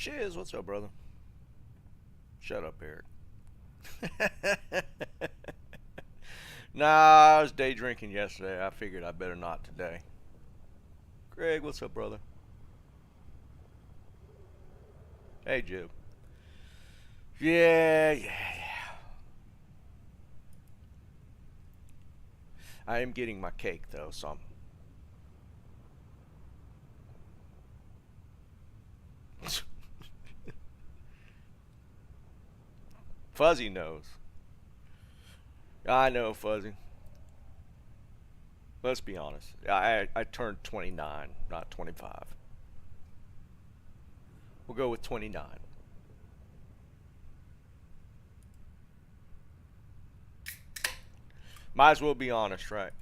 Shiz, what's up, brother? Shut up, Eric. Nah, I was day drinking yesterday. I figured I better not today. Greg, what's up, brother? Hey, Jib. Yeah. I am getting my cake though, so I'm Fuzzy knows. I know, Fuzzy. Let's be honest. I turned 29, not 25. We'll go with 29. Might as well be honest, right?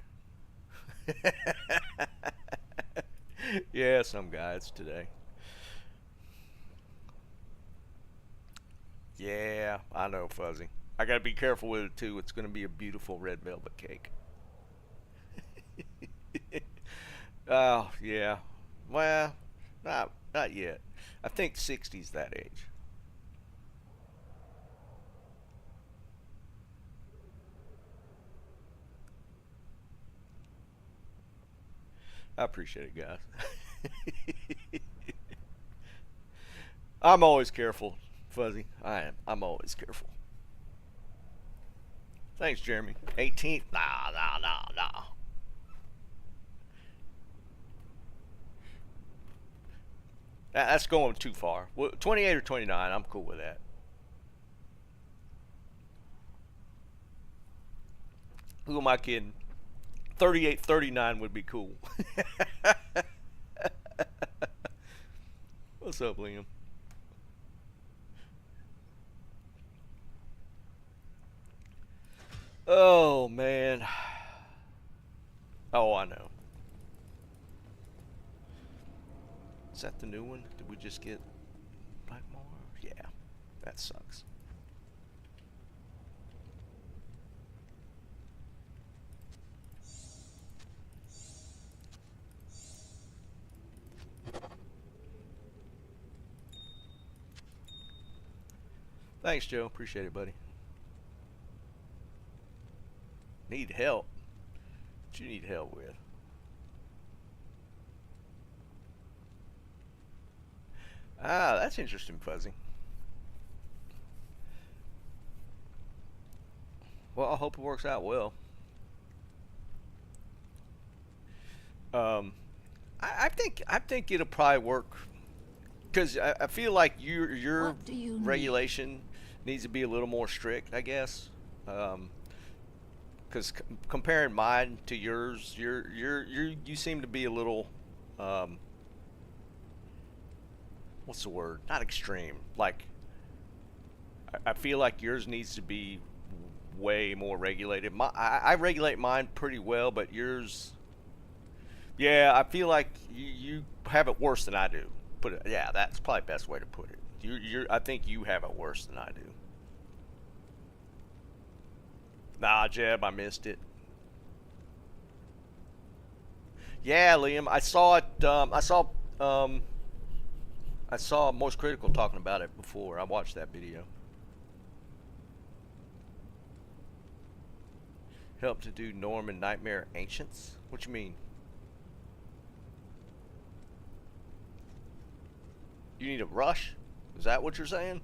Yeah, some guys today. Yeah, I know, Fuzzy. I gotta be careful with it too. It's gonna be a beautiful red velvet cake. Oh, yeah. Well, not yet. I think 60's that age. I appreciate it, guys. I'm always careful, Fuzzy. I am. I'm always careful. Thanks, Jeremy. 18th? Nah. That's going too far. 28 or 29, I'm cool with that. Who am I kidding? 38, 39 would be cool. What's up, Liam? Oh, man. Oh, I know. Is that the new one? Did we just get Blackmore? Yeah, that sucks. Thanks, Joe. Appreciate it, buddy. Need help? What you need help with? Ah, that's interesting, Fuzzy. Well, I hope it works out well. Um, I think it'll probably work because I feel like your What do you need? regulation needs to be a little more strict, I guess. Because comparing mine to yours, you seem to be a little what's the word? Not extreme. Like I feel like yours needs to be way more regulated. I regulate mine pretty well, but yours, yeah, I feel like you have it worse than I do. Put it, yeah, that's probably the best way to put it. I think you have it worse than I do. Nah, Jeb, I missed it. Yeah, Liam, I saw it. I saw Most Critical talking about it before. I watched that video. Help to do Norman Nightmare Ancients. What you mean? You need a rush? Is that what you're saying?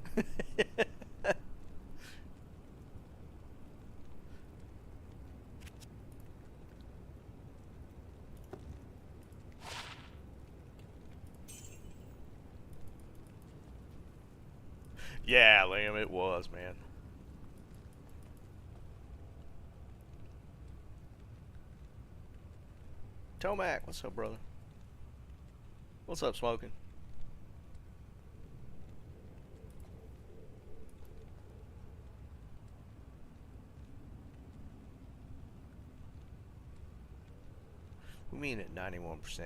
Yeah, Liam, it was, man. Tomac, what's up, brother? What's up, smoking? We mean at 91%.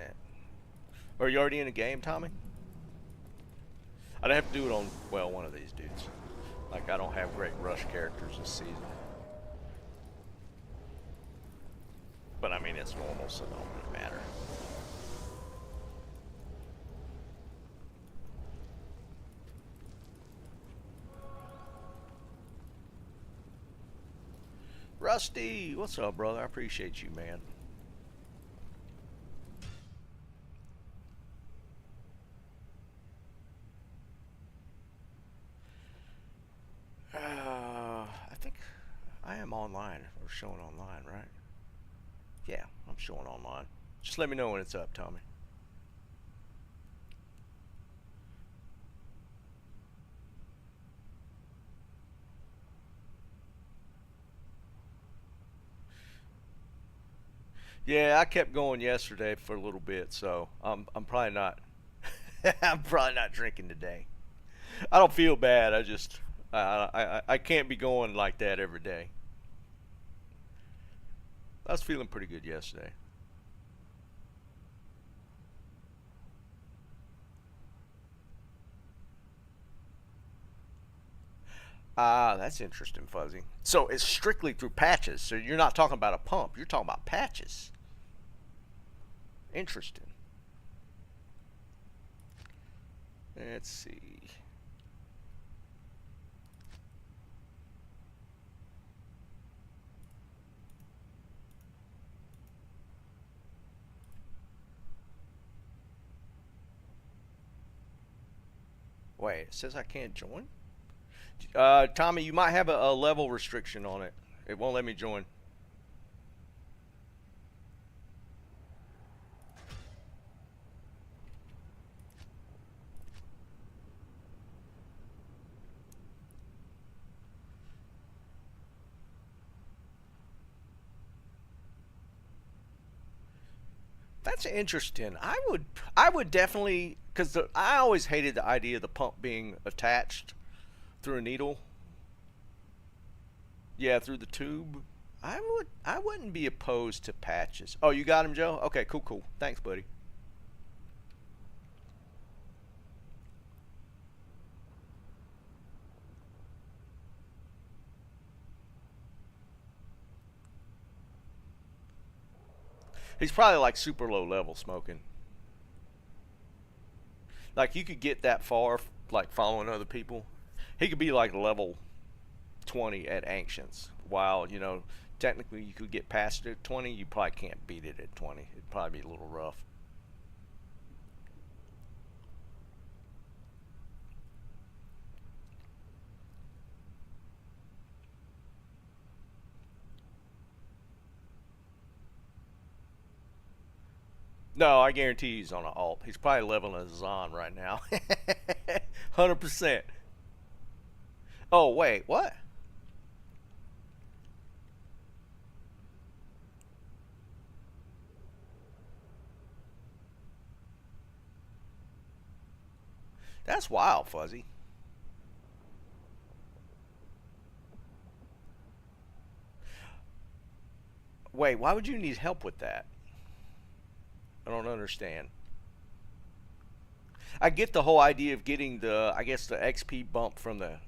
Are you already in a game, Tommy? I'd have to do it on, well, one of these dudes. Like, I don't have great rush characters this season. But I mean, it's normal, so it don't really matter. Rusty, what's up, brother? I appreciate you, man. I think I am online or showing online, right? Yeah, I'm showing online. Just let me know when it's up, Tommy. Yeah, I kept going yesterday for a little bit, so I'm probably not I'm probably not drinking today. I don't feel bad. I just I can't be going like that every day. I was feeling pretty good yesterday. Ah, that's interesting, Fuzzy. So it's strictly through patches. So you're not talking about a pump. You're talking about patches. Interesting. Let's see. Wait, it says I can't join? Tommy, you might have a level restriction on it. It won't let me join. That's interesting. I would definitely because I always hated the idea of the pump being attached through a needle. Yeah, through the tube. I wouldn't be opposed to patches. Oh, you got him, Joe? Okay, cool, cool. Thanks, buddy. He's probably like super low level smoking. Like you could get that far, like following other people. He could be like level 20 at Ancients, while technically you could get past it at 20. You probably can't beat it at 20. It'd probably be a little rough. No, I guarantee he's on an alt. He's probably leveling a Zon right now. 100%. Oh, wait, what? That's wild, Fuzzy. Wait, why would you need help with that? I don't understand. I get the whole idea of getting I guess, the XP bump from the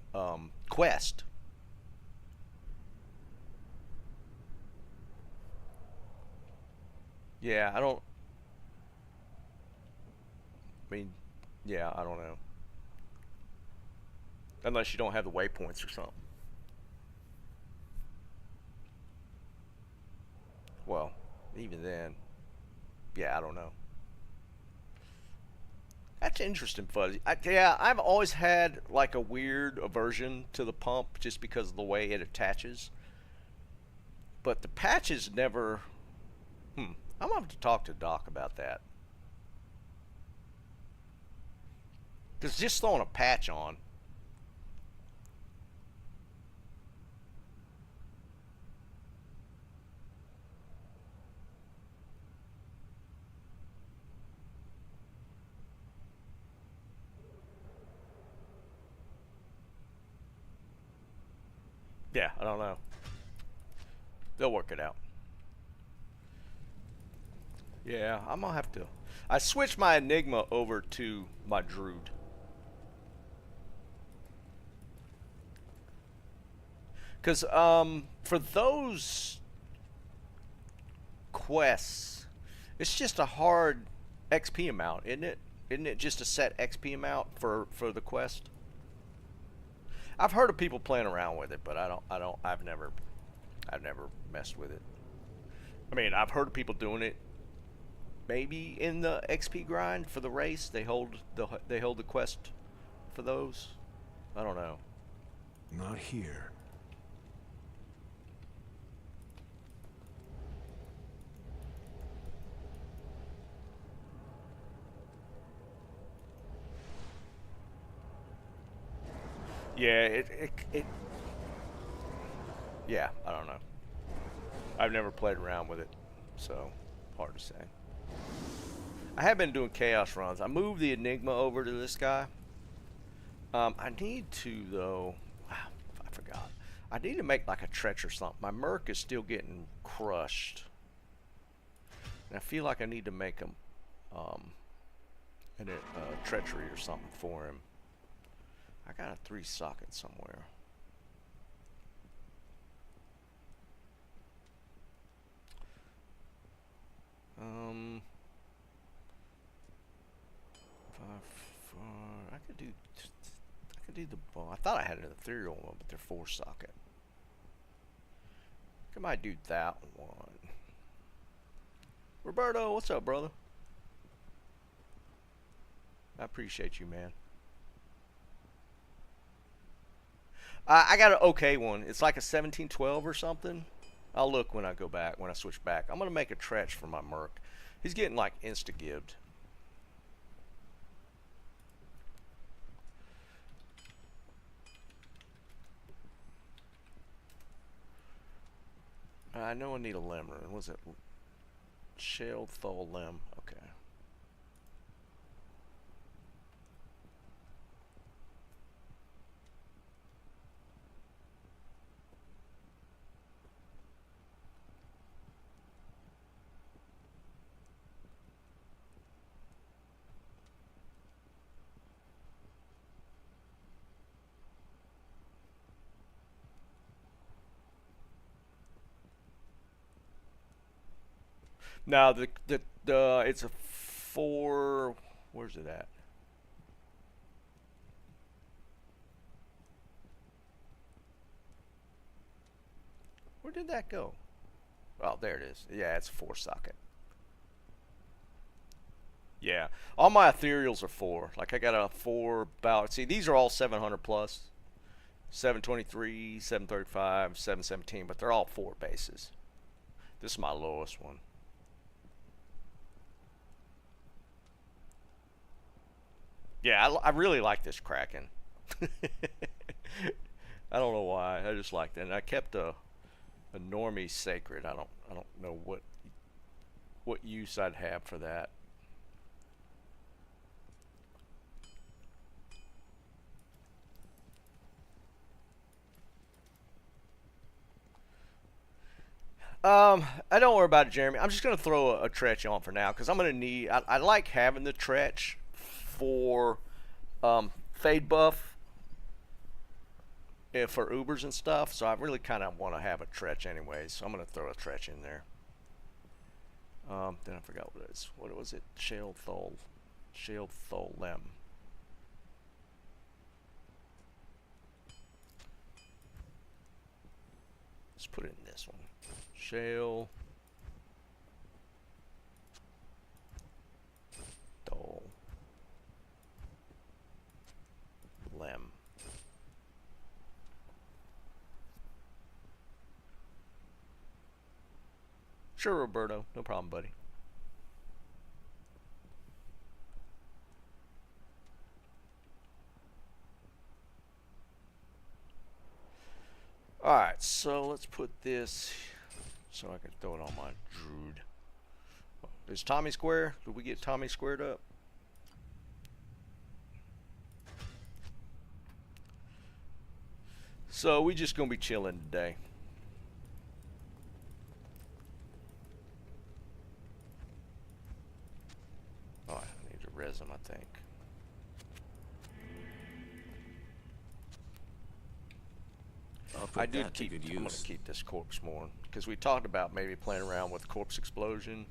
quest. Yeah, I don't. I mean, yeah, I don't know. Unless you don't have the waypoints or something. Well, even then, yeah, I don't know. That's interesting, Fuzzy. Yeah, I've always had like a weird aversion to the pump just because of the way it attaches. But the patches never. I'm gonna have to talk to Doc about that. Because just throwing a patch on. Yeah, I don't know. They'll work it out. Yeah, I'm gonna have to. I switched my Enigma over to my Druid. Because for those quests, it's just a hard XP amount, isn't it? Isn't it just a set XP amount for the quest? I've heard of people playing around with it, but I've never. I've never messed with it. I mean, I've heard of people doing it. Maybe in the XP grind for the race, they hold the quest for those. I don't know. Not here. Yeah, it yeah, I don't know. I've never played around with it, so hard to say. I have been doing chaos runs. I moved the Enigma over to this guy. I need to though. Wow, I forgot. I need to make like a Tretch or something. My Merc is still getting crushed, and I feel like I need to make him a treachery or something for him. I got a 3 socket somewhere. I could do the ball. I thought I had an ethereal one, but they're 4 socket. I might do that one. Roberto, what's up, brother? I appreciate you, man. I got an okay one. It's like a 1712 or something. I'll look when I go back, when I switch back. I'm going to make a Tretch for my Merc. He's getting like insta-gibbed. I know I need a Lemmer. Was it Shale Thol Lem? Okay. Now the it's a 4. Where's it at? Where did that go? Oh, there it is. Yeah, it's a 4 socket. Yeah, all my ethereals are 4. Like I got a 4 about. See, these are all 700 plus, 723, 735, 717, but they're all 4 bases. This is my lowest one. Yeah, I really like this Kraken. I don't know why. I just like that. And I kept a normie sacred. I don't know what use I'd have for that. I don't worry about it, Jeremy. I'm just gonna throw a Tretch on for now because I'm gonna need. I like having the Tretch for fade buff and for Ubers and stuff. So I really kind of want to have a Tretch anyways. So I'm gonna throw a Tretch in there. Then I forgot what it is. What was it? Shale Thol Lem. Let's put it in this one. Shale Thol Lem. Sure, Roberto. No problem, buddy. Alright, so let's put this so I can throw it on my druid. Is Tommy square? Did we get Tommy squared up? So we just gonna be chilling today. Oh, I need to res him, I think. I do keep. I'm gonna keep this corpse more because we talked about maybe playing around with corpse explosion.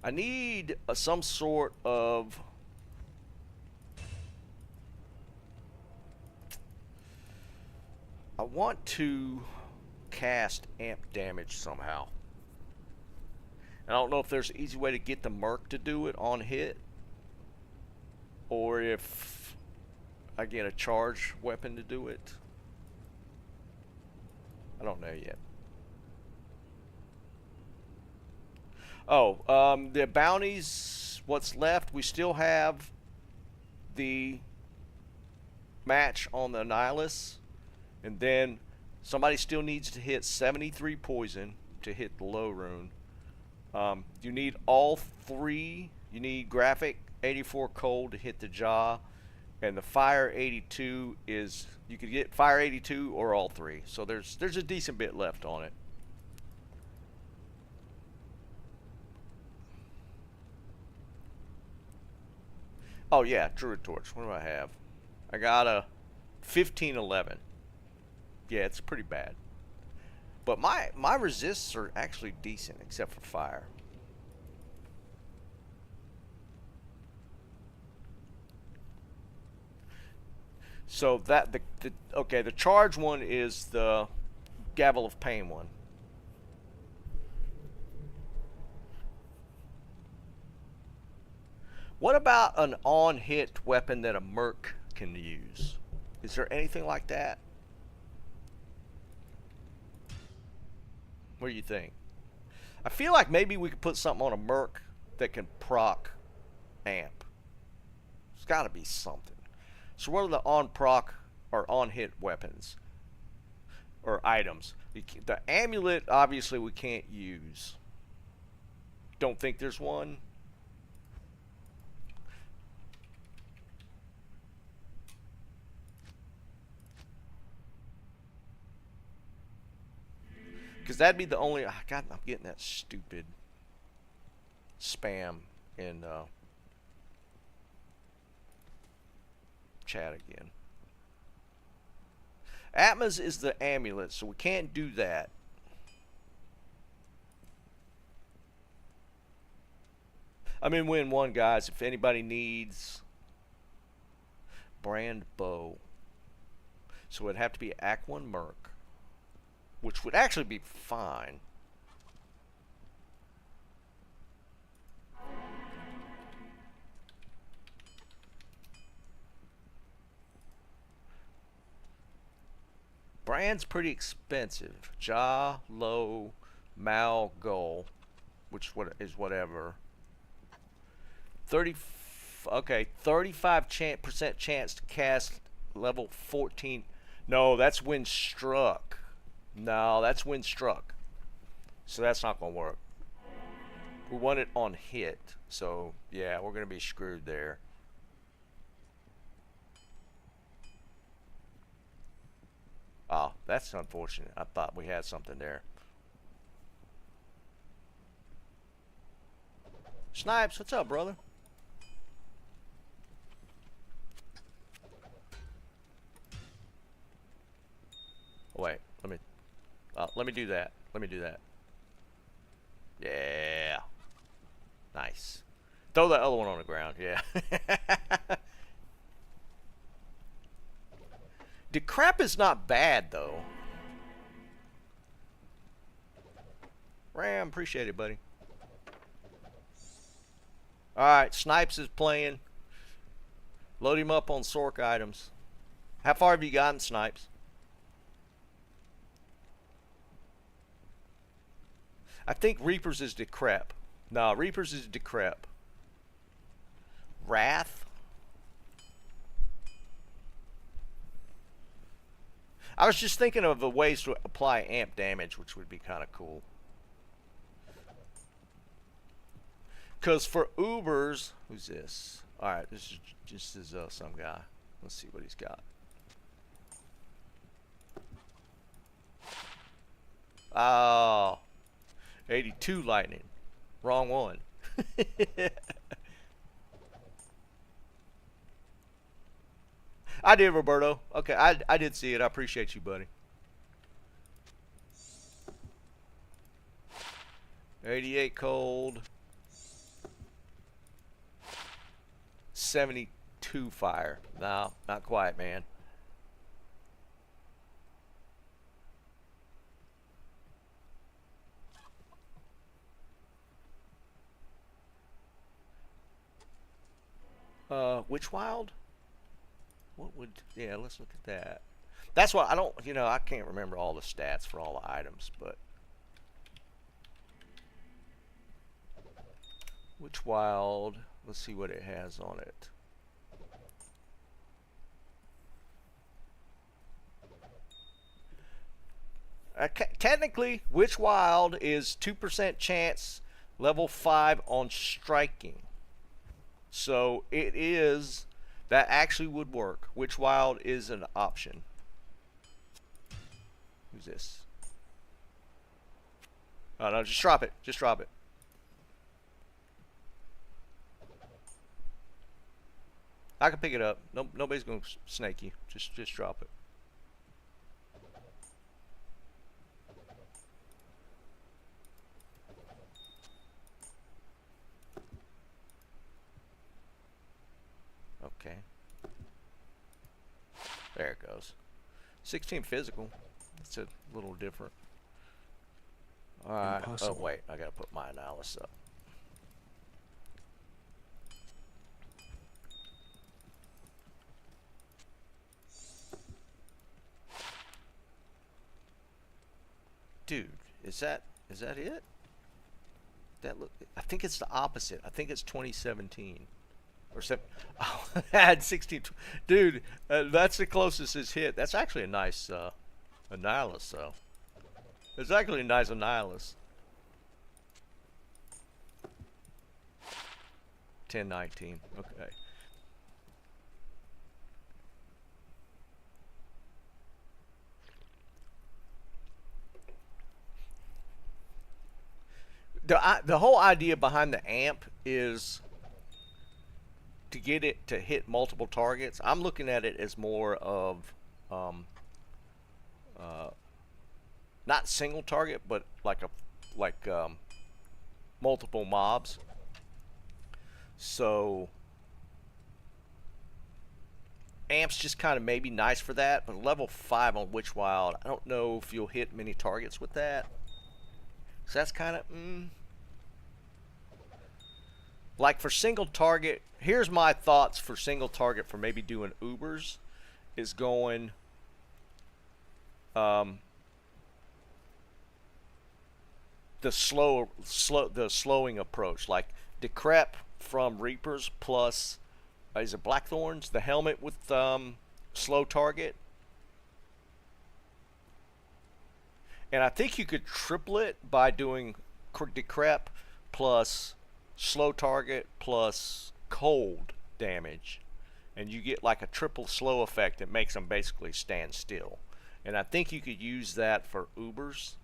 I need some sort of. I want to cast amp damage somehow. And I don't know if there's an easy way to get the merc to do it on hit, or if I get a charge weapon to do it. I don't know yet. Oh, the bounties, what's left, we still have the match on the Nihilus, and then somebody still needs to hit 73 poison to hit the low rune. You need all three. You need graphic 84 cold to hit the jaw, and the fire 82 is, you could get fire 82 or all three. So there's a decent bit left on it. Oh yeah, druid torch. What do I have? I got a 1511. Yeah, it's pretty bad. But my resists are actually decent, except for fire. So that okay, the charge one is the Gavel of Pain one. What about an on-hit weapon that a merc can use? Is there anything like that? What do you think? I feel like maybe we could put something on a merc that can proc amp. There's got to be something. So what are the on-proc or on-hit weapons? Or items? The amulet, obviously, we can't use. Don't think there's one? Because that'd be the only... God, I'm getting that stupid spam in chat again. Atmas is the amulet, so we can't do that. I'm in win one, guys. If anybody needs brand bow. So it'd have to be Act 1 Merc, which would actually be fine. Brand's pretty expensive. Ja, Low, Mal, Goal, which is whatever. 35% chance to cast level 14. No, that's when struck. No, that's when struck. So that's not going to work. We want it on hit. So, yeah, we're going to be screwed there. Oh, that's unfortunate. I thought we had something there. Snipes, what's up, brother? Wait, let me do that. Let me do that. Yeah. Nice. Throw that other one on the ground. Yeah. Decrep is not bad, though. Ram, appreciate it, buddy. Alright, Snipes is playing. Load him up on Sork items. How far have you gotten, Snipes? I think Reapers is Decrep. No, Reapers is Decrep. Wrath? I was just thinking of the ways to apply amp damage, which would be kind of cool. Because for Ubers... Who's this? Alright, this is just some guy. Let's see what he's got. Oh... 82 lightning. Wrong one. I did, Roberto. Okay, I did see it. I appreciate you, buddy. 88 cold. 72 fire. No, not quite, man. Witch Wild? What would, yeah, let's look at that. That's why I don't, I can't remember all the stats for all the items, but Witch Wild, let's see what it has on it. Technically, Witch Wild is 2% chance level 5 on striking. So it is, that actually would work. Witch Wild is an option. Who's this? Oh no, just drop it. Just drop it. I can pick it up. No, nobody's gonna snake you. Just drop it. Okay. There it goes. 16 physical. It's a little different. Alright. Oh, wait. I gotta put my analysis up. Dude, is that it? That look. I think it's the opposite. I think it's 2017. Or oh, I had 16. Dude, that's the closest it's hit. That's actually a nice Annihilus, though. It's actually a nice Annihilus. 1019. Okay. The whole idea behind the amp is to get it to hit multiple targets. I'm looking at it as more of not single target, but like multiple mobs. So amp's just kind of maybe nice for that, but level 5 on Witch Wild, I don't know if you'll hit many targets with that. So that's kind of like for single target. Here's my thoughts for single target for maybe doing Ubers is going the slowing approach, like Decrep from Reapers plus is it Blackthorns, the helmet with slow target. And I think you could triple it by doing Decrep plus slow target plus cold damage, and you get like a triple slow effect that makes them basically stand still. And I think you could use that for Ubers.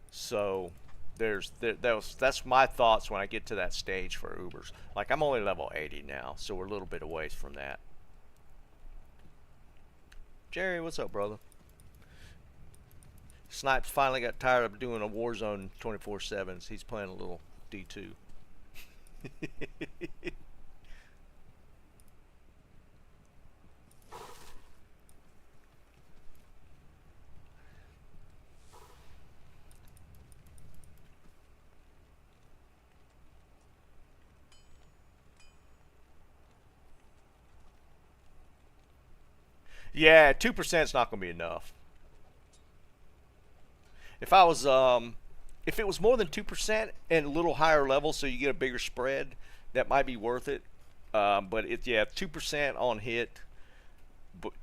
So that's my thoughts when I get to that stage for Ubers. Like I'm only level 80 now, so we're a little bit away from that. Jerry, what's up, brother? Snipes finally got tired of doing a Warzone 24/7s. He's playing a little D2. Yeah, 2% is not going to be enough. If I was, if it was more than 2% and a little higher level, so you get a bigger spread, that might be worth it. But yeah, 2% on hit,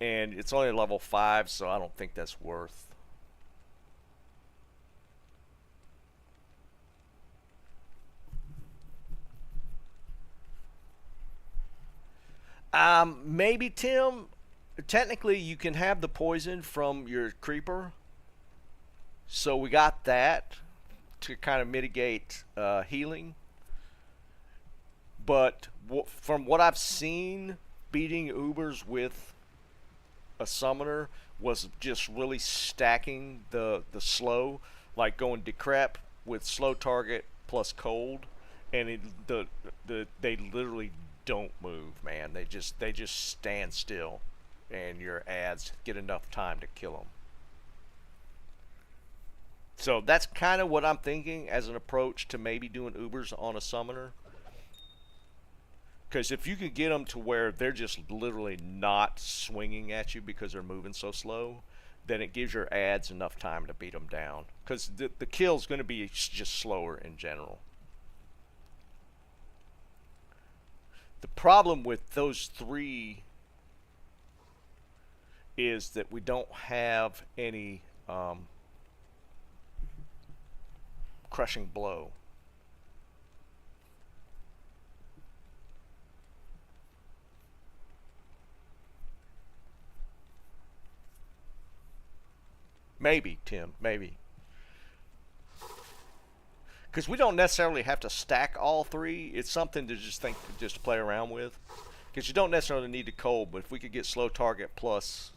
and it's only level 5, so I don't think that's worth. Maybe Tim. Technically, you can have the poison from your creeper. So we got that to kind of mitigate healing. But from what I've seen, beating Ubers with a summoner was just really stacking the slow, like going Decrep with slow target plus cold, and they literally don't move, man. They just stand still, and your ads get enough time to kill them. So that's kind of what I'm thinking as an approach to maybe doing Ubers on a summoner. Because if you can get them to where they're just literally not swinging at you because they're moving so slow, then it gives your ads enough time to beat them down. Because the kill's going to be just slower in general. The problem with those three is that we don't have any crushing blow. Maybe, Tim, maybe. Because we don't necessarily have to stack all three. It's something to just play around with. Because you don't necessarily need to cold, but if we could get slow target plus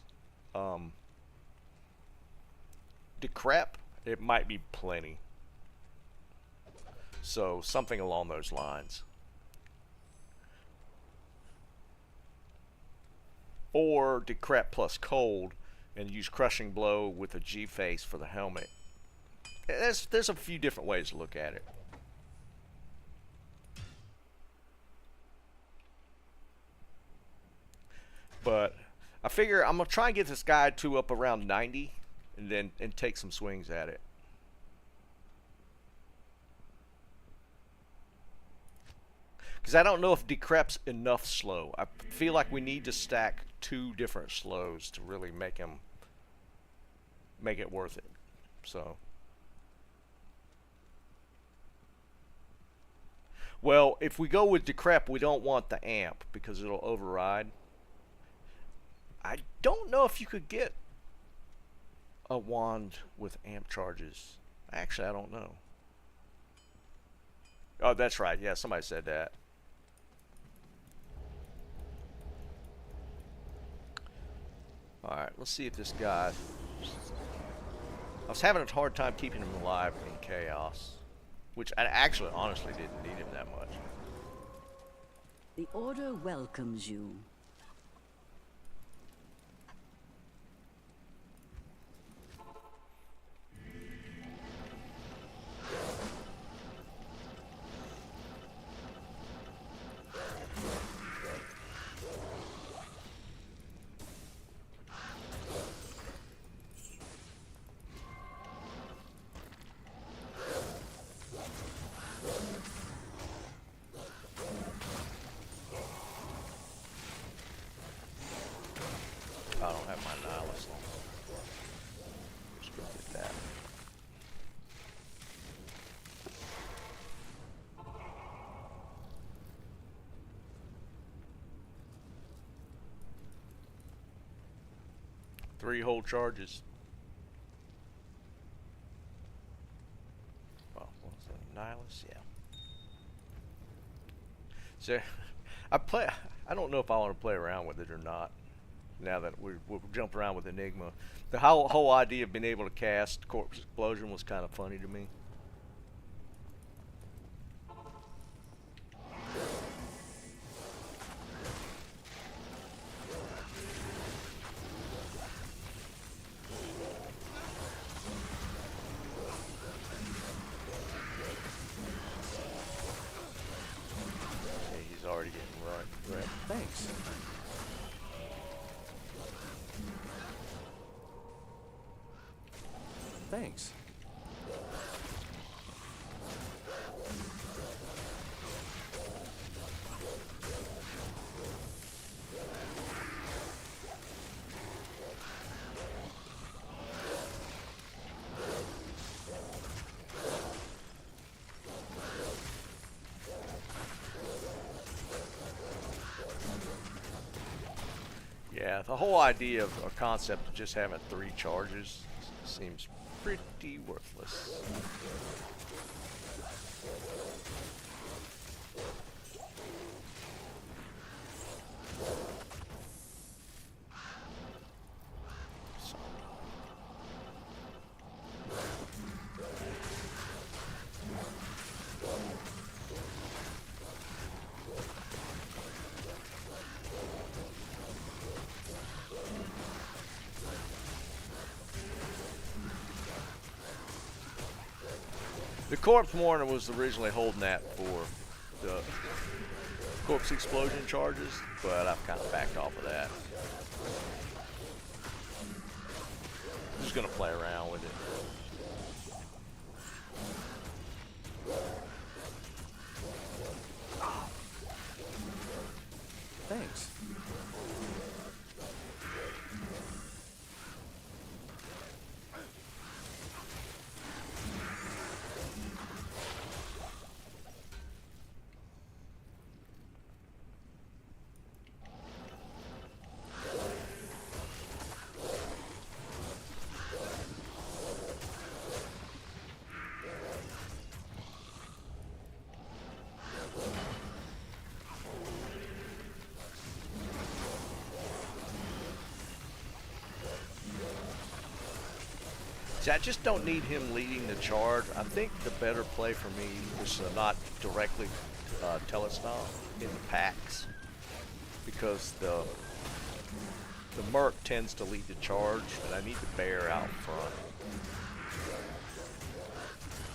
decrep, it might be plenty. So something along those lines. Or decrep plus cold and use crushing blow with a G face for the helmet. There's a few different ways to look at it. But I figure I'm gonna try and get this guy to up around 90 and take some swings at it. Because I don't know if decrep's enough slow. I feel like we need to stack 2 different slows to really make it worth it. So, well, if we go with decrep, we don't want the amp because it'll override. I don't know if you could get a wand with amp charges. Actually, I don't know. Oh, that's right. Yeah, somebody said that. Alright, let's see if this guy... I was having a hard time keeping him alive in chaos. Which I actually, honestly, didn't need him that much. The Order welcomes you. I don't have my nihilist. Let's go get that. Three whole charges. Well, what was that? Nihilist? Yeah. So, I don't know if I want to play around with it or not. Now that we're jumping around with Enigma, the whole idea of being able to cast Corpse Explosion was kind of funny to me. Okay, he's already getting right. Thanks. Thanks. Yeah, the whole idea of a concept of just having 3 charges seems pretty worthless. The Corpse Mourner was originally holding that for the corpse explosion charges, but I've kind of backed off of that. I'm just gonna play around with it. Thanks. See, I just don't need him leading the charge. I think the better play for me is to not directly telestomp in the packs, because the Merc tends to lead the charge, and I need the bear out front.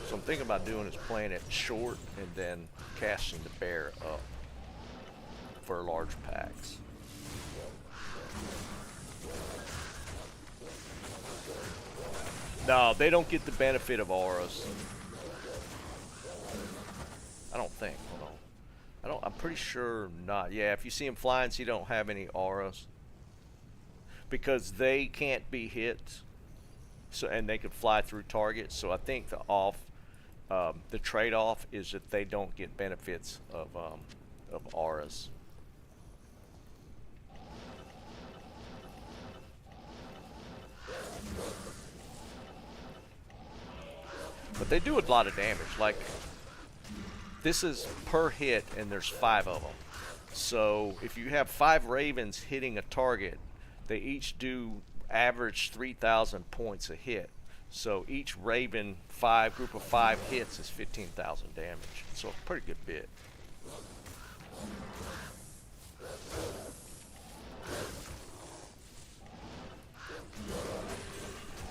So I'm thinking about doing is playing it short and then casting the bear up for large packs. No, they don't get the benefit of auras. I don't think. Hold on. I'm pretty sure not. Yeah, if you see them flying, so you don't have any auras, because they can't be hit. So, and they can fly through targets. So I think the trade-off is that they don't get benefits of auras. But they do a lot of damage. Like, this is per hit, and there's 5 of them. So if you have 5 ravens hitting a target, they each do average 3,000 points a hit. So each raven group of 5 hits is 15,000 damage. So a pretty good bit.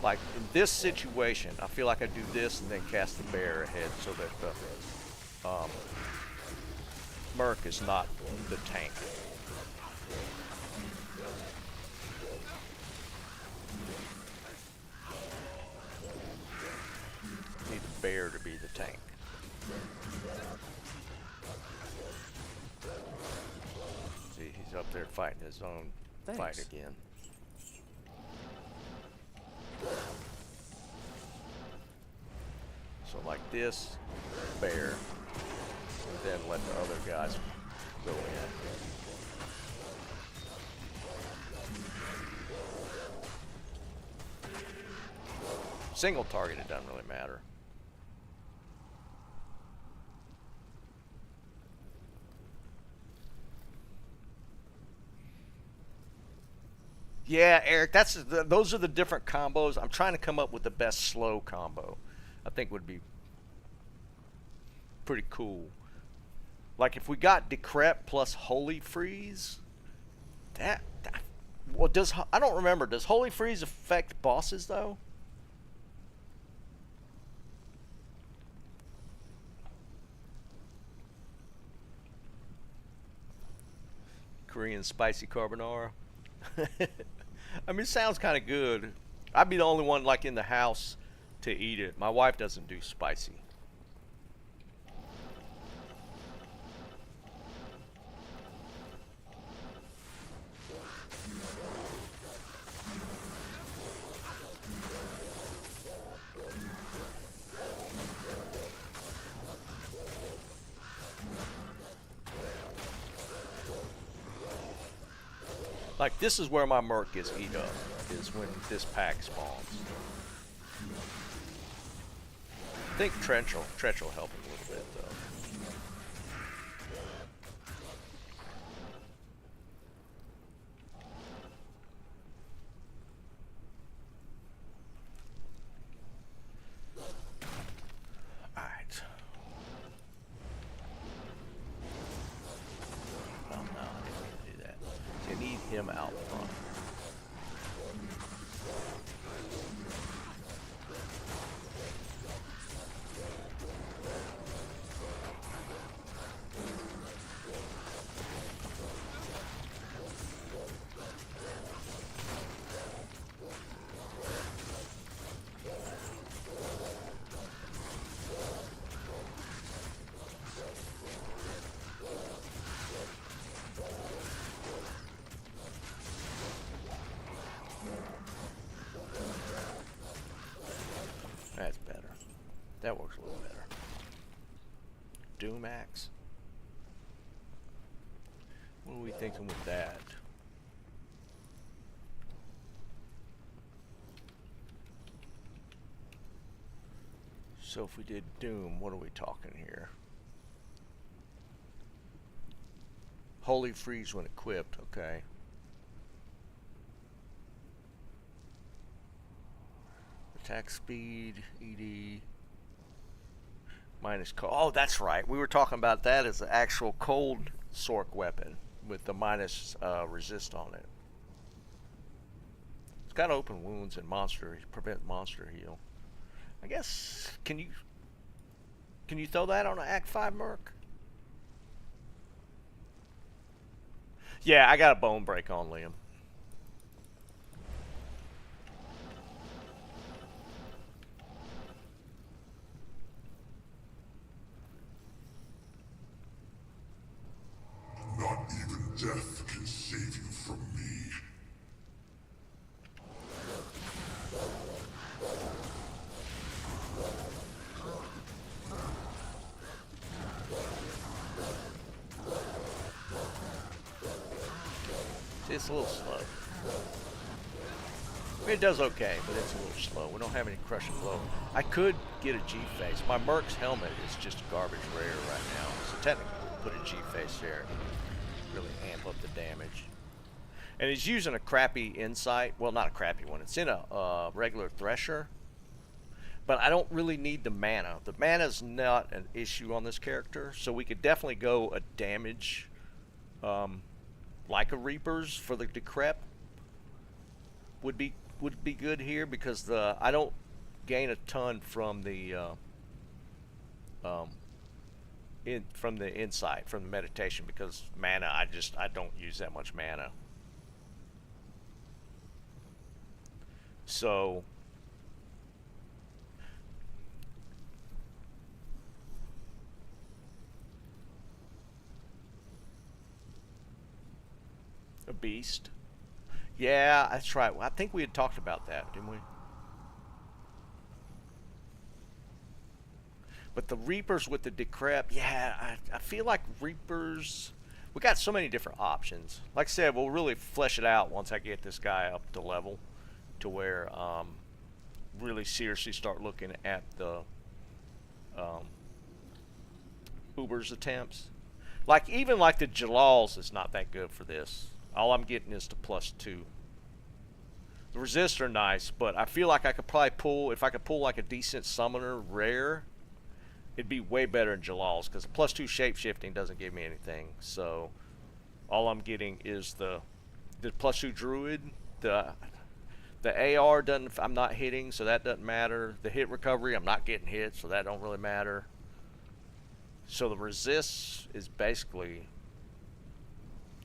Like in this situation, I feel like I do this and then cast the bear ahead so that the Merc is not the tank. Need the bear to be the tank. See, he's up there fighting his own fight again. So like this, bear, and then let the other guys go in. Single target, it doesn't really matter. Yeah, Eric, those are the different combos. I'm trying to come up with the best slow combo. I think would be pretty cool. Like if we got Decrep plus Holy Freeze, I don't remember. Does Holy Freeze affect bosses though? Korean spicy carbonara. I mean, it sounds kind of good. I'd be the only one like in the house to eat it. My wife doesn't do spicy. Like, this is where my Merc gets eat up, is when this pack spawns. I think Trench will help a little bit, though. Alright. Oh, no, I didn't mean to do that. You need him out front. That works a little better. Doom axe. What are we thinking with that? So if we did Doom, what are we talking here? Holy Freeze when equipped, okay. Attack speed, ED. Minus cold. Oh, that's right. We were talking about that as the actual cold Sork weapon with the minus resist on it. It's got open wounds and prevent monster heal. I guess can you throw that on an Act 5 Merc? Yeah, I got a bone break on Liam. Not even death can save you from me. See, it's a little slow. I mean, it does okay, but it's a little slow. We don't have any crushing blow. I could get a G-face. My Merc's helmet is just garbage rare right now, so technically we'll put a G-face there and really amp up the damage. And he's using a crappy insight. Well, not a crappy one. It's in a regular Thresher. But I don't really need the mana. The mana's not an issue on this character, so we could definitely go a damage like a Reaper's for the Decrep would be good here, because I don't gain a ton from the insight, from the meditation, because mana I don't use that much mana. So a beast. Yeah, that's right. I think we had talked about that, didn't we? But the Reapers with the Decrep, yeah, I feel like Reapers, we got so many different options. Like I said, we'll really flesh it out once I get this guy up to level to where really seriously start looking at the Uber's attempts. Like, even like the Jalals is not that good for this. All I'm getting is the +2. The resists are nice, but I feel like I could probably pull, if I could pull like a decent summoner rare, it'd be way better than Jalal's, because the +2 shapeshifting doesn't give me anything. So all I'm getting is the +2 druid. The AR doesn't, I'm not hitting, so that doesn't matter. The hit recovery, I'm not getting hit, so that don't really matter. So the resists is basically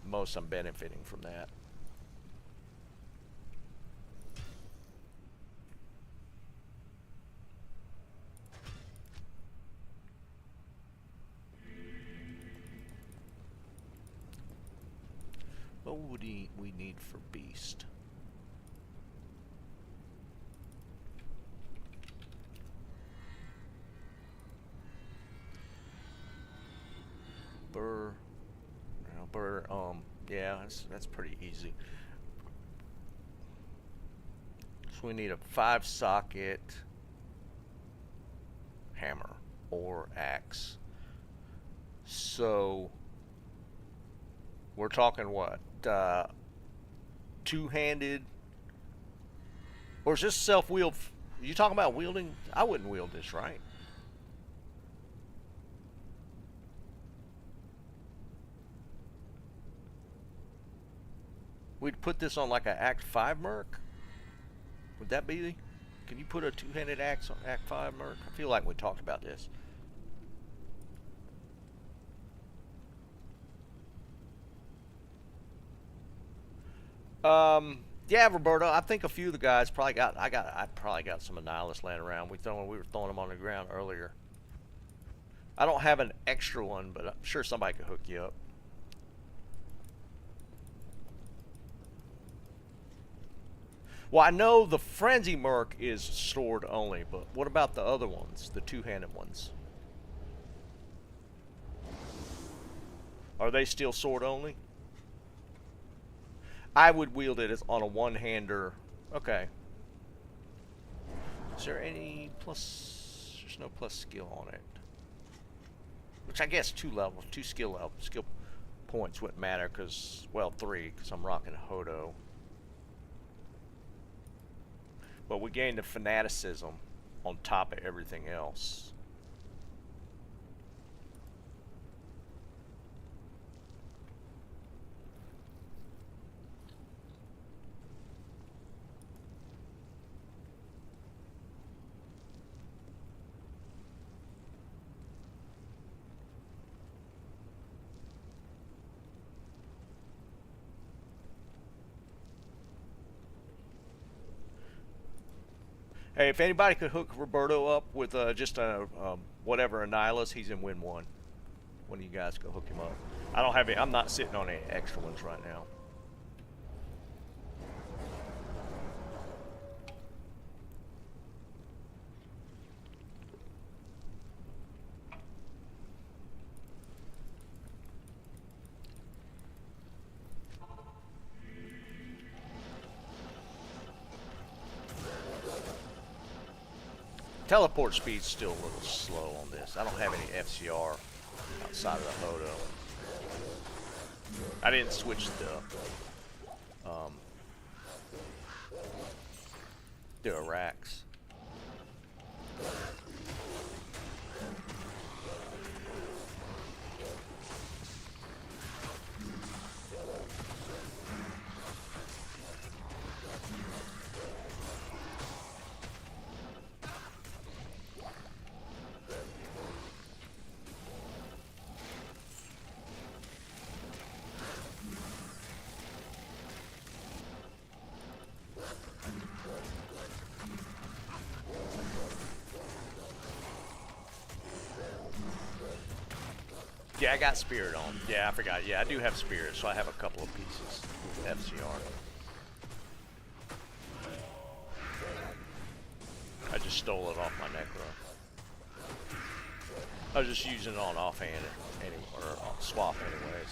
the most I'm benefiting from that. What would we need for Beast? Yeah, that's pretty easy. So we need a 5-socket hammer or axe. So we're talking what? Two-handed? Or is this self-wield? You talking about wielding? I wouldn't wield this, right? We'd put this on like an Act 5 Merc? Would that be? Can you put a two-handed axe on Act 5 Merc? I feel like we talked about this. Yeah, Roberto. I think a few of the guys probably got. I probably got some Annihilus laying around. We were throwing them on the ground earlier. I don't have an extra one, but I'm sure somebody could hook you up. Well, I know the Frenzy Merc is sword only, but what about the other ones, the two-handed ones? Are they still sword only? I would wield it as on a one-hander. Okay. Is there any plus? There's no plus skill on it. Which I guess two skill points wouldn't matter because, well, 3 because I'm rocking Hodo. But we gained the fanaticism on top of everything else. Hey, if anybody could hook Roberto up with just a whatever Annihilus, he's in win 1. One of you guys go hook him up. I don't have any. I'm not sitting on any extra ones right now. Teleport speed's still a little slow on this. I don't have any FCR outside of the Hodo. I didn't switch the Iraqs. Yeah, I got Spirit on. Yeah, I forgot. Yeah, I do have Spirit, so I have a couple of pieces with FCR. I just stole it off my Necro. I was just using it on offhand or on swap anyways.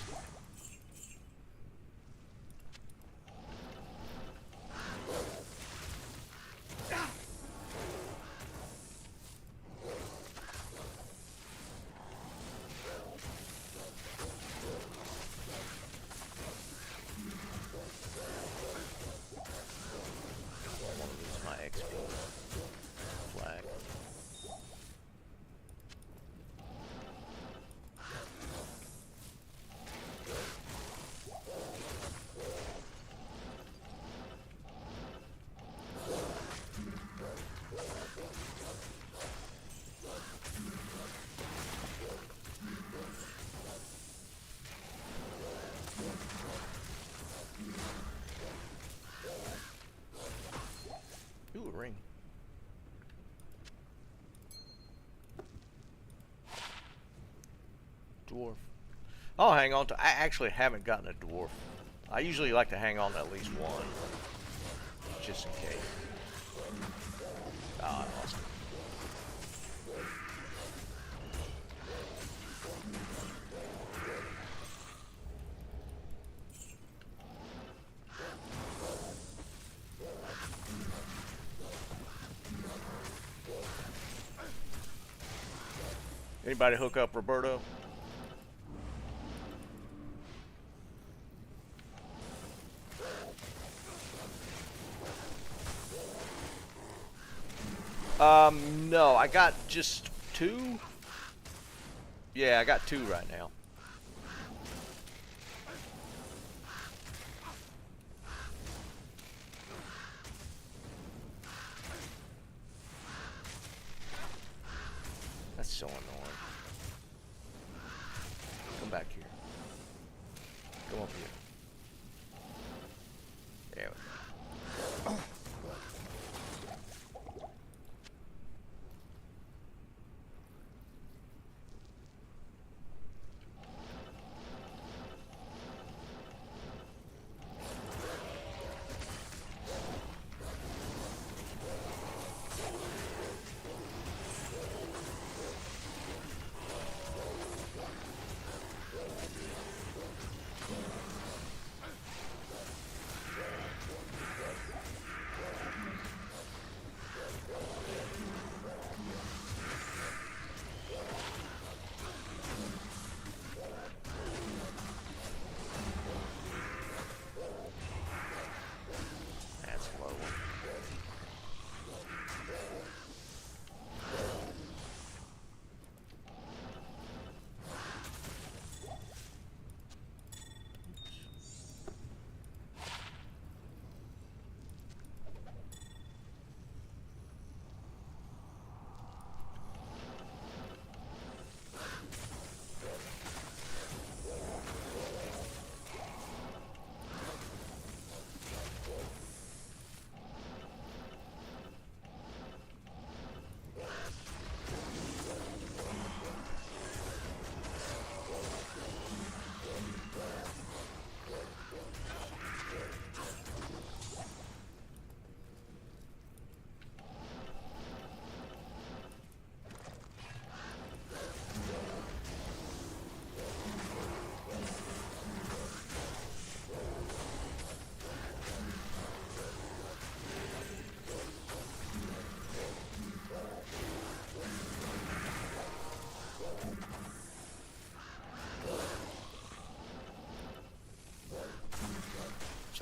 Ooh, a ring. Dwarf. I'll hang on to. I actually haven't gotten a dwarf. I usually like to hang on to at least one, just in case. Ah, I lost it. Anybody hook up Roberto? No, I got just 2. Yeah, I got 2 right now. That's so annoying. Come back here. Come up here. There we go.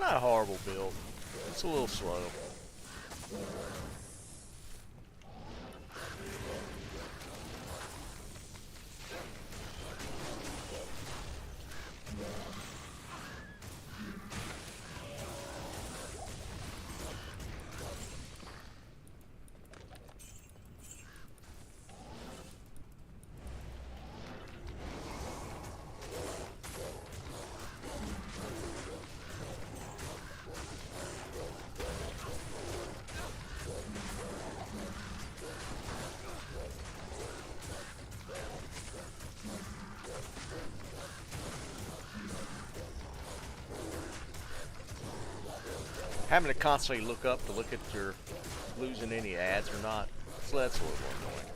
not a horrible build. It's a little slow. Having to constantly look up to look at your losing any ads or not, so that's a little more annoying.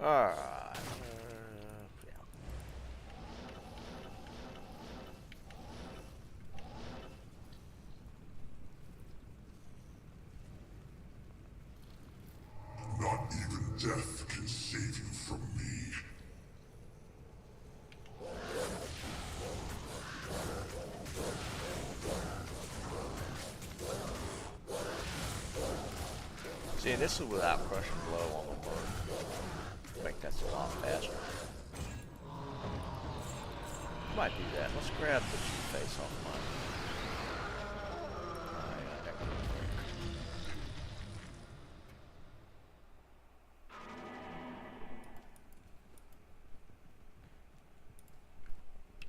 Alright. Yeah. Not even death can save you from me. See, and this is without crushing blow on the bird. I think that's a lot faster. Might do that. Let's grab the face off mine.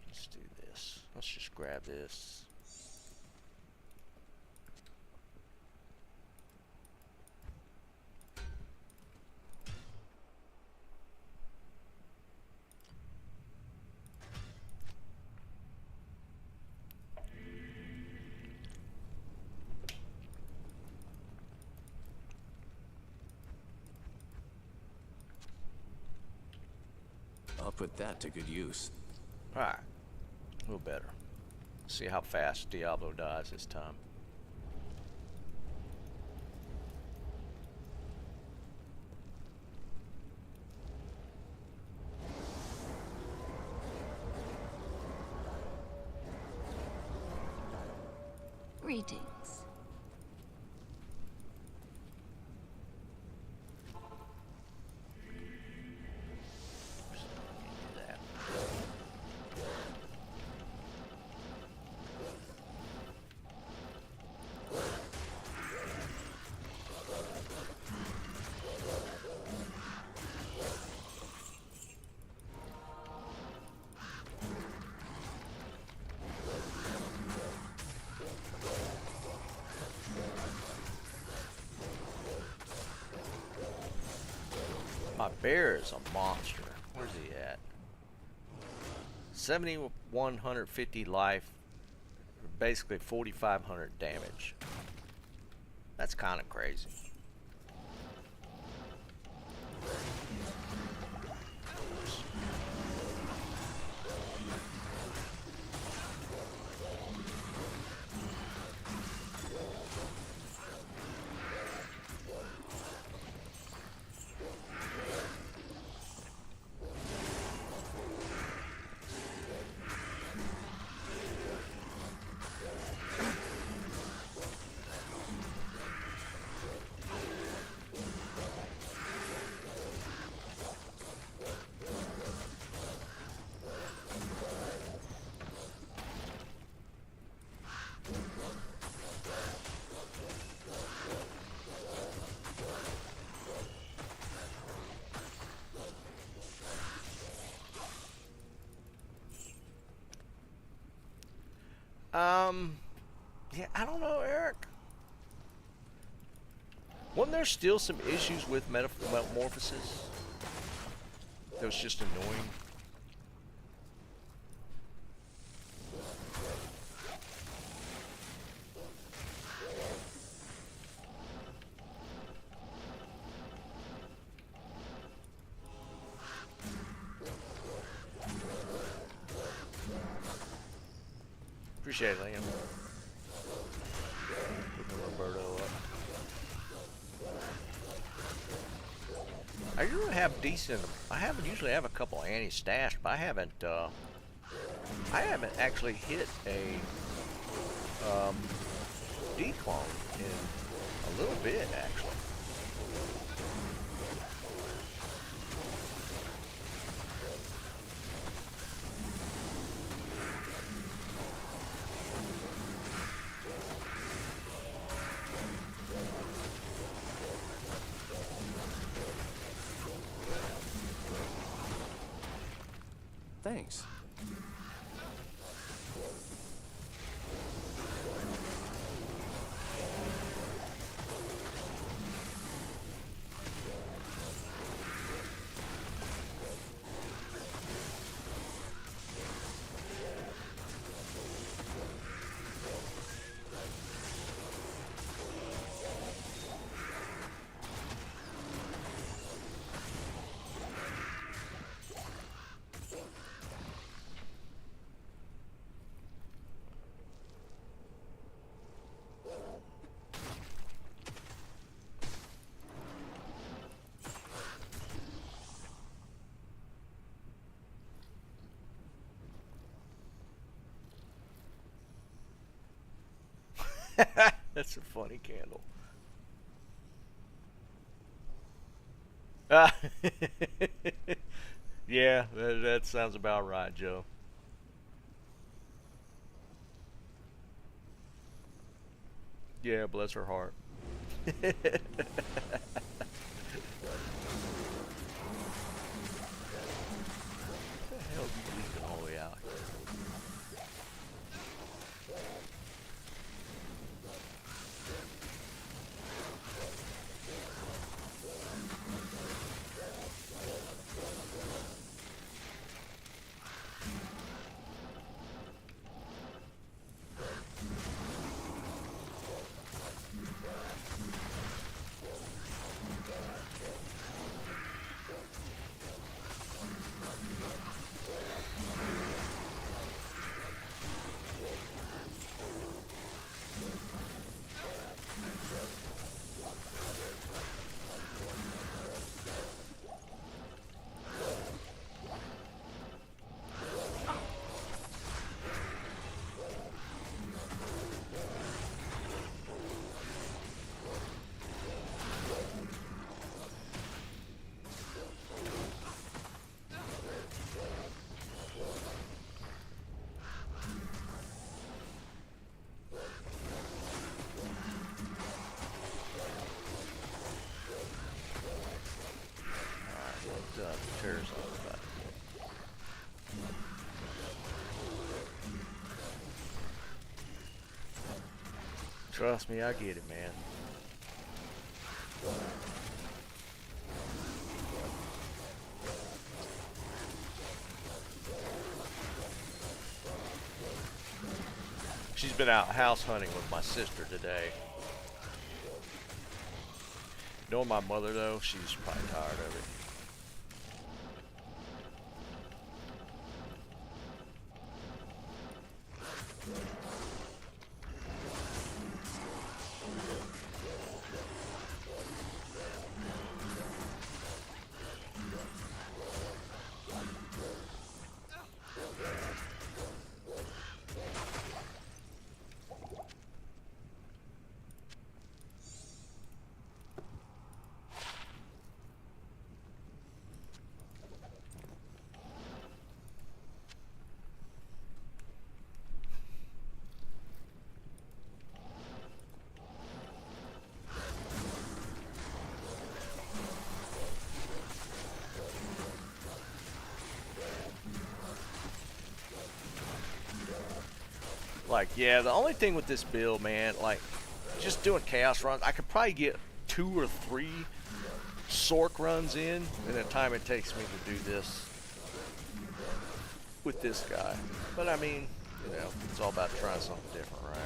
Let's do this. Let's just grab this. I'll put that to good use. Alright. A little better. See how fast Diablo dies this time. Greetings. Do that. My bear is a monster. Where's he at? 7,150 life, basically 4,500 damage. That's kind of crazy. Yeah, I don't know, Eric. Wasn't there still some issues with metamorphosis? That was just annoying. Appreciate it, Liam. have decent. I haven't usually have a couple annie stashed, but I haven't. I haven't actually hit a declone in a little bit, actually. Thanks. That's a funny candle. Yeah, that sounds about right, Joe. Yeah, bless her heart. What the hell are you leaving all the way out here? Tears on the back. Trust me, I get it, man. She's been out house hunting with my sister today. Knowing my mother, though, she's probably tired of it. Like, yeah, the only thing with this build, man, like, just doing chaos runs, I could probably get 2 or 3 Sork runs in the time it takes me to do this with this guy. But I mean, you know, it's all about trying something different, right?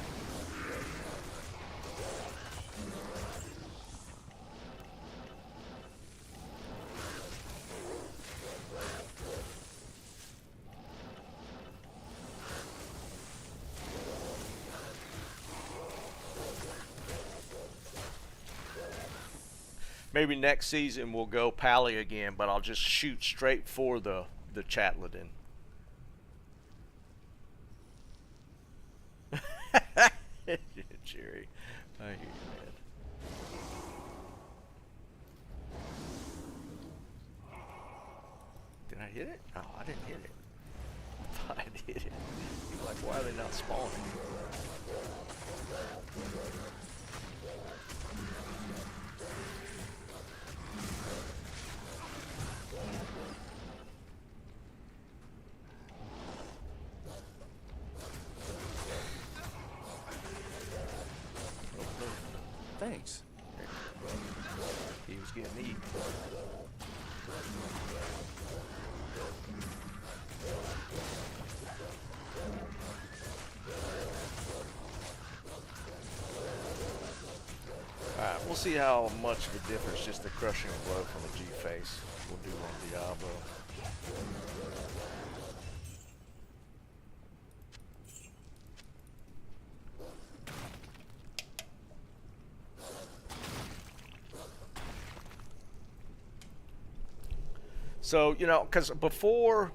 Maybe next season we'll go Pally again, but I'll just shoot straight for the Chatladen. Jerry, I hear you, man. Did I hit it? Oh, I didn't hit it. I thought I did it. You're like, why are they not spawning? Thanks. He was getting eaten. Alright, we'll see how much of a difference just the crushing blow from the G-face will do on Diablo. So, you know, because before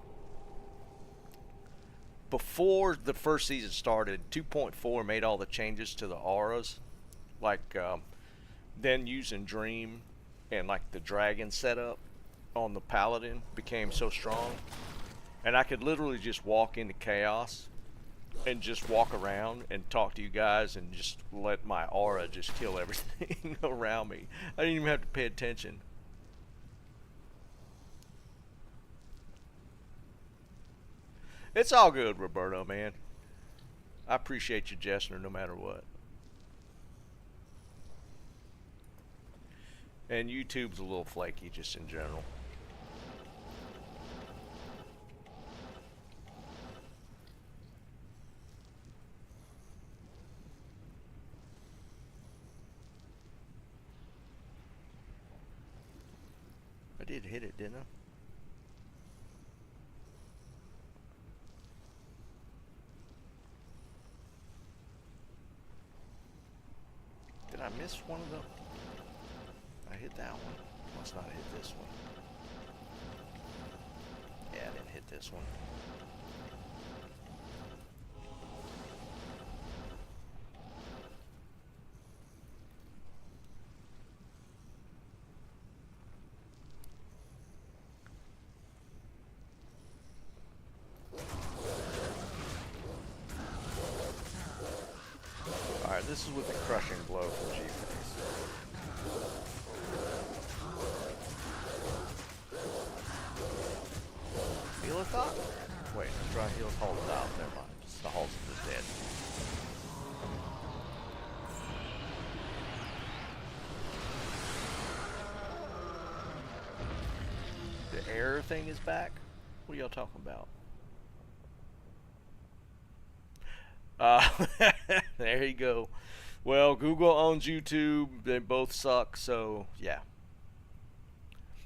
the first season started, 2.4 made all the changes to the auras, like then using Dream and like the dragon setup on the Paladin became so strong, and I could literally just walk into chaos and just walk around and talk to you guys and just let my aura just kill everything around me. I didn't even have to pay attention. It's all good, Roberto, man. I appreciate you, Jessner, no matter what. And YouTube's a little flaky just in general. I did hit it, didn't I? Did I miss one of them? I hit that one. Must not have hit this one. Yeah, I didn't hit this one. Alright, this is with the crushing blow from G-Face. Heal a thought? Wait, let's try heal hold it out. Never mind. It's the halls of the dead. The error thing is back? What are y'all talking about? There you go. Well, Google owns YouTube. They both suck, so yeah.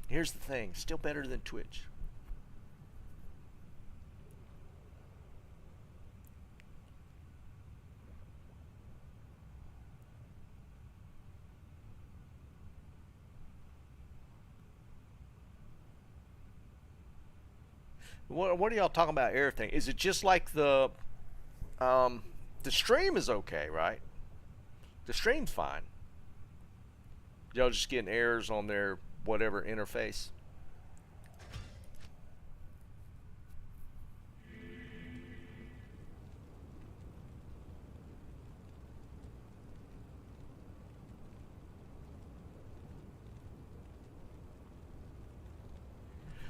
Here's the thing. Still better than Twitch. What are y'all talking about error thing? Is it just like the stream is okay, right? The stream's fine. Y'all just getting errors on their whatever interface.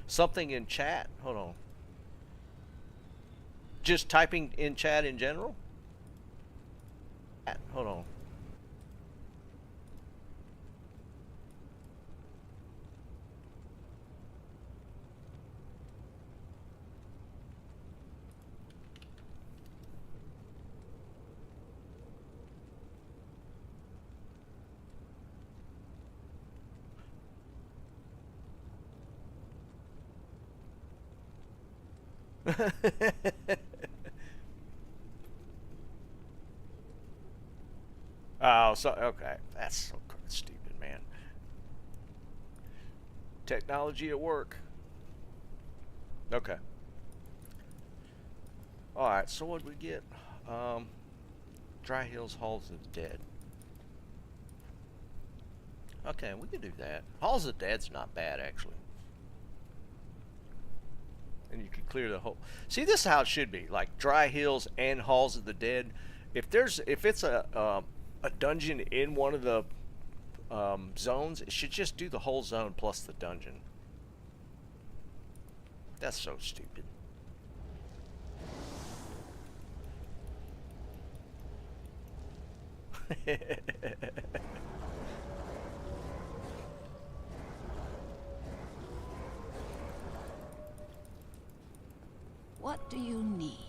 Something in chat? Hold on. Just typing in chat in general? Hold on. Oh, so okay, that's so stupid, man. Technology at work. Okay. Alright, so what did we get? Dry Hills Halls of the Dead. Okay, we can do that. Halls of the Dead's not bad, actually. And you can clear the whole... See, this is how it should be. Like, Dry Hills and Halls of the Dead. If it's a dungeon in one of the zones, it should just do the whole zone plus the dungeon. That's so stupid. What do you need?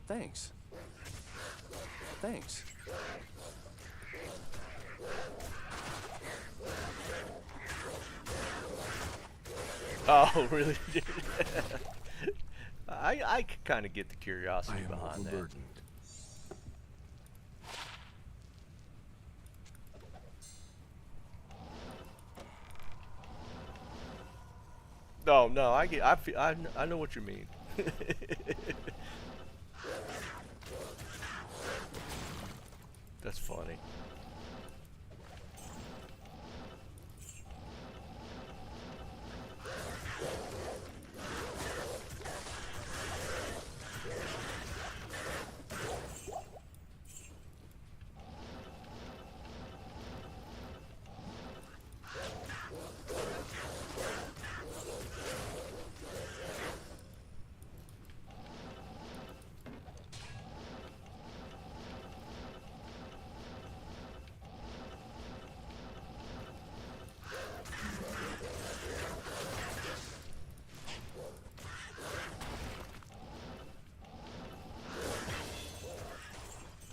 Thanks. Thanks. Oh, really? I kind of get the curiosity I am behind that. overburdened. No, no, I know what you mean. That's funny.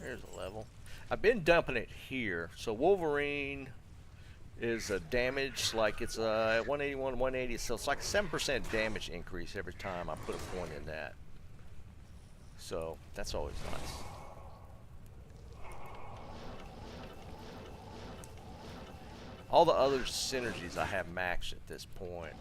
There's a level. I've been dumping it here. So Wolverine is a damage, like it's at 181, 180, so it's like a 7% damage increase every time I put a point in that. So that's always nice. All the other synergies I have maxed at this point.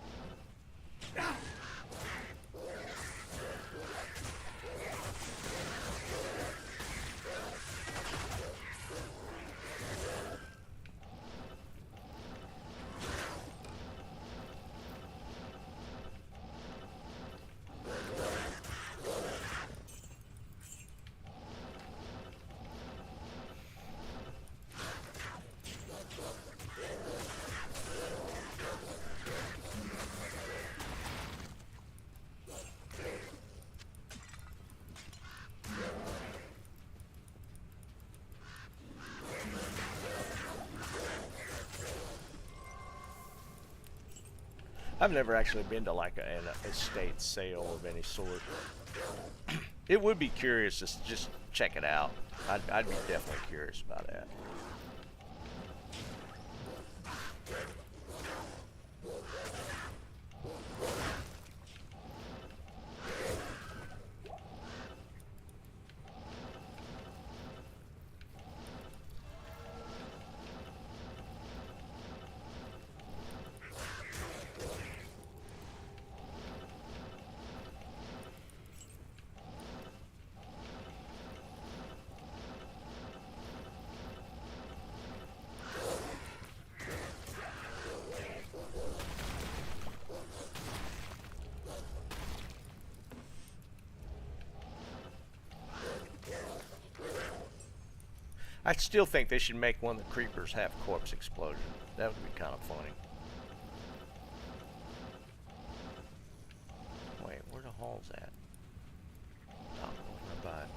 I've never actually been to like an estate sale of any sort. It would be curious to just check it out. I'd be definitely curious about that. I still think they should make one of the creepers have corpse explosion. That would be kind of funny. Wait, where the hall's at? Oh, right by it.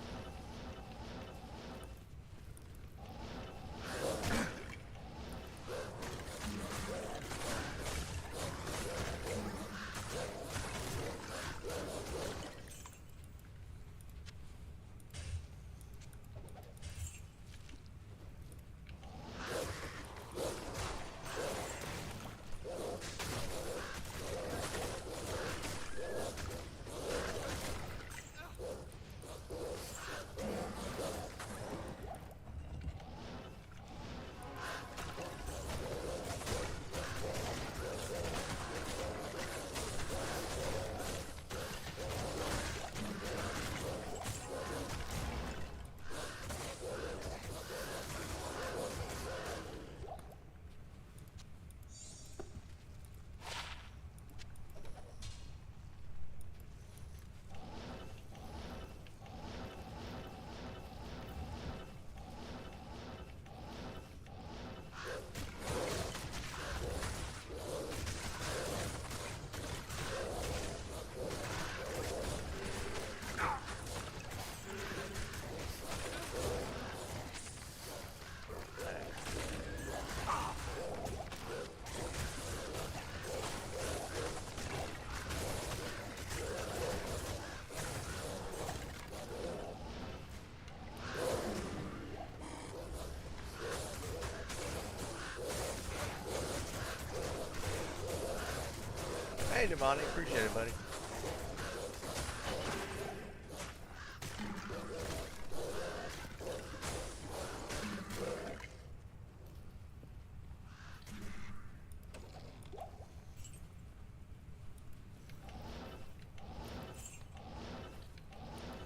Hey, Devani, appreciate it, buddy.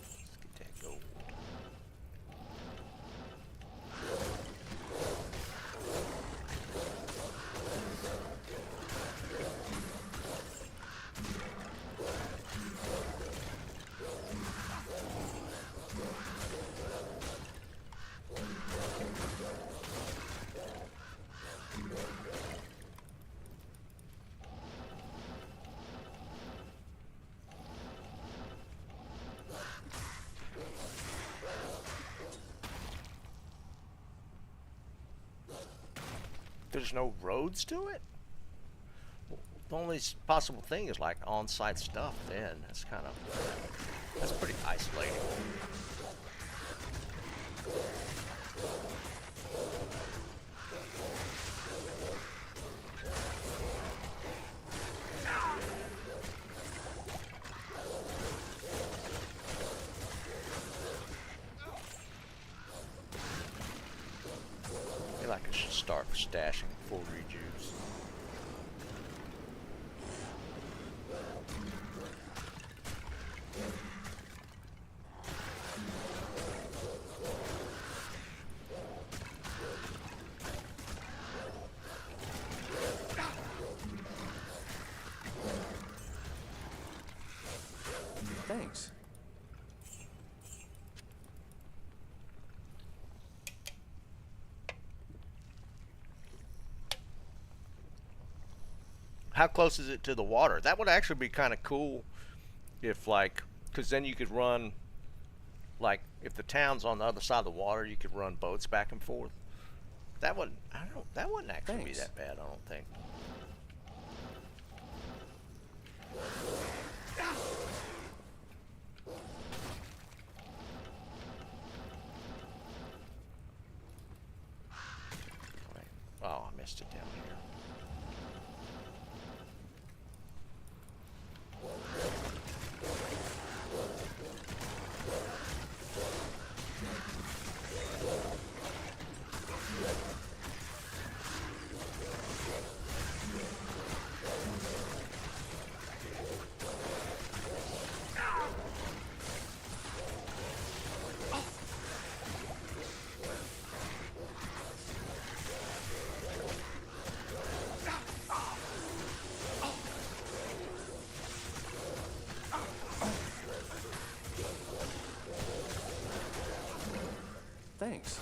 Let's get that gold. There's no roads to it? The only possible thing is like on-site stuff then. That's pretty isolating. I feel like I should start stashing full rejuice. Thanks. How close is it to the water? That would actually be kind of cool if like, because then you could run, like if the town's on the other side of the water, you could run boats back and forth. That wouldn't, that wouldn't actually be Thanks. that bad, I don't think. Wait. Oh, I missed it down here. Thanks.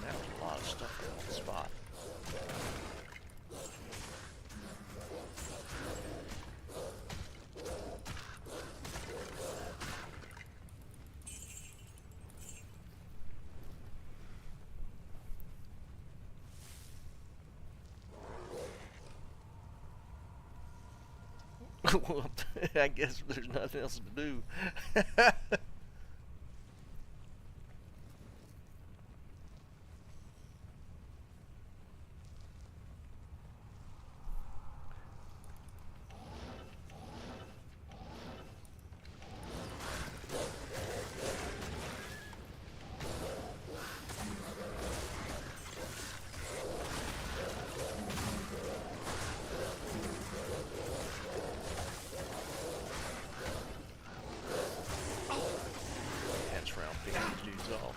That was a lot of stuff in one spot. Well, I guess there's nothing else to do. Dance round, picking these dudes off.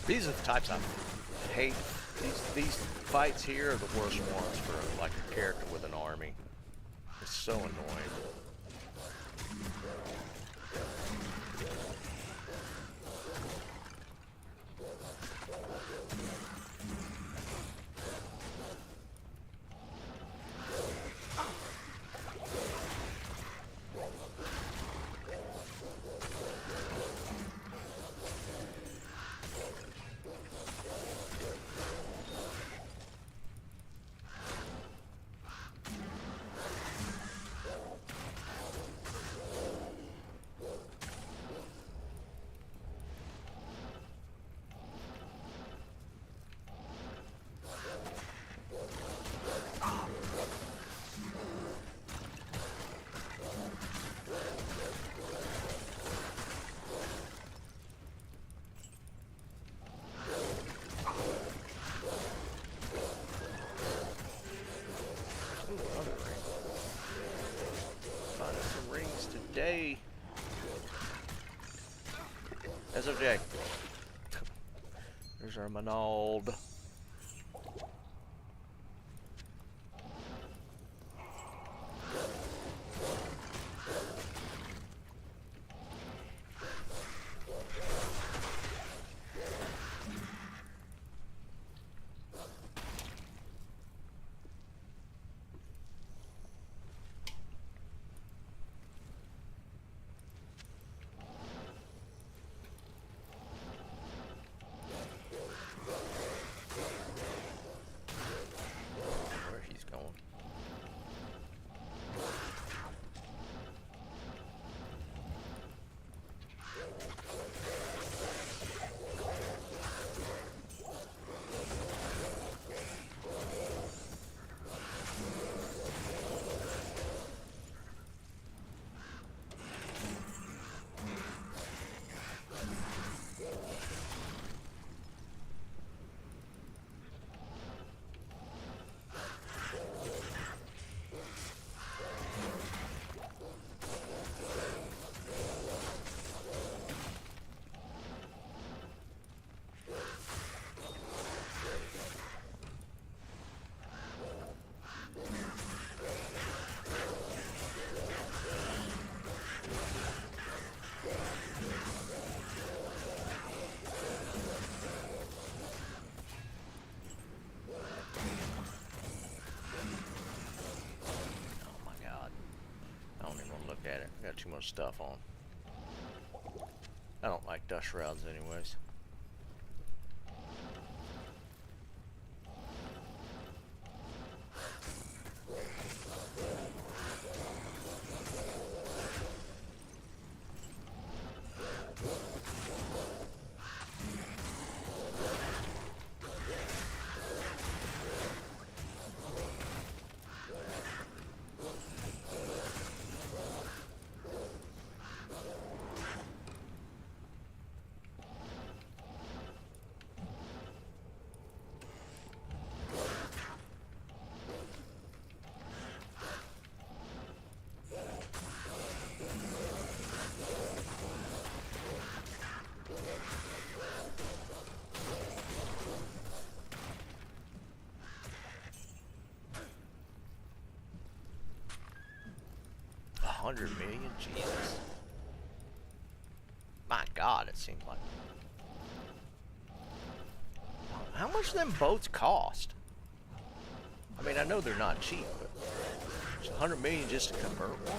These are the types I hate. These fights here are the worst ones for like a character with an army. It's so annoying. Finding some rings today. As objective. There's our Manald. stuff on. I don't like dust shrouds anyways. $100 million? Jesus. My God, it seems like. How much do them boats cost? I mean, I know they're not cheap, but it's $100 million just to convert one?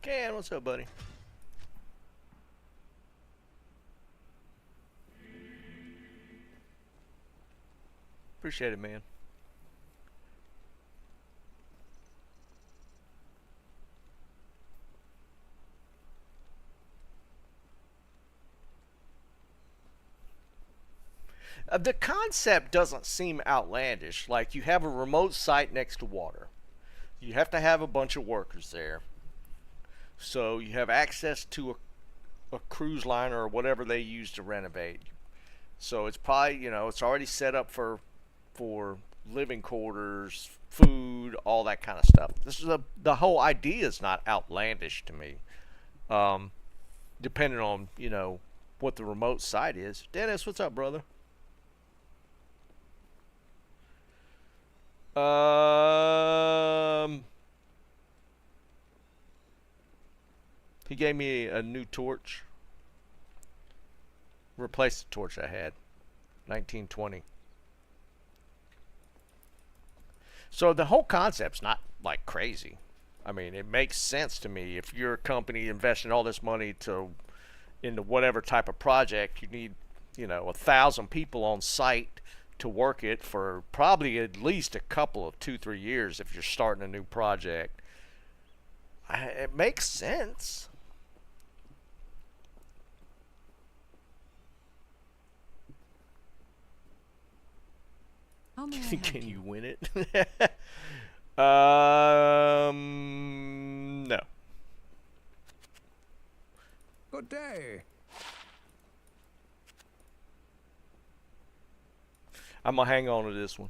Ken, what's up, buddy? Appreciate it, man. The concept doesn't seem outlandish. Like, you have a remote site next to water. You have to have a bunch of workers there. So you have access to a cruise liner or whatever they use to renovate. So it's probably, you know, it's already set up for living quarters, food, all that kind of stuff. This is the whole idea is not outlandish to me. Depending on, you know, what the remote site is. Dennis, what's up, brother? He gave me a new torch. Replaced the torch I had. 1920. So the whole concept's not like crazy. I mean, it makes sense to me. If you're a company investing all this money into whatever type of project, you need, you know, 1,000 people on site to work it for probably at least a couple of 2-3 years if you're starting a new project. It makes sense. How may I help Can you? you win it? No. Good day. I'm gonna hang on to this one.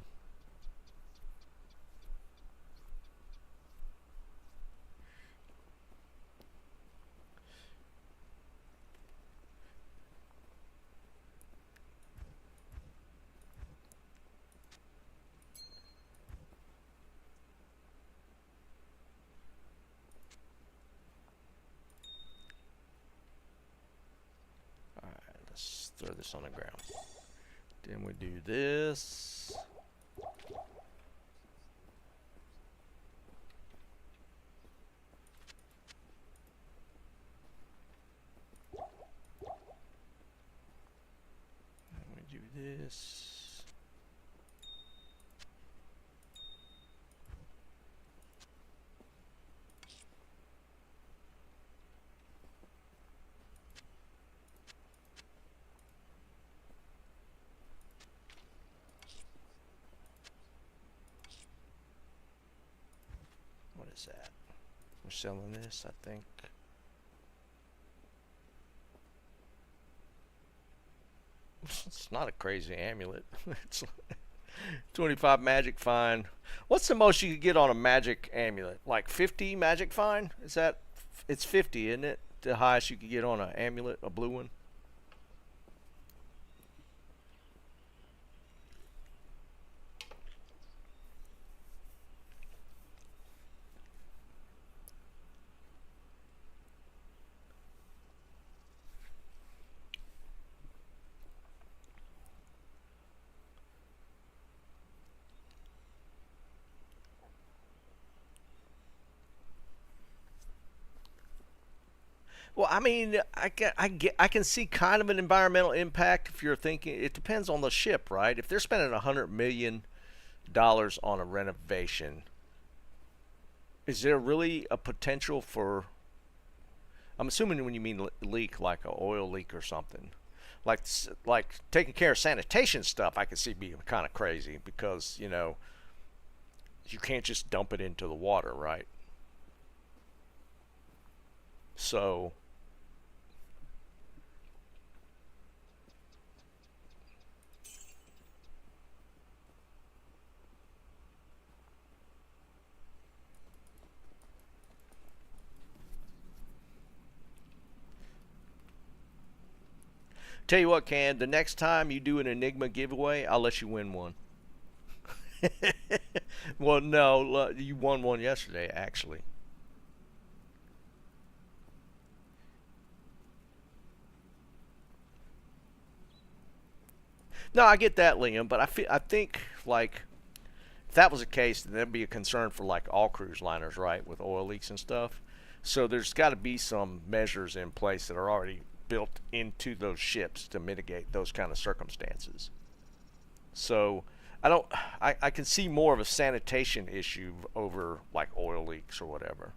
Alright, let's throw this on the ground. Then we do this. Then we do this. is that? We're selling this, I think. It's not a crazy amulet. It's 25 magic fine. What's the most you could get on a magic amulet? Like 50 magic fine? Is that? It's 50, isn't it? The highest you could get on an amulet, a blue one. Well, I mean, I can see kind of an environmental impact if you're thinking. It depends on the ship, right? If they're spending $100 million on a renovation, is there really a potential for? I'm assuming when you mean leak, like an oil leak or something, like taking care of sanitation stuff, I can see being kind of crazy because you can't just dump it into the water, right? So. Tell you what, Can, the next time you do an Enigma giveaway, I'll let you win one. Well, no, you won one yesterday, actually. No, I get that, Liam, but I think like if that was the case, then that'd be a concern for like all cruise liners, right, with oil leaks and stuff. So there's got to be some measures in place that are already built into those ships to mitigate those kind of circumstances. So I can see more of a sanitation issue over like oil leaks or whatever.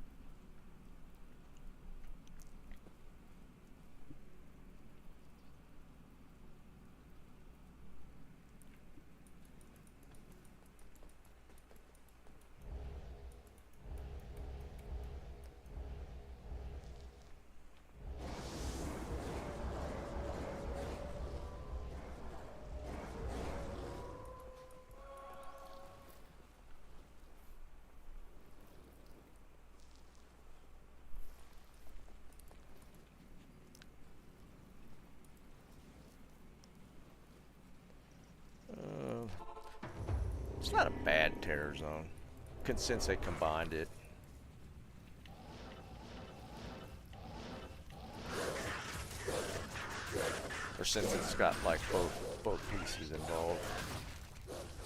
Uh, it's not a bad terror zone, since they combined it. Or since it's got like both pieces involved.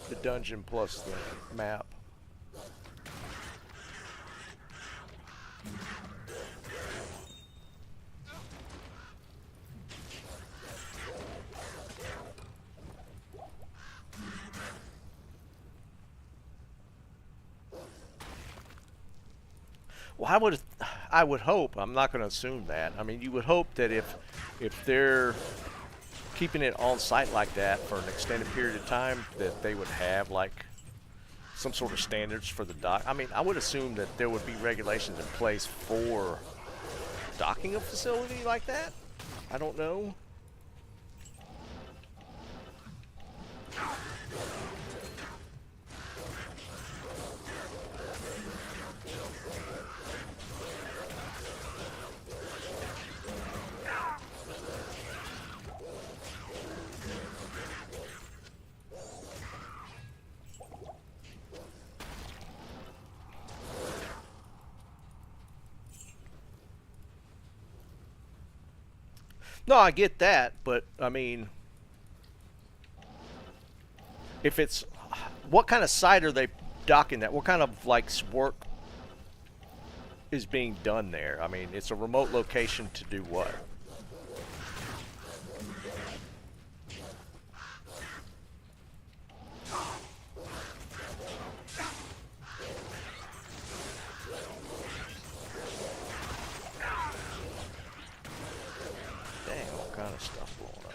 The dungeon plus the map. Well, I would hope. I'm not going to assume that. I mean, you would hope that if they're keeping it on site like that for an extended period of time, that they would have like some sort of standards for the dock. I mean, I would assume that there would be regulations in place for docking a facility like that. I don't know. No, I get that, but I mean, if it's what kind of site are they docking that? What kind of like work is being done there? I mean, it's a remote location to do what? Dang, all kind of stuff blowing up.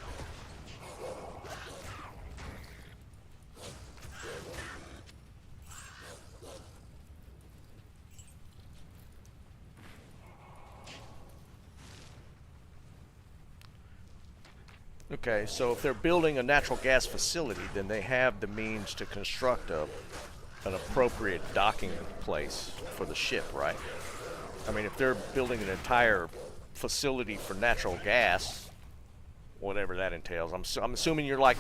Okay, so if they're building a natural gas facility, then they have the means to construct an appropriate docking place for the ship, right? I mean, if they're building an entire facility for natural gas, whatever that entails, I'm assuming you're like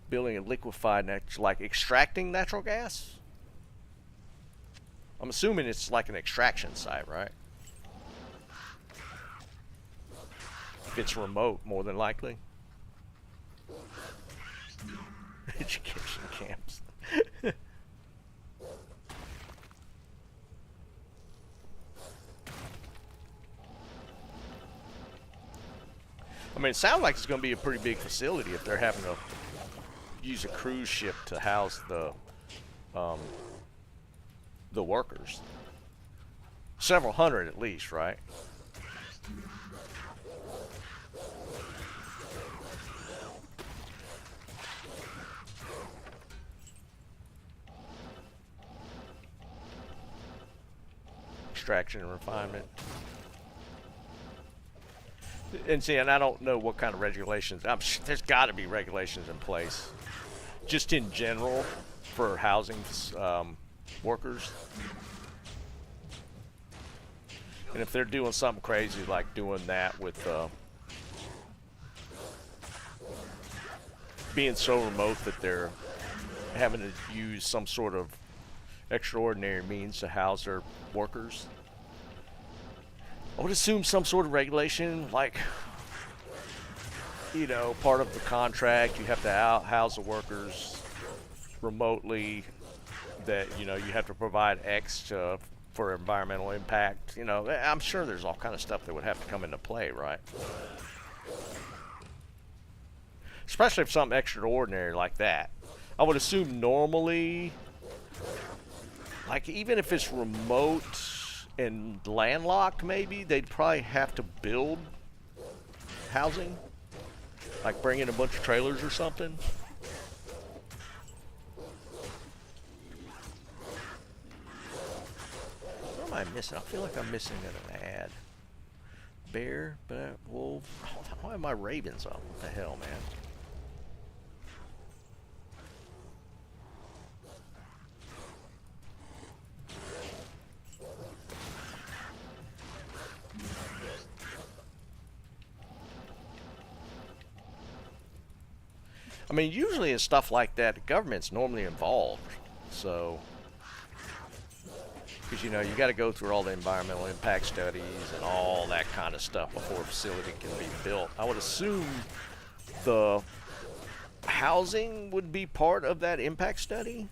building a liquefied, like extracting natural gas? I'm assuming it's like an extraction site, right? If it's remote, more than likely. Education camps. I mean, it sounds like it's going to be a pretty big facility if they're having to use a cruise ship to house the workers. Several hundred at least, right? Extraction and refinement. And see, and I don't know what kind of regulations. There's got to be regulations in place, just in general, for housing workers. And if they're doing something crazy like doing that with being so remote that they're having to use some sort of extraordinary means to house their workers, I would assume some sort of regulation, like, you know, part of the contract, you have to house the workers remotely, that, you know, you have to provide X for environmental impact. You know, I'm sure there's all kind of stuff that would have to come into play, right? Especially if something extraordinary like that. I would assume normally, like, even if it's remote and landlocked, maybe they'd probably have to build housing, like bring in a bunch of trailers or something. What am I missing? I feel like I'm missing an ad. Bear, wolf. Why are my ravens up? What the hell, man? I mean, usually in stuff like that, the government's normally involved. So, because, you know, you got to go through all the environmental impact studies and all that kind of stuff before a facility can be built. I would assume the housing would be part of that impact study.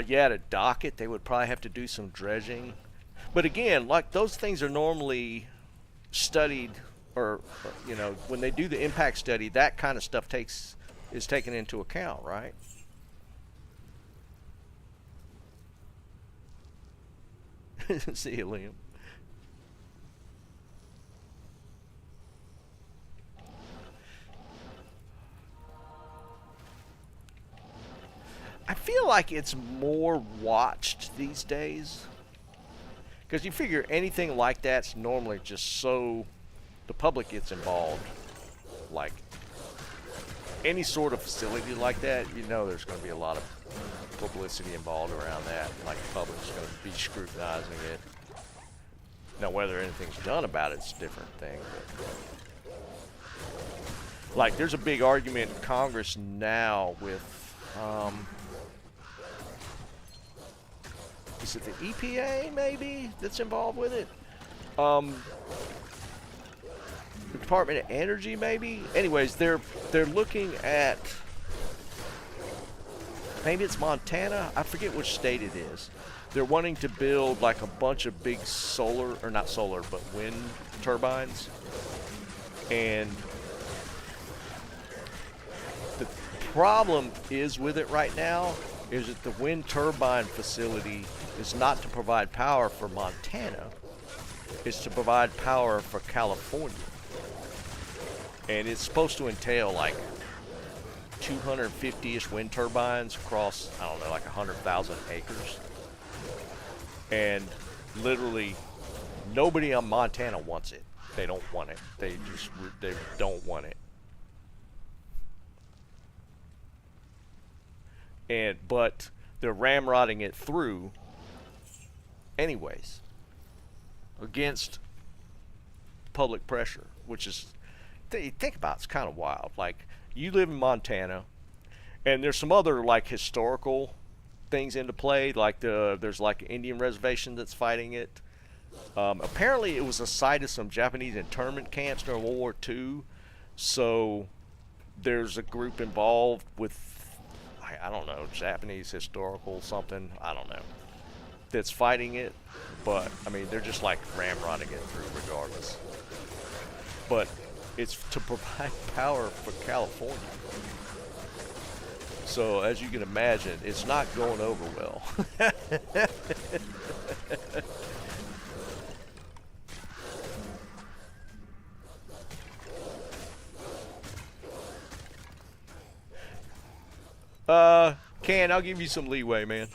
Yeah, to dock it, they would probably have to do some dredging. But again, like, those things are normally studied, or, you know, when they do the impact study, that kind of stuff is taken into account, right? See you, Liam. I feel like it's more watched these days, because you figure anything like that's normally just so the public gets involved. Like any sort of facility like that, you know, there's going to be a lot of publicity involved around that. Like, the public's going to be scrutinizing it. Now, whether anything's done about it's a different thing. But, like, there's a big argument in Congress now with is it the EPA, maybe, that's involved with it? The Department of Energy, maybe? Anyways, they're looking at, maybe it's Montana? I forget which state it is. They're wanting to build, like, a bunch of big solar, or not solar, but wind turbines. And problem is with it right now is that the wind turbine facility is not to provide power for Montana. It's to provide power for California. And it's supposed to entail like 250-ish wind turbines across, I don't know, like 100,000 acres. And literally nobody on Montana wants it. They don't want it. They don't want it. But they're ramrodding it through anyways against public pressure, which is, think about it, it's kind of wild. Like, you live in Montana, and there's some other like historical things into play. Like there's like an Indian reservation that's fighting it. Apparently, it was a site of some Japanese internment camps during World War II. So there's a group involved with, I don't know, Japanese historical something, I don't know, that's fighting it. But I mean, they're just like ramrodding it through regardless. But it's to provide power for California. So as you can imagine, it's not going over well. Ken, I'll give you some leeway, man.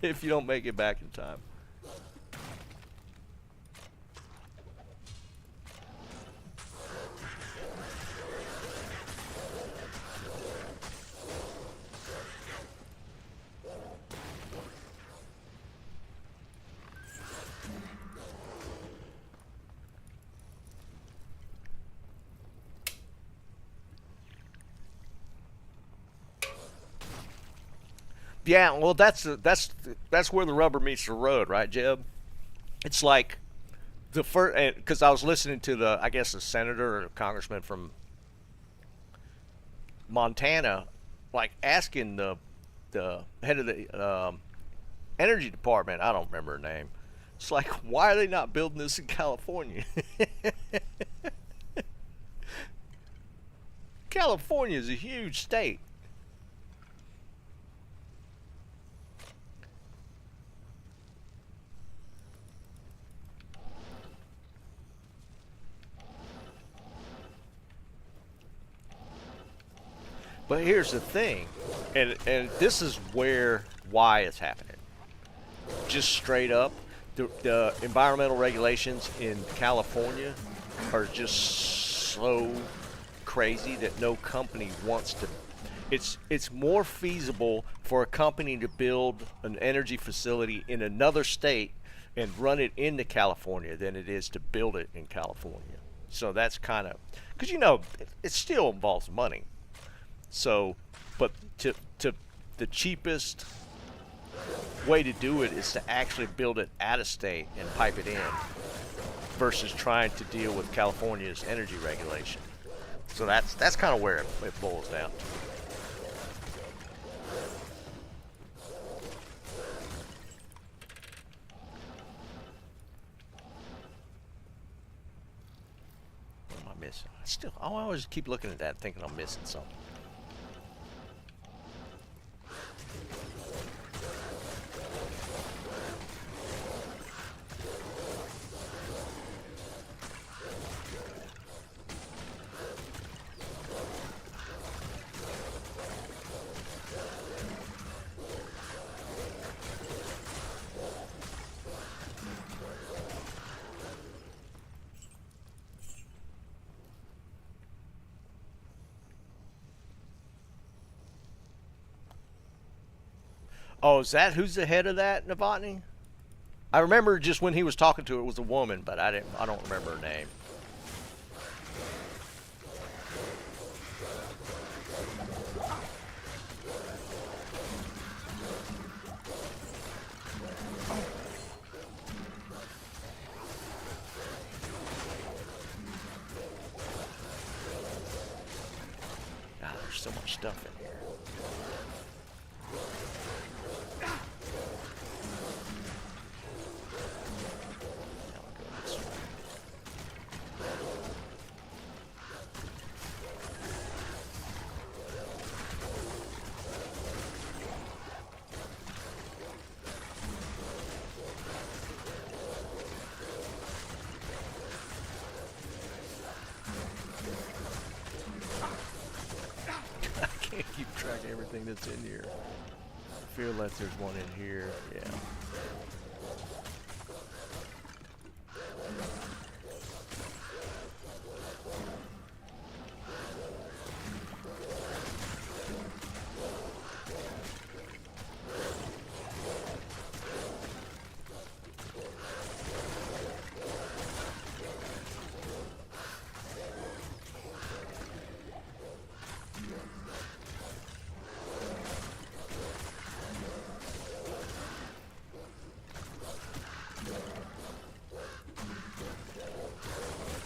If you don't make it back in time. Yeah, well, that's where the rubber meets the road, right, Jeb? It's like the first, because I was listening to the senator or congressman from Montana, like asking the head of the energy department. I don't remember her name. It's like, why are they not building this in California? California is a huge state. But here's the thing, and this is why it's happening. Just straight up, the environmental regulations in California are just so crazy that no company wants to. It's more feasible for a company to build an energy facility in another state and run it into California than it is to build it in California. So that's kind of, because it still involves money. So, but to the cheapest way to do it is to actually build it out of state and pipe it in versus trying to deal with California's energy regulation. So that's kind of where it boils down to. What am I missing? I always keep looking at that thinking I'm missing something. Oh, is that who's the head of that, Novotny? I remember just when he was talking to it was a woman, but I don't remember her name. God, there's so much stuff in here. track everything that's in here. I feel like there's one in here. Yeah.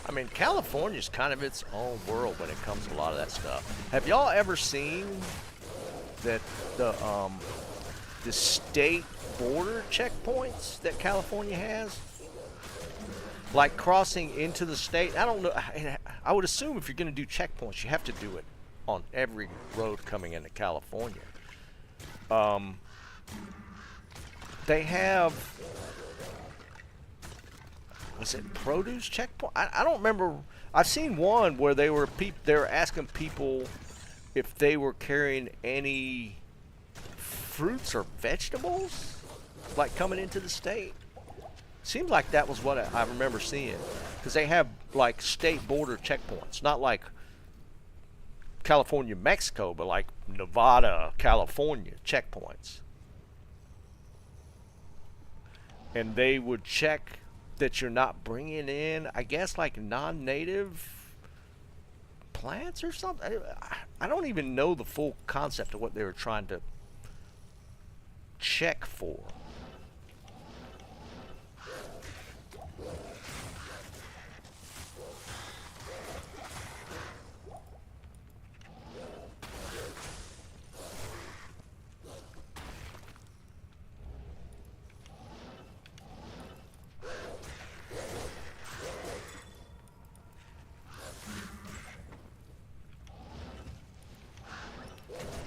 I mean, California's kind of its own world when it comes to a lot of that stuff. Have y'all ever seen that the state border checkpoints that California has? Like crossing into the state. I don't know. I would assume if you're going to do checkpoints, you have to do it on every road coming into California. They have. Was it produce checkpoint? I don't remember. I've seen one where they were asking people if they were carrying any fruits or vegetables, like coming into the state. Seems like that was what I remember seeing, because they have like state border checkpoints, not like California, Mexico, but like Nevada, California checkpoints, and they would check that you're not bringing in, I guess, like non-native plants or something. I don't even know the full concept of what they were trying to check for.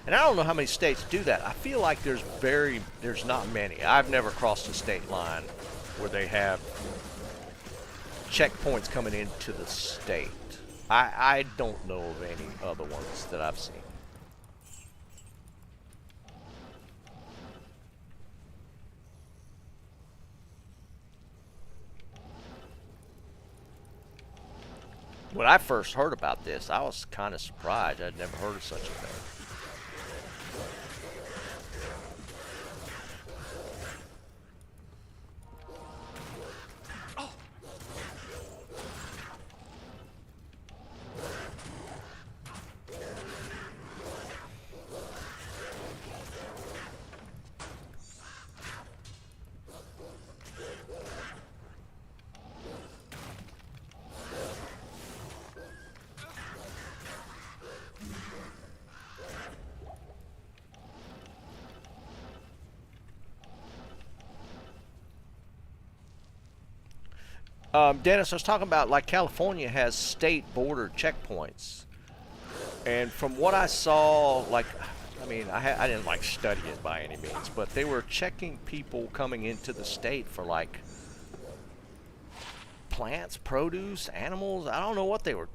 And I don't know how many states do that. I feel like there's not many. I've never crossed a state line where they have checkpoints coming into the state. I don't know of any other ones that I've seen. When I first heard about this, I was kind of surprised. I'd never heard of such a thing. Dennis, I was talking about, like, California has state border checkpoints, and from what I saw, like, I mean, I didn't like study it by any means, but they were checking people coming into the state for, like, plants, produce, animals. I don't know what they were,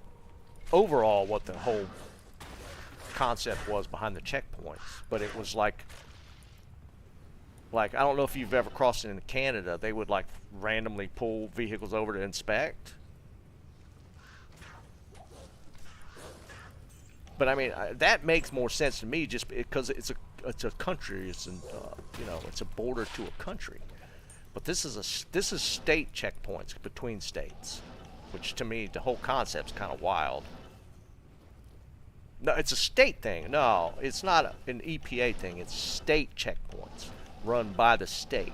overall, what the whole concept was behind the checkpoints, but it was like I don't know if you've ever crossed into Canada. They would like randomly pull vehicles over to inspect. But I mean, that makes more sense to me, just because it's a country. It's you know, it's a border to a country. But this is state checkpoints between states, which to me the whole concept's kind of wild. No, it's a state thing. No, it's not an EPA thing. It's state checkpoints run by the state.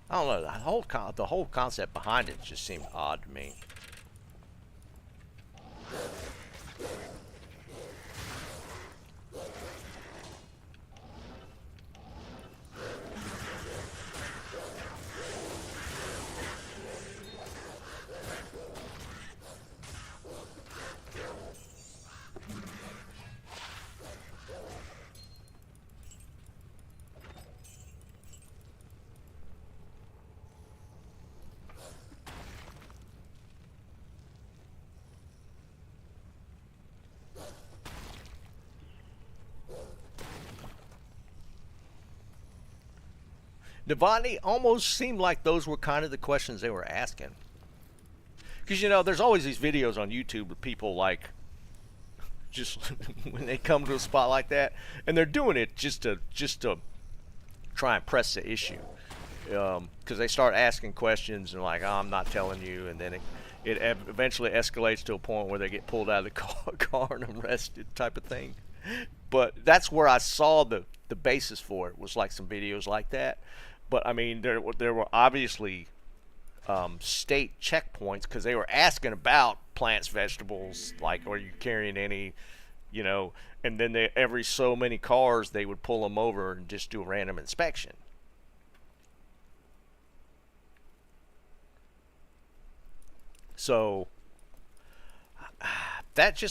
I don't know. The whole concept behind it just seemed odd to me. Novotny almost seemed like those were kind of the questions they were asking. Because, you know, there's always these videos on YouTube of people, like, just when they come to a spot like that, and they're doing it just to try and press the issue. Because they start asking questions and like, oh, I'm not telling you, and then it eventually escalates to a point where they get pulled out of the car and arrested type of thing. But that's where I saw the basis for it, was like some videos like that. But I mean, there were obviously state checkpoints, because they were asking about plants, vegetables, like, are you carrying any, you know, and then every so many cars they would pull them over and just do a random inspection. So that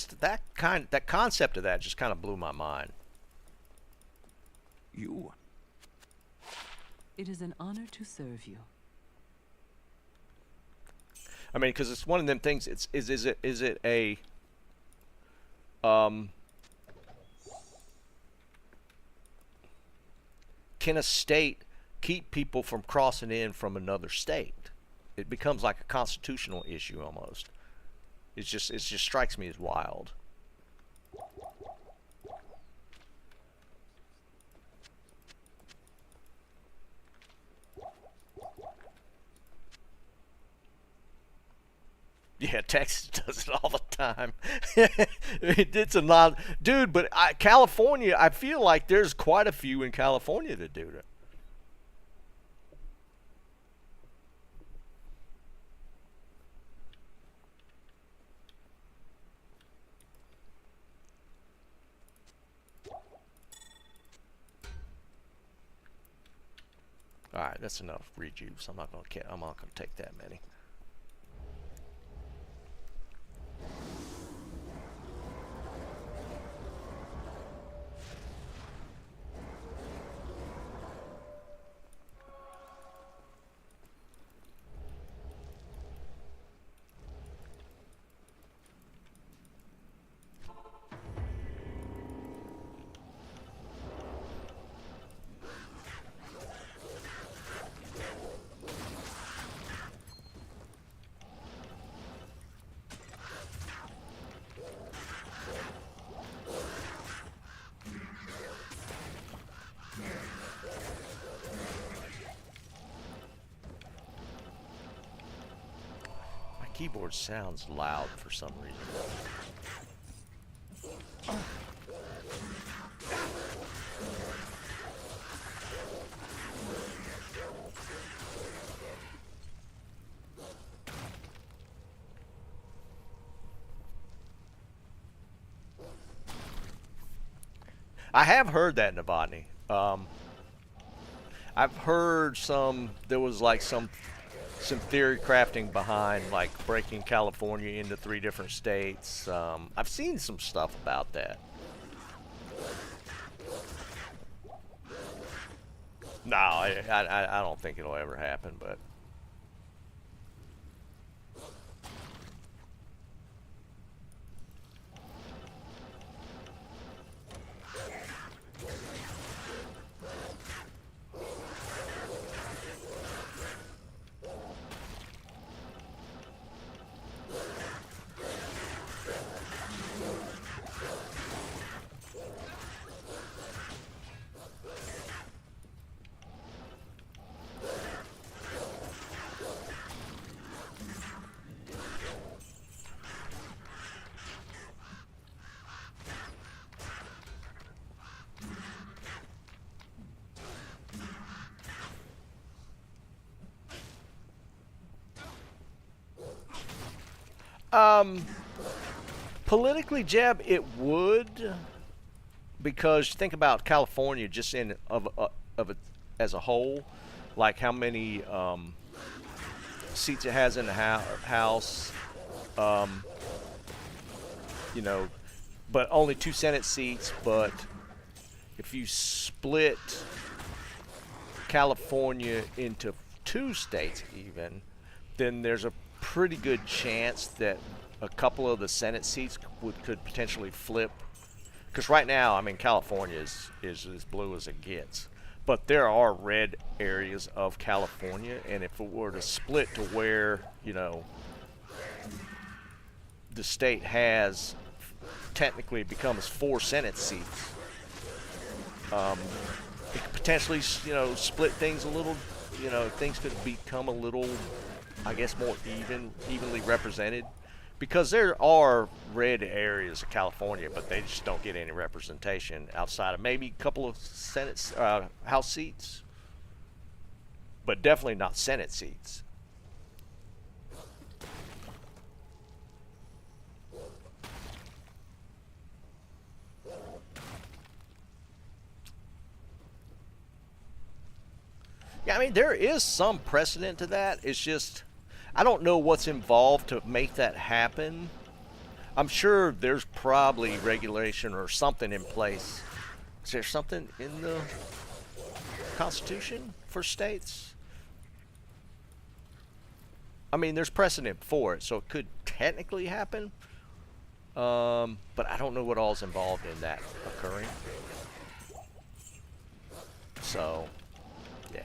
concept of that just kind of blew my mind. You. It is an honor to serve you. I mean, because it's one of them things. Is it a can a state keep people from crossing in from another state? It becomes like a constitutional issue almost. It just strikes me as wild. Yeah, Texas does it all the time. It's a non, dude. But California, I feel like there's quite a few in California that do it. All right, that's enough rejuice. I'm not gonna take that many. Keyboard sounds loud for some reason. I have heard that, Novotny. I've heard there was like some theory crafting behind like breaking California into 3 different states. I've seen some stuff about that. No, I don't think it'll ever happen, but politically, Jeb, it would, because think about California just as a whole, like how many seats it has in the House, you know, but only 2 Senate seats. But if you split California into 2 states even, then there's a pretty good chance that a couple of the Senate seats could potentially flip. Because right now, I mean, California is as blue as it gets. But there are red areas of California, and if it were to split to where, the state has technically becomes 4 Senate seats, it could potentially, split things a little, things could become a little, I guess, more evenly represented. Because there are red areas of California, but they just don't get any representation outside of maybe a couple of Senate, House seats, but definitely not Senate seats. Yeah, I mean, there is some precedent to that. It's just, I don't know what's involved to make that happen. I'm sure there's probably regulation or something in place. Is there something in the Constitution for states? I mean, there's precedent for it, so it could technically happen. But I don't know what all's involved in that occurring. So, yeah.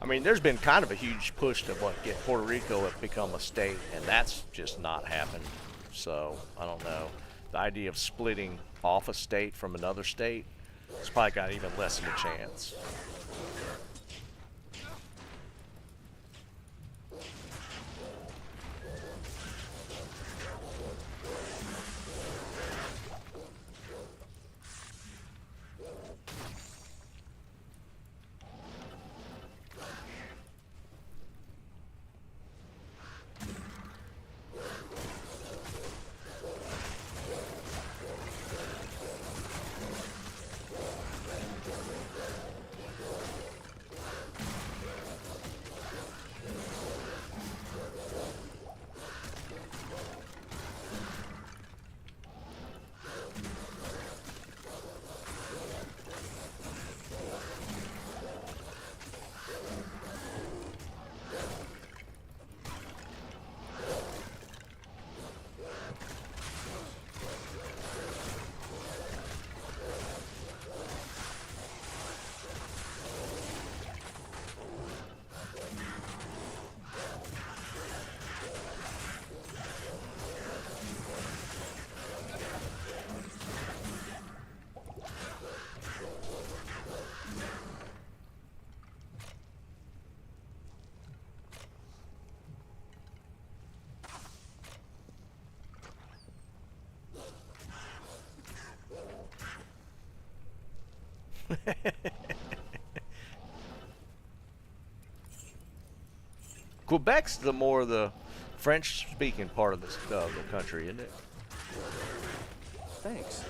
I mean, there's been kind of a huge push to get Puerto Rico to become a state, and that's just not happened. So, I don't know. The idea of splitting off a state from another state, it's probably got even less of a chance. Quebec's the more the French-speaking part of the country, isn't it? Thanks.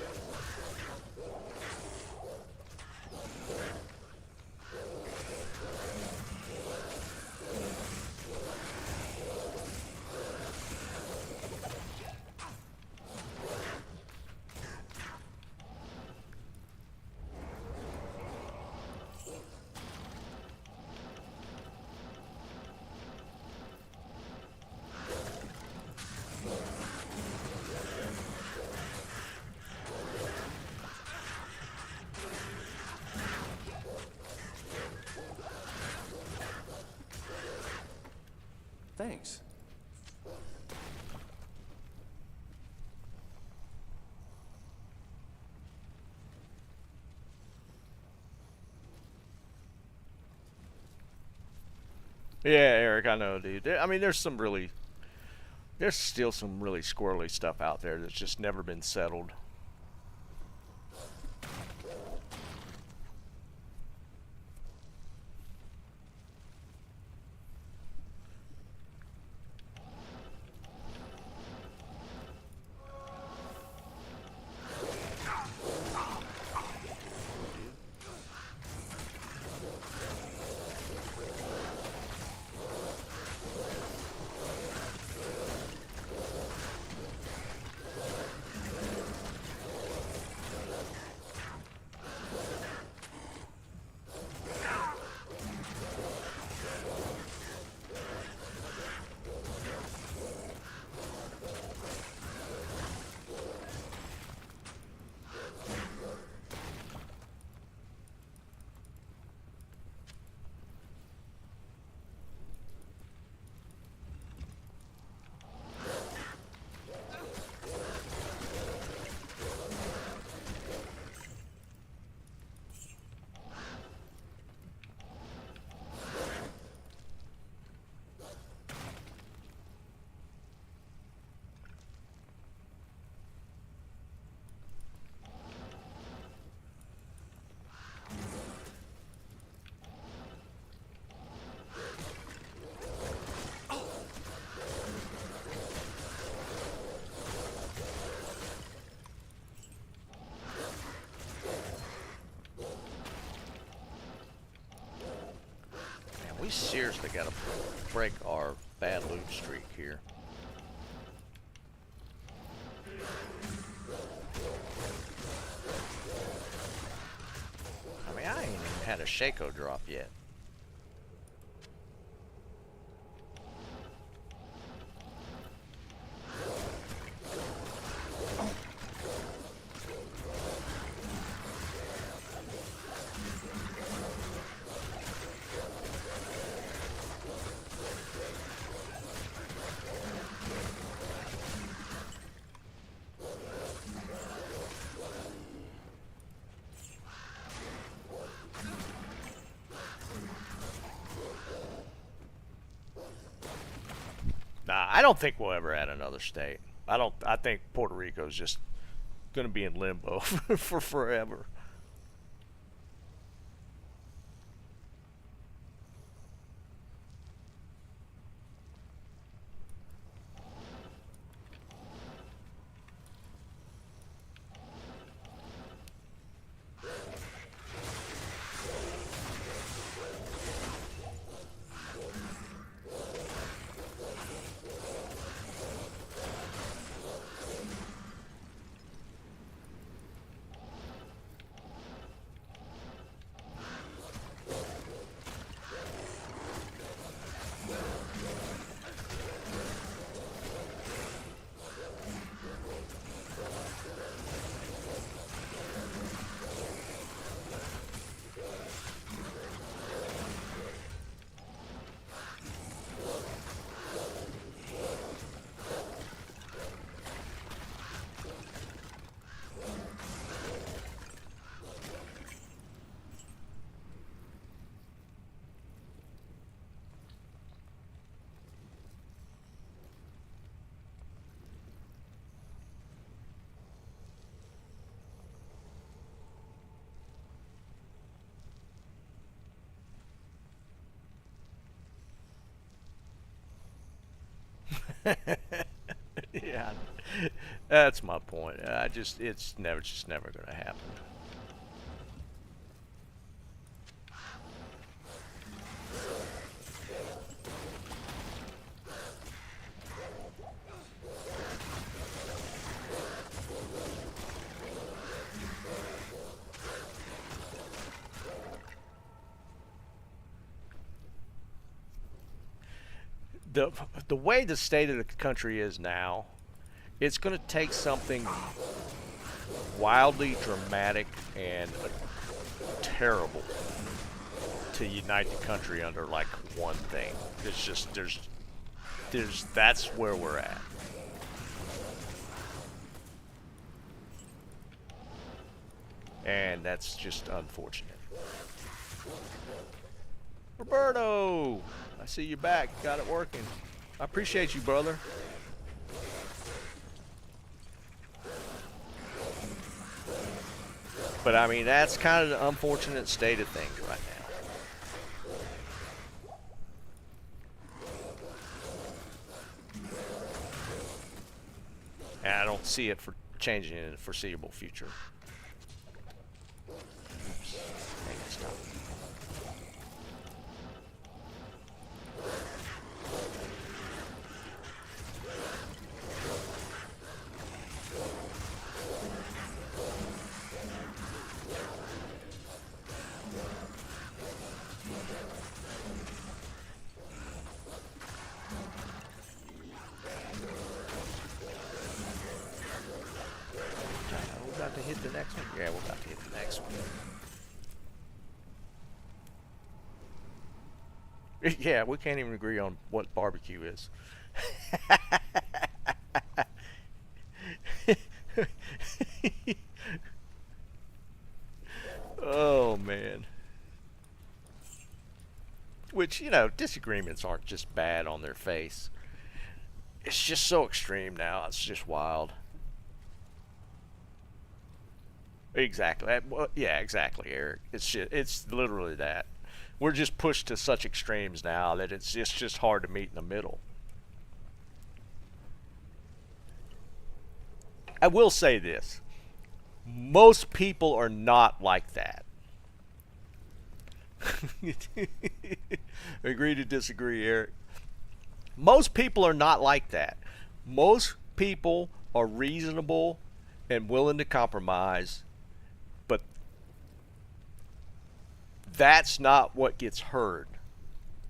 Thanks. Yeah, Eric, I know, dude. I mean, there's still some really squirrely stuff out there that's just never been settled. We seriously gotta break our bad loot streak here. I mean, I ain't even had a Shaco drop yet. Nah, I don't think we'll ever add another state. I think Puerto Rico's just gonna be in limbo for forever. Yeah, that's my point. It's just never gonna happen. The way the state of the country is now, it's going to take something wildly dramatic and terrible to unite the country under like one thing. It's just there's that's where we're at. And that's just unfortunate. Roberto, I see you back. Got it working. I appreciate you, brother. But I mean, that's kind of the unfortunate state of things right now. And I don't see it for changing in the foreseeable future. Oops. Dang it, stop. To hit the next one? Yeah, we're about to hit the next one. Yeah, we can't even agree on what barbecue is. Oh, man. Which, you know, disagreements aren't just bad on their face. It's just so extreme now. It's just wild. Exactly. Well, yeah, exactly, Eric. It's literally that. We're just pushed to such extremes now that it's just hard to meet in the middle. I will say this. Most people are not like that. Agree to disagree, Eric. Most people are not like that. Most people are reasonable and willing to compromise, but that's not what gets heard.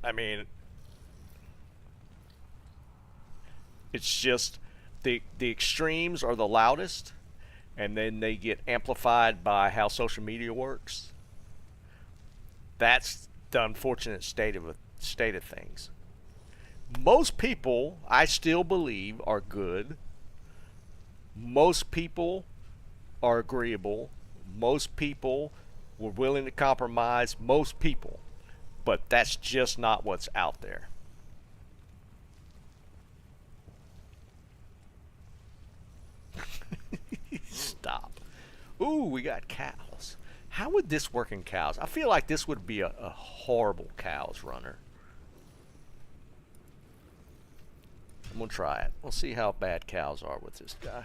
I mean, it's just the extremes are the loudest, and then they get amplified by how social media works. That's the unfortunate state of things. Most people, I still believe, are good. Most people are agreeable. Most people were willing to compromise. Most people. But that's just not what's out there. Stop. Ooh, we got cows. How would this work in cows? I feel like this would be a horrible cows runner. I'm going to try it. We'll see how bad cows are with this guy.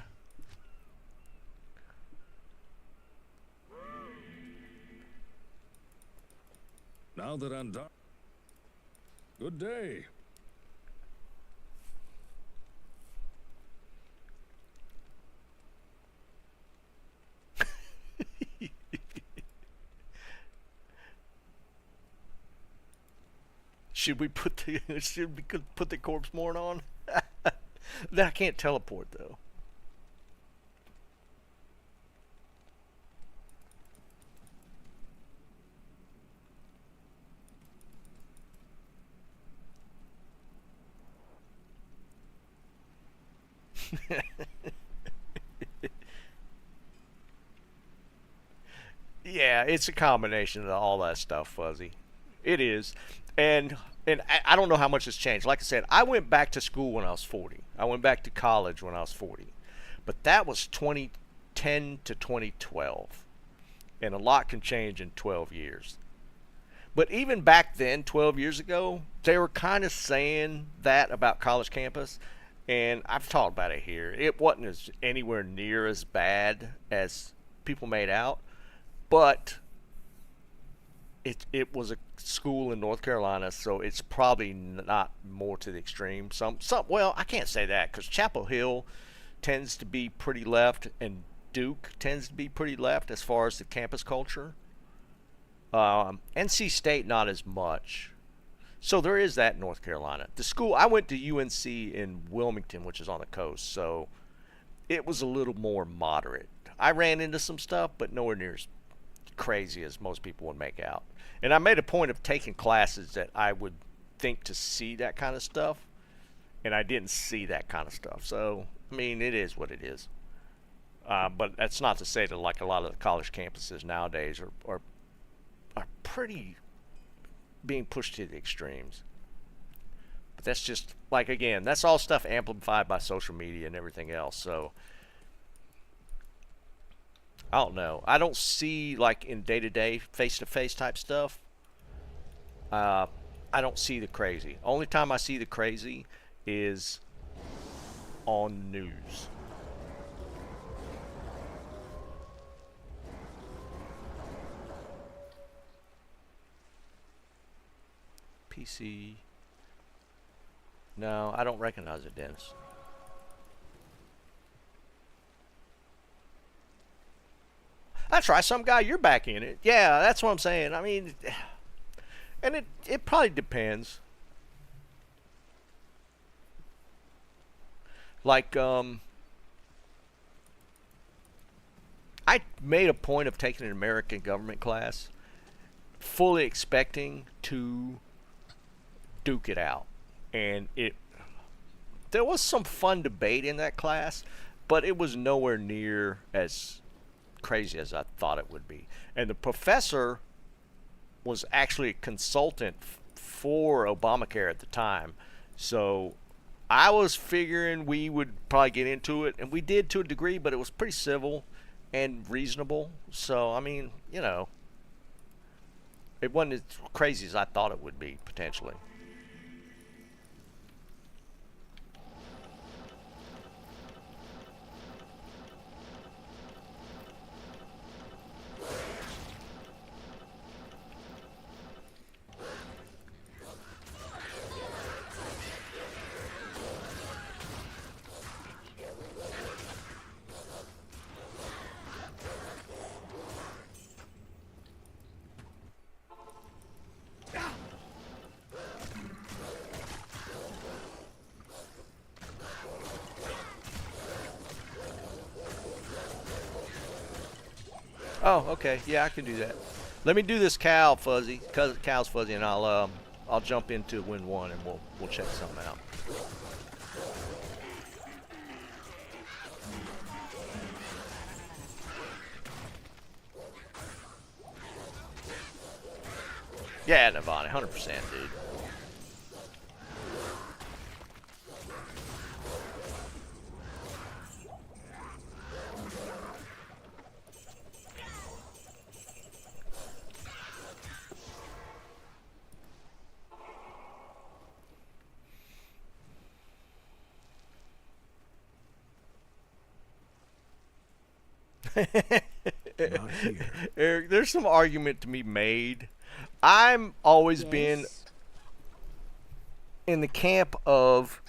Now that I'm done. Good day. Should we put the corpse morn on? I can't teleport though. Yeah, it's a combination of all that stuff, Fuzzy. It is, and I don't know how much has changed. Like I said, I went back to school when I was 40. I went back to college when I was 40, but that was 2010 to 2012, and a lot can change in 12 years. But even back then, 12 years ago, they were kind of saying that about college campus, and I've talked about it here. It wasn't anywhere near as bad as people made out, but it was a school in North Carolina, so it's probably not more to the extreme. Well, I can't say that because Chapel Hill tends to be pretty left, and Duke tends to be pretty left as far as the campus culture. NC State not as much. So there is that in North Carolina. The school I went to UNC in Wilmington, which is on the coast, so it was a little more moderate. I ran into some stuff, but nowhere near as crazy as most people would make out. And I made a point of taking classes that I would think to see that kind of stuff, and I didn't see that kind of stuff. So, I mean, it is what it is. But that's not to say that like a lot of the college campuses nowadays are pretty being pushed to the extremes. But that's just, like, again, that's all stuff amplified by social media and everything else. So, I don't know. I don't see, like, in day-to-day, face-to-face type stuff, I don't see the crazy. Only time I see the crazy is on news. PC. No, I don't recognize it, Dennis. That's right, some guy, you're back in it. Yeah, that's what I'm saying. I mean, and it probably depends. Like, I made a point of taking an American government class, fully expecting to duke it out. And there was some fun debate in that class, but it was nowhere near as crazy as I thought it would be. And the professor was actually a consultant for Obamacare at the time. So I was figuring we would probably get into it, and we did to a degree, but it was pretty civil and reasonable. So, I mean, you know, it wasn't as crazy as I thought it would be, potentially. Oh, okay. Yeah, I can do that. Let me do this cow fuzzy. Cow's fuzzy, and I'll jump into win one, and we'll check something out. Yeah, Navani, 100%, dude. Not here. Eric, there's some argument to be made. I'm always been Yes. in the camp of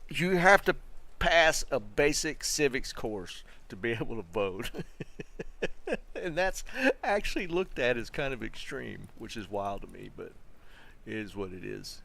you have to pass a basic civics course to be able to vote. And that's actually looked at as kind of extreme, which is wild to me, but it is what it is.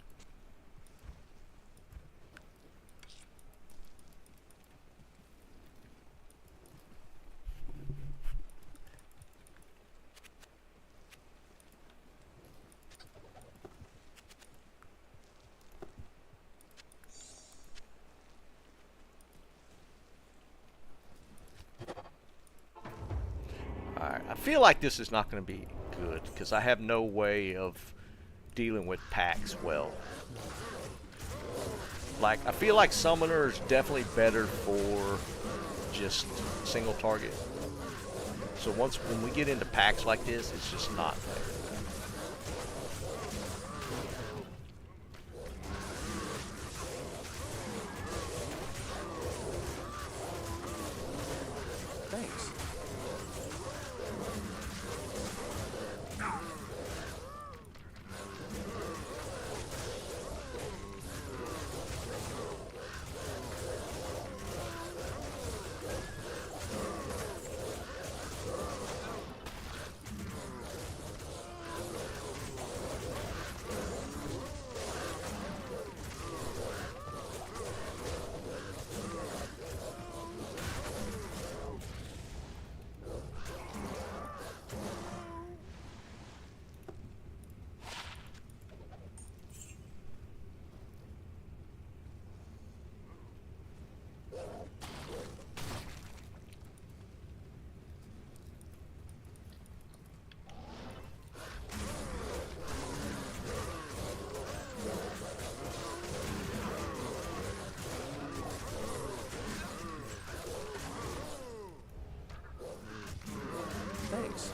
Alright, I feel like this is not going to be good because I have no way of dealing with packs well. Like, I feel like Summoner is definitely better for just single target. So when we get into packs like this, it's just not fair. Thanks. Thanks.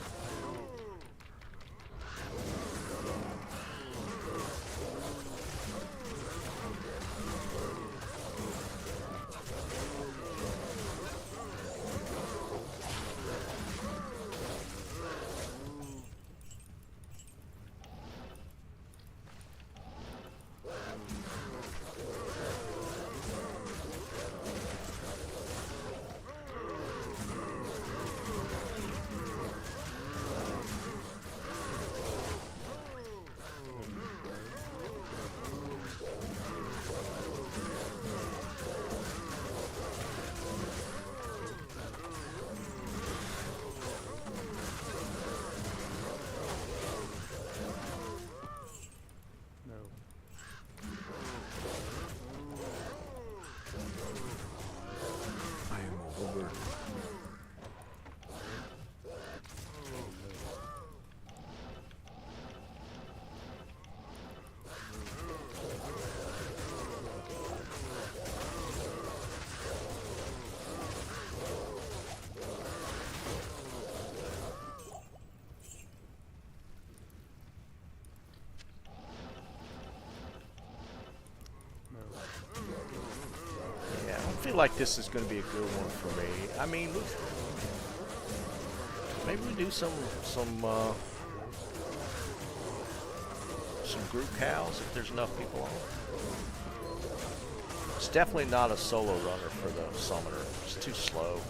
I am overburdened. Yeah, I don't feel like this is going to be a good one for me. I mean, maybe we do some group cows if there's enough people on. It's definitely not a solo runner for the Summoner. It's too slow.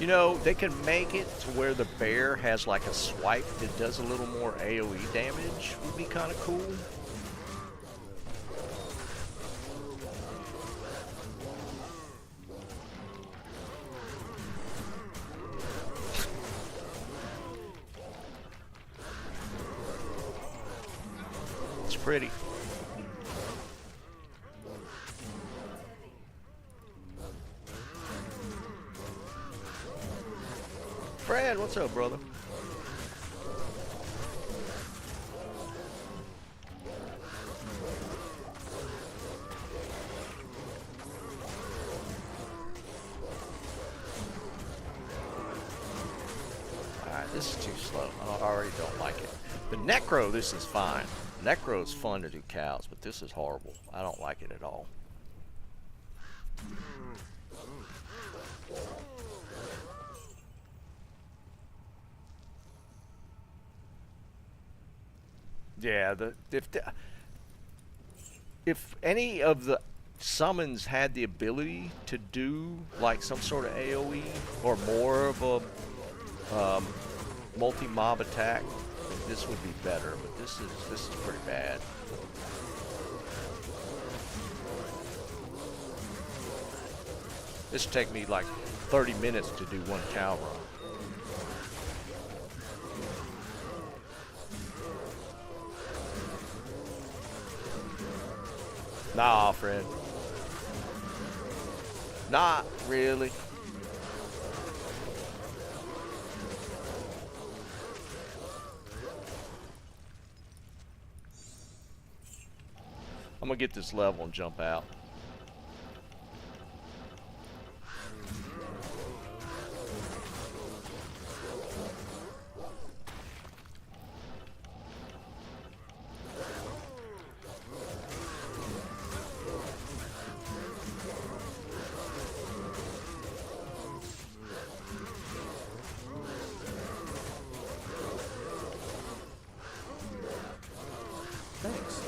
You know, they can make it to where the bear has like a swipe that does a little more AoE damage. Would be kind of cool. It's pretty. Fred, what's up, brother? Alright, this is too slow. I already don't like it. The Necro, this is fine. Necro is fun to do cows, but this is horrible. I don't like it at all. Yeah, if any of the summons had the ability to do like some sort of AoE or more of a multi-mob attack, then this would be better. But this is pretty bad. This would take me like 30 minutes to do one cow run. Nah, Fred. Not really. I'm gonna get this level and jump out. Thanks.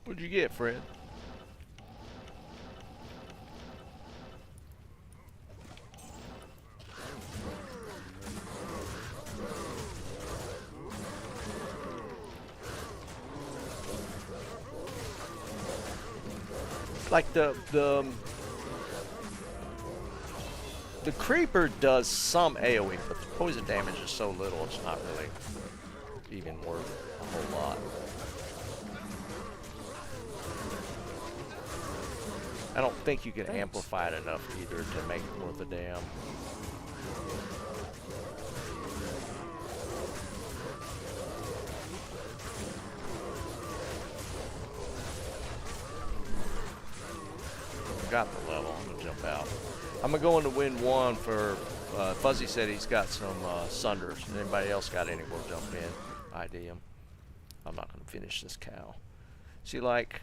What'd you get, Fred? Like the creeper does some AoE, but the poison damage is so little it's not really even worth a whole lot. I don't think you can amplify it enough either to make it worth a damn. Got the level. I'm gonna jump out. I'm gonna go into win one for Fuzzy said he's got some sunders. And anybody else got any? We'll jump in. ID him. I'm not gonna finish this cow. See, like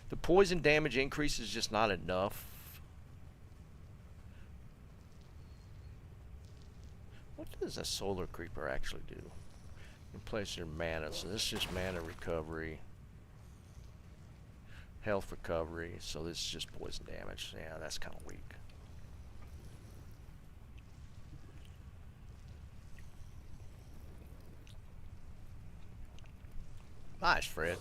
the poison damage increase is just not enough. What does a solar creeper actually do? Replace your mana. So this is just mana recovery. Health recovery, so this is just poison damage. Yeah, that's kind of weak. Nice, Fred.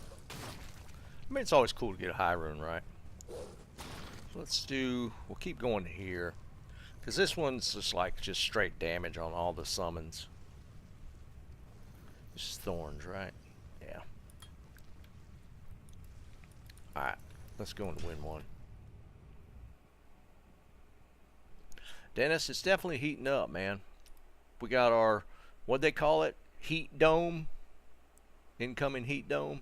I mean, it's always cool to get a high rune, right? So we'll keep going to here. Because this one's just straight damage on all the summons. This is thorns, right? Yeah. Alright, let's go and win one. Dennis, it's definitely heating up, man. We got our, what'd they call it? Heat dome? Incoming heat dome?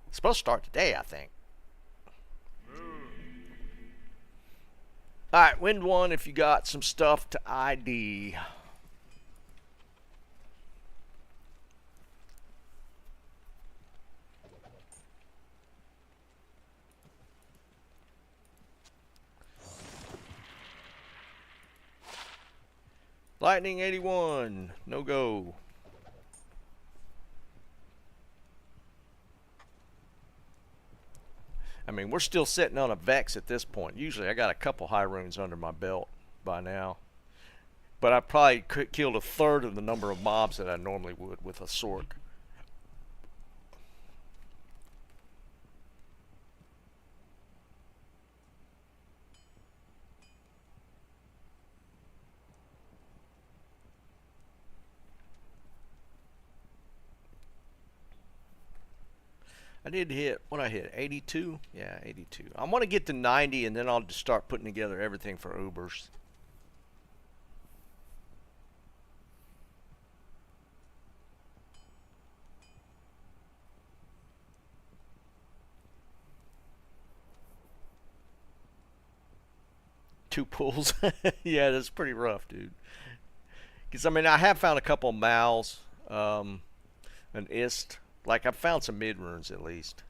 It's supposed to start today, I think. Alright, win one if you got some stuff to ID. Lightning 81. No go. I mean, we're still sitting on a Vex at this point. Usually I got a couple high runes under my belt by now. But I probably killed a third of the number of mobs that I normally would with a Sork. I did hit, what I hit, 82? Yeah, 82. I want to get to 90 and then I'll just start putting together everything for Ubers. Two pulls. Yeah, that's pretty rough, dude. Because, I mean, I have found a couple of Mals, an Ist. Like, I've found some mid-runes at least.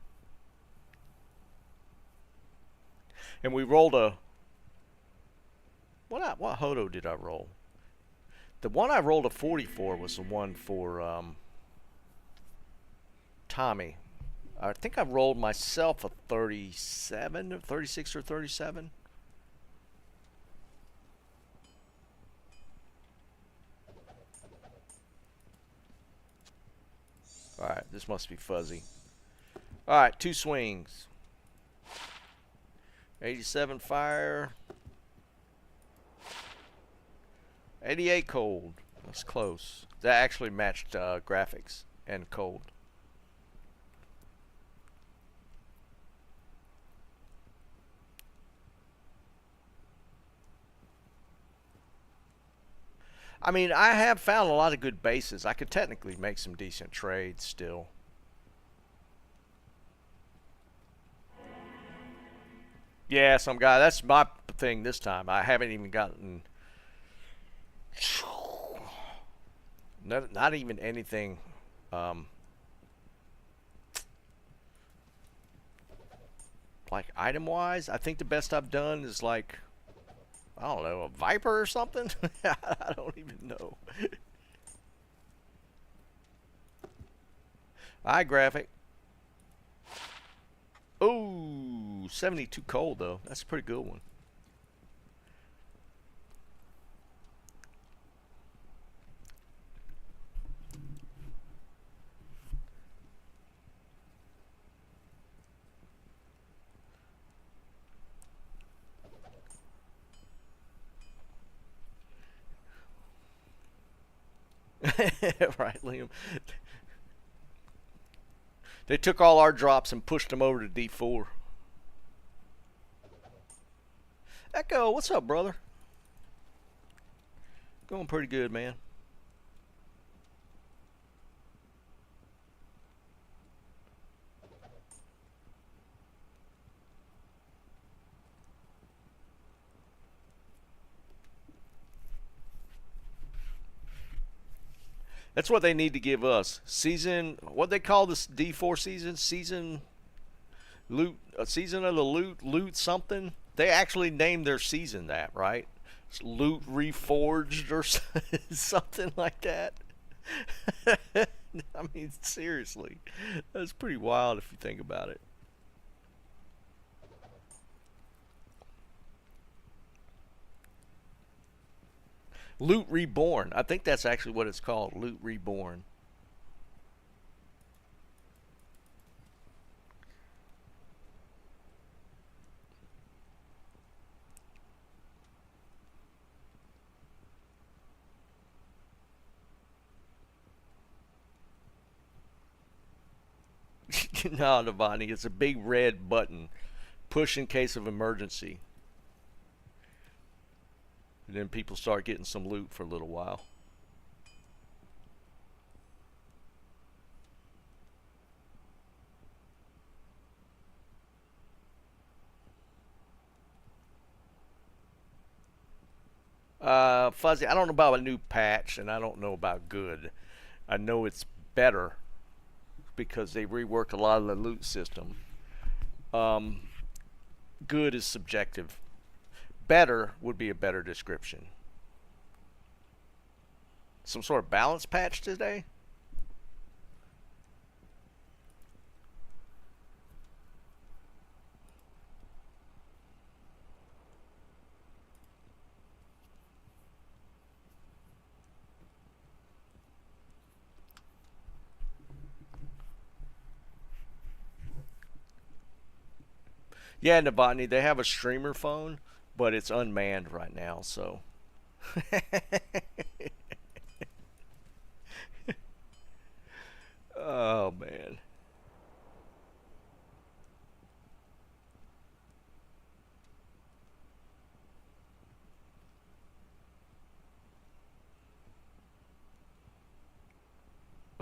And we rolled a... What Hodo did I roll? The one I rolled a 44 was the one for Tommy. I think I rolled myself a 37, 36 or 37. Alright, this must be fuzzy. Alright, 2 swings. 87 fire. 88 cold. That's close. That actually matched graphics and cold. I mean, I have found a lot of good bases. I could technically make some decent trades still. Yeah, some guy. That's my thing this time. I haven't even gotten... Not even anything... like, item-wise, I think the best I've done is like... I don't know, a Viper or something? I don't even know. Eye graphic. Oh, 72 cold though. That's a pretty good one. Right, Liam. They took all our drops and pushed them over to D4. Echo, what's up, brother? Going pretty good, man. That's what they need to give us. Season, what they call this D4 season? Season loot, season of the loot something. They actually named their season that, right? It's loot reforged or something like that. I mean, seriously, that's pretty wild if you think about it. Loot Reborn. I think that's actually what it's called. Loot Reborn. No, Navani, it's a big red button. Push in case of emergency. And then people start getting some loot for a little while. Fuzzy, I don't know about a new patch, and I don't know about good. I know it's better because they reworked a lot of the loot system. Good is subjective. Better would be a better description. Some sort of balance patch today? Yeah, Novotny, they have a streamer phone, but it's unmanned right now, so. Oh, man.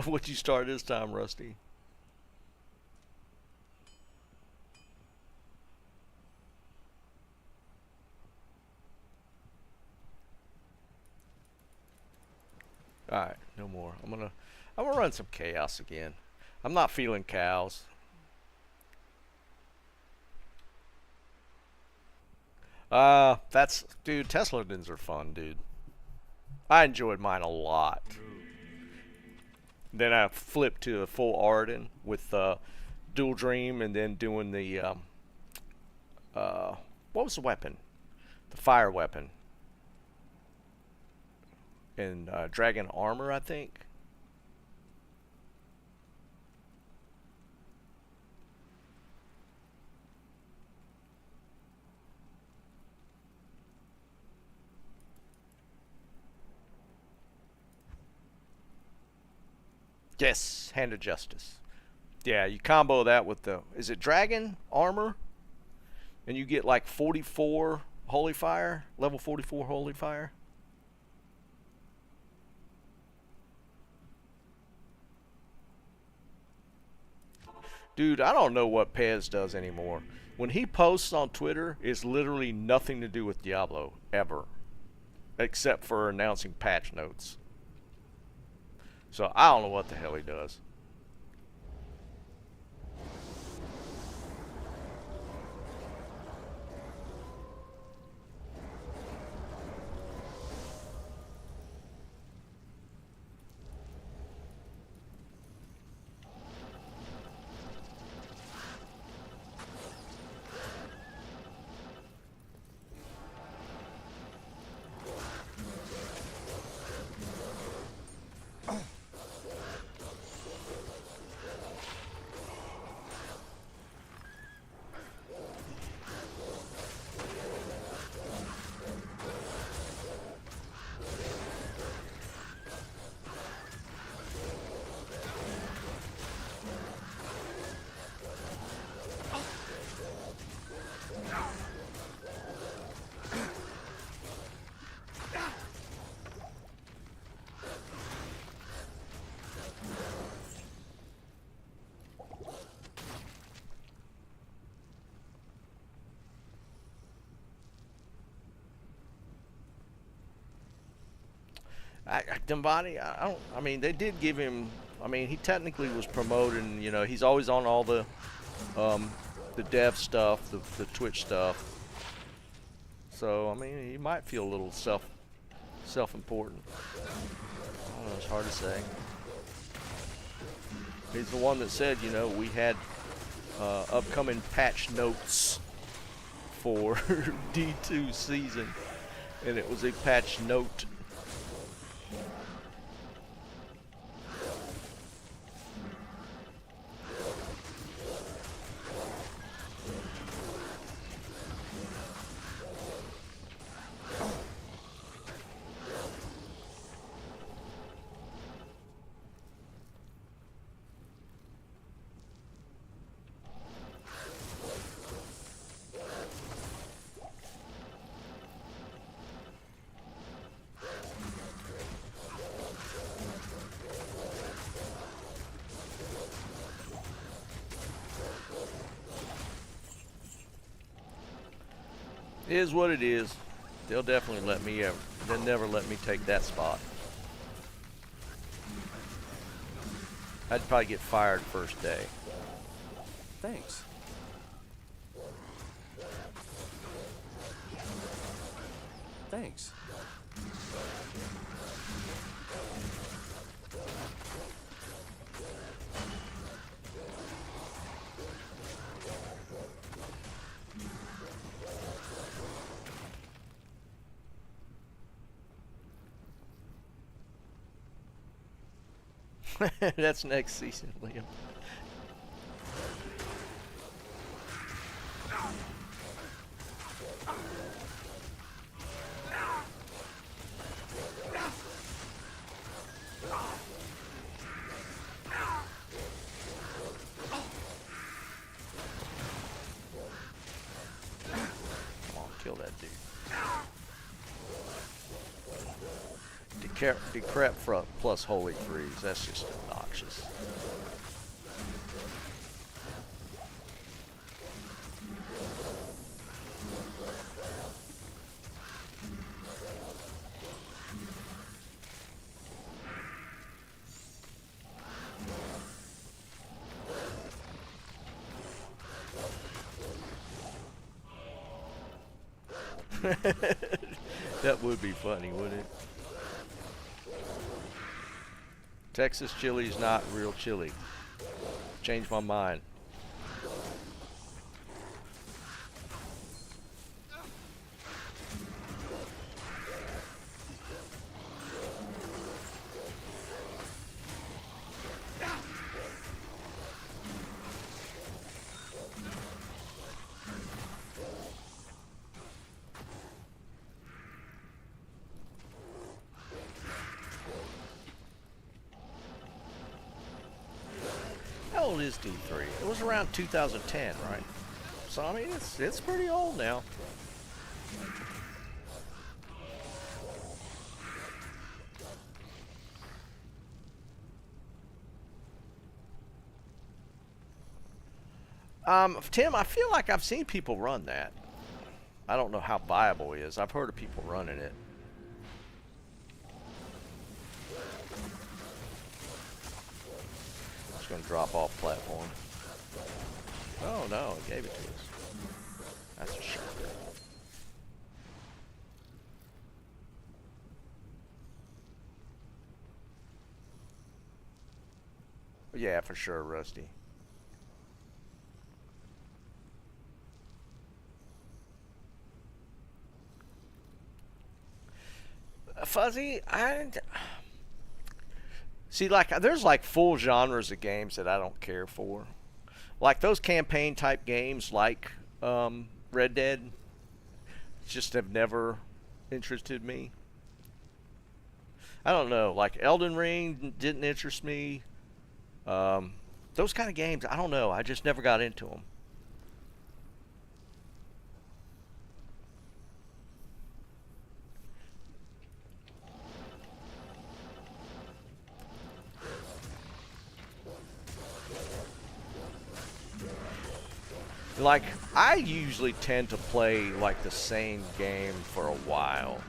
What'd you start this time, Rusty? Alright, no more. I'm gonna run some chaos again. I'm not feeling cows. That's dude, Tesladins are fun, dude. I enjoyed mine a lot. Then I flipped to a full Arden with Dual Dream, and then doing the what was the weapon? The fire weapon. And Dragon Armor, I think. Yes, Hand of Justice. Yeah, you combo that with the, is it Dragon Armor? And you get like 44 Holy Fire, level 44 Holy Fire. Dude, I don't know what Pez does anymore. When he posts on Twitter, it's literally nothing to do with Diablo, ever. Except for announcing patch notes. So I don't know what the hell he does. Dembani, I don't. I mean, they did give him. I mean, he technically was promoted. And, you know, he's always on all the dev stuff, the Twitch stuff. So I mean, he might feel a little self-important. I don't know. It's hard to say. He's the one that said, you know, we had upcoming patch notes for D2 season, and it was a patch note. It is what it is. They'll definitely let me. They'll never let me take that spot. I'd probably get fired first day. Thanks. Thanks. That's next season, Liam. Come on, kill that dude. Decrep plus Holy Freeze. That's just obnoxious. That would be funny, wouldn't it? Texas chili is not real chili. Changed my mind. How old is D3? It was around 2010, right? So I mean, it's pretty old now. Tim, I feel like I've seen people run that. I don't know how viable it is. I've heard of people running it. It's going to drop off platform. Oh no, it gave it to us. That's a shocker. Yeah, for sure, Rusty. Fuzzy, I see. Like, there's like full genres of games that I don't care for, like those campaign type games, like Red Dead. Just have never interested me. I don't know. Like Elden Ring didn't interest me. Those kind of games, I don't know. I just never got into them. Like, I usually tend to play like the same game for a while.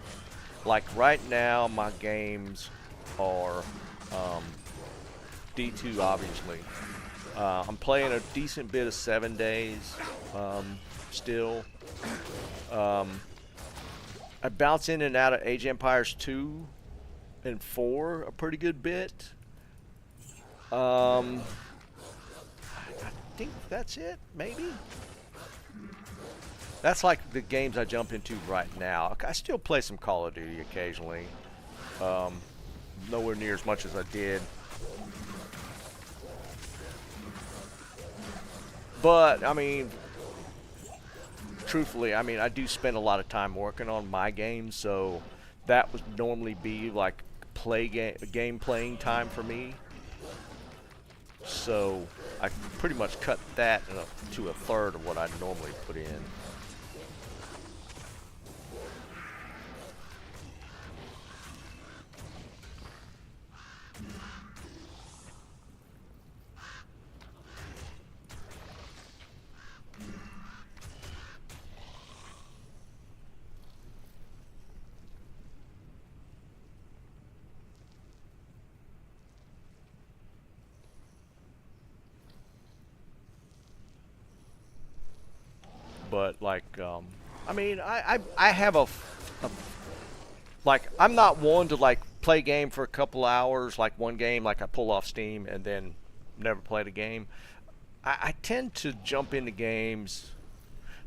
Like right now, my games are D2, obviously. I'm playing a decent bit of 7 Days still. I bounce in and out of Age of Empires 2 and 4 a pretty good bit. I think that's it, maybe. That's like the games I jump into right now. I still play some Call of Duty occasionally. Nowhere near as much as I did. But, I mean, truthfully, I mean, I do spend a lot of time working on my games, so that would normally be like game playing time for me. So I pretty much cut that to a third of what I normally put in. But like, I mean, I have like, I'm not one to like play a game for a couple hours, like one game, like I pull off Steam and then never play the game. I tend to jump into games.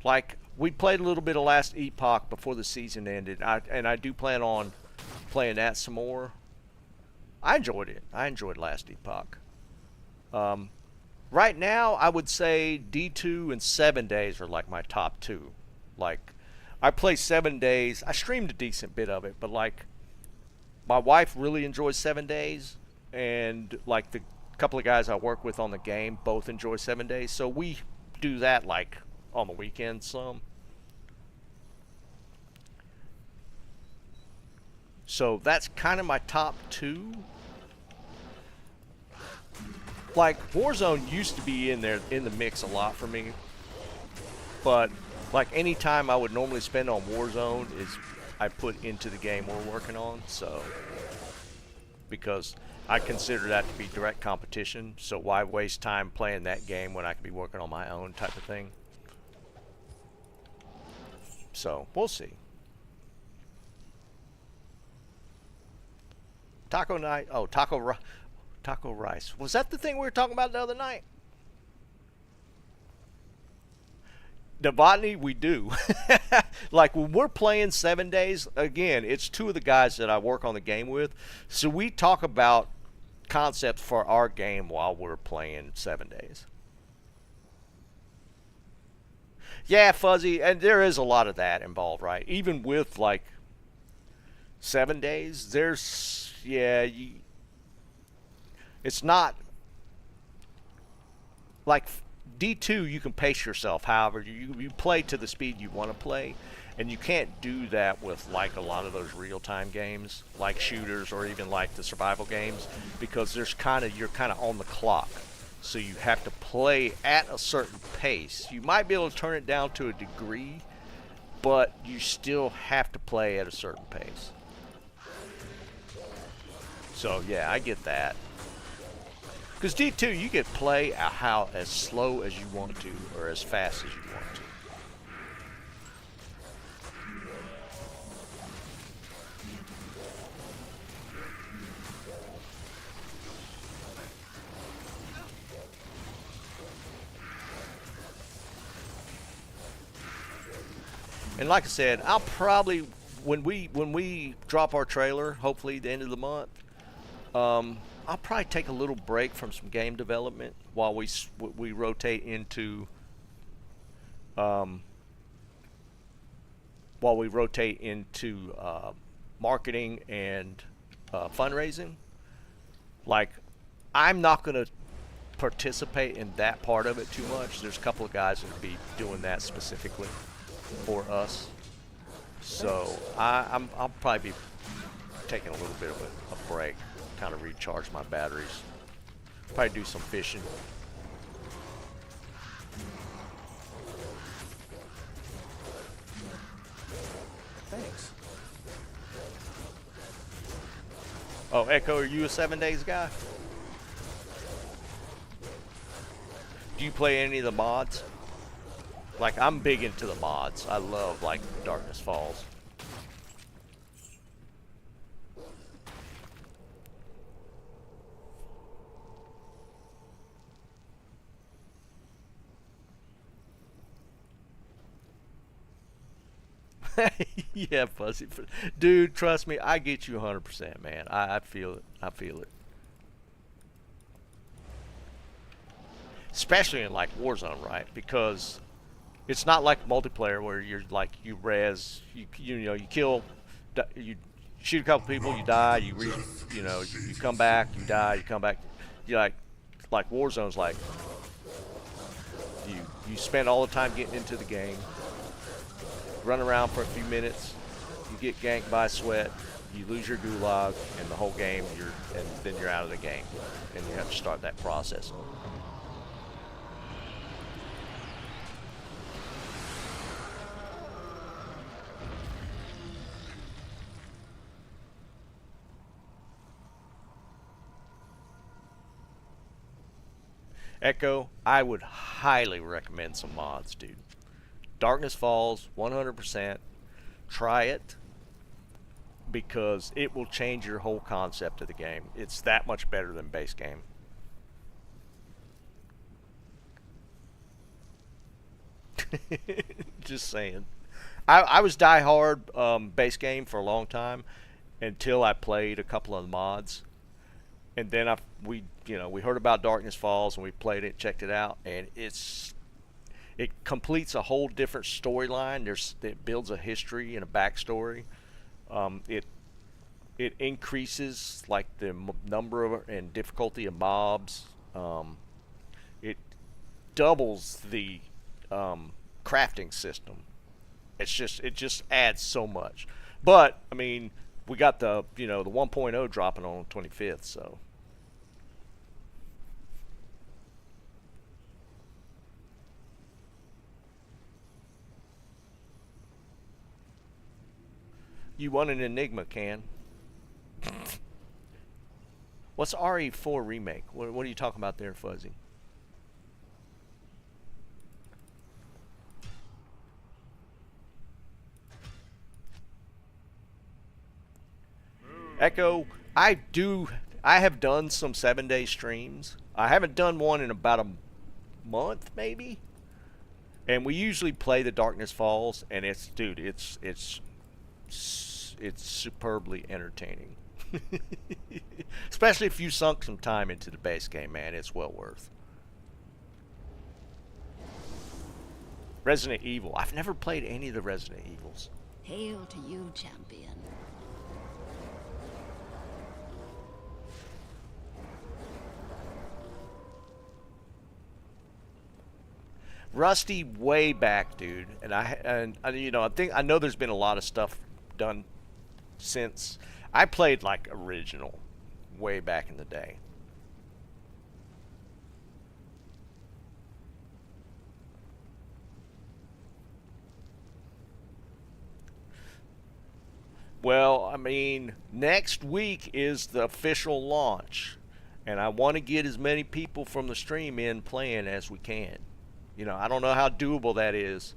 Like, we played a little bit of Last Epoch before the season ended, and I do plan on playing that some more. I enjoyed it. I enjoyed Last Epoch. Right now, I would say D2 and 7 Days are like my top two. Like, I play 7 Days. I streamed a decent bit of it, but like, my wife really enjoys 7 Days, and like the couple of guys I work with on the game both enjoy 7 Days, so we do that like on the weekends some. So that's kind of my top two. Like, Warzone used to be in there in the mix a lot for me, but like any time I would normally spend on Warzone is I put into the game we're working on. So because I consider that to be direct competition, so why waste time playing that game when I could be working on my own type of thing. So we'll see. Taco night. Oh, taco rice. Was that the thing we were talking about the other night? The botany, we do. Like when we're playing 7 Days, again, it's two of the guys that I work on the game with. So we talk about concepts for our game while we're playing 7 Days. Yeah, Fuzzy, and there is a lot of that involved, right? Even with like 7 Days, there's, yeah, it's not like D2, you can pace yourself. However, you play to the speed you want to play, and you can't do that with like a lot of those real-time games, like shooters or even like the survival games, because you're kind of on the clock. So you have to play at a certain pace. You might be able to turn it down to a degree, but you still have to play at a certain pace. So yeah, I get that. Because D2, you can play how as slow as you want to, or as fast as you want to. And like I said, I'll probably, when we drop our trailer, hopefully the end of the month, I'll probably take a little break from some game development while we rotate into marketing and fundraising. Like, I'm not going to participate in that part of it too much. There's a couple of guys that will be doing that specifically for us. So I'll probably be taking a little bit of a break, kind of recharge my batteries. Probably do some fishing. Thanks. Oh, Echo, are you a 7 Days guy? Do you play any of the mods? Like, I'm big into the mods. I love, like, Darkness Falls. Yeah, Fuzzy. Dude, trust me, I get you 100%, man. I feel it. I feel it. Especially in, like, Warzone, right? Because it's not like multiplayer where you're, like, you res, you kill, you shoot a couple people, you die, you come back, you die, you come back. You like Warzone's like, you spend all the time getting into the game, run around for a few minutes, you get ganked by Sweat, you lose your gulag, and the whole game, and then you're out of the game, and you have to start that process. Echo, I would highly recommend some mods, dude. Darkness Falls, 100%. Try it, because it will change your whole concept of the game. It's that much better than base game. Just saying. I was die-hard base game for a long time until I played a couple of the mods. And then we heard about Darkness Falls and we played it, checked it out, and it completes a whole different storyline. It builds a history and a backstory. It increases like the number of and difficulty of mobs. It doubles the crafting system. It just adds so much. But I mean, we got the 1.0 dropping on the 25th, so. You won an Enigma, Can. What's RE4 remake? What are you talking about there, Fuzzy? Echo, I have done some 7-day streams. I haven't done one in about a month, maybe. And we usually play the Darkness Falls, and it's superbly entertaining. Especially if you sunk some time into the base game, man. It's well worth. Resident Evil. I've never played any of the Resident Evils. Hail to you, champion. Rusty way back, dude. And I know there's been a lot of stuff done since. I played like original way back in the day. Well, I mean, next week is the official launch, and I want to get as many people from the stream in playing as we can. I don't know how doable that is,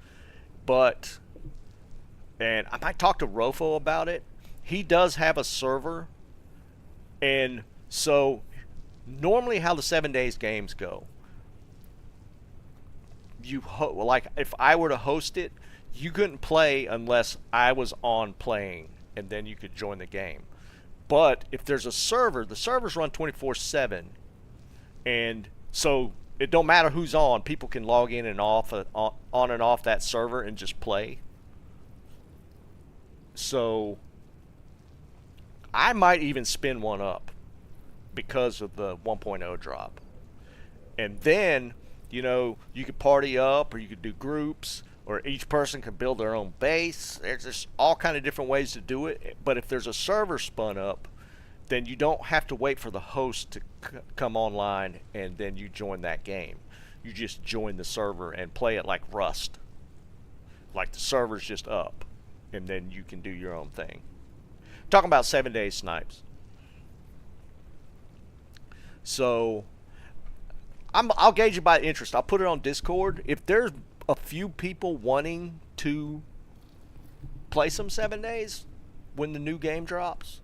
and I might talk to Rofo about it. He does have a server, and so normally how the 7 days games go, like if I were to host it, you couldn't play unless I was on playing, and then you could join the game. But if there's a server, the servers run 24/7, and so it don't matter who's on. People can log in and off, on and off that server and just play. So I might even spin one up because of the 1.0 drop. And then, you could party up, or you could do groups, or each person could build their own base. There's just all kind of different ways to do it. But if there's a server spun up, then you don't have to wait for the host to come online and then you join that game. You just join the server and play it like Rust. Like the server's just up, and then you can do your own thing. Talking about 7 days snipes. So I'll gauge it by interest. I'll put it on Discord. If there's a few people wanting to play some 7 days when the new game drops,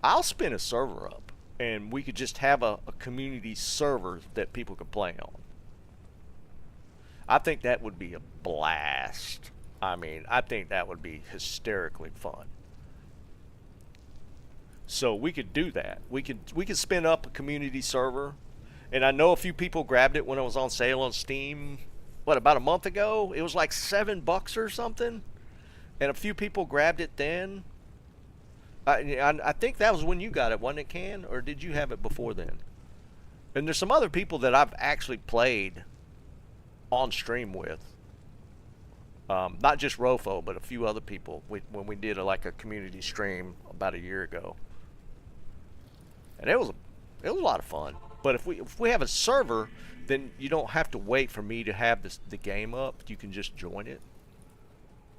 I'll spin a server up, and we could just have a community server that people could play on. I think that would be a blast. I mean, I think that would be hysterically fun. So we could do that. We could spin up a community server, and I know a few people grabbed it when it was on sale on Steam. About a month ago? It was like $7 or something, and a few people grabbed it then. I think that was when you got it, wasn't it, Can? Or did you have it before then? And there's some other people that I've actually played on stream with. Not just Rofo, but a few other people when we did a community stream about a year ago. And it was a lot of fun. But if we have a server, then you don't have to wait for me to have the game up. You can just join it.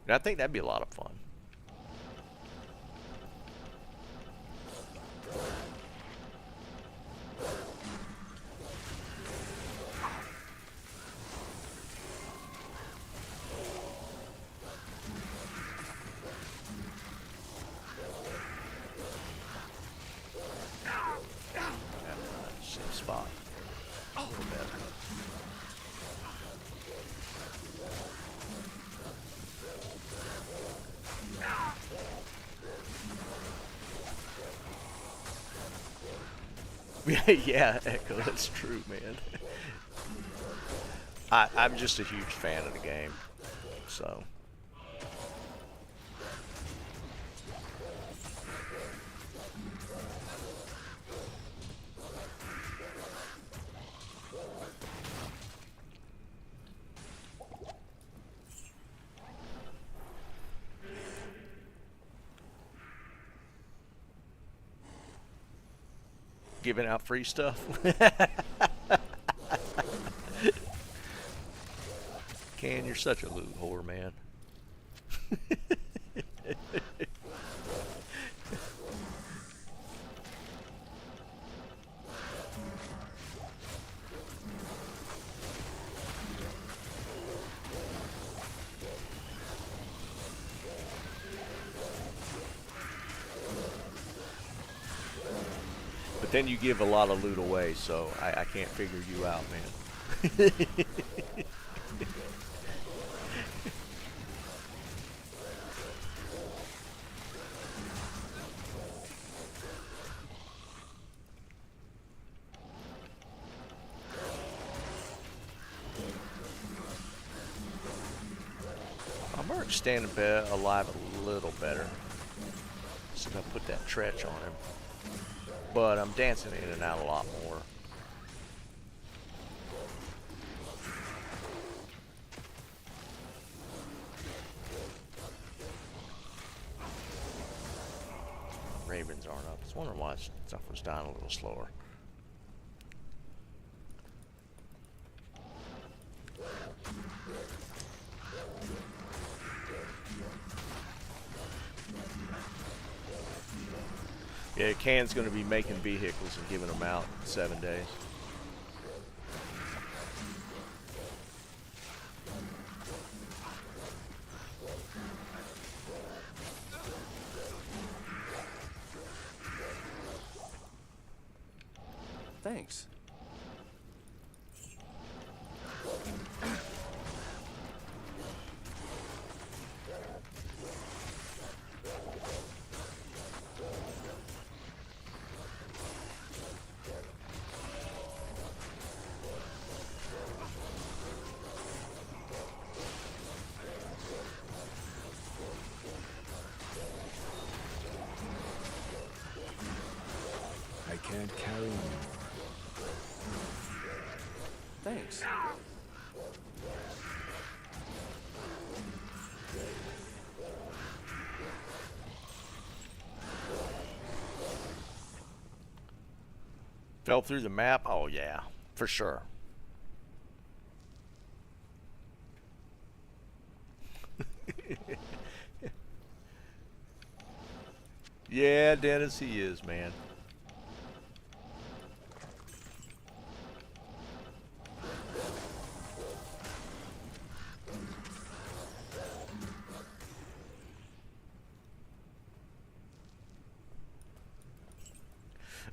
And I think that'd be a lot of fun. Same spot. Oh, Yeah, Echo, that's true, man. I'm just a huge fan of the game, so. Giving out free stuff. Can, you're such a loot whore, man. But then you give a lot of loot away, so I can't figure you out, man. I'm already standing alive a little better. So I'm gonna put that Tretch on him. But I'm dancing in and out a lot more. Ravens aren't up. I was wondering why stuff was down a little slower. Yeah, Can's going to be making vehicles and giving them out in 7 days. Thanks. I can't carry anymore. Thanks. Fell through the map? Oh, yeah, for sure. Yeah, Dennis, he is, man.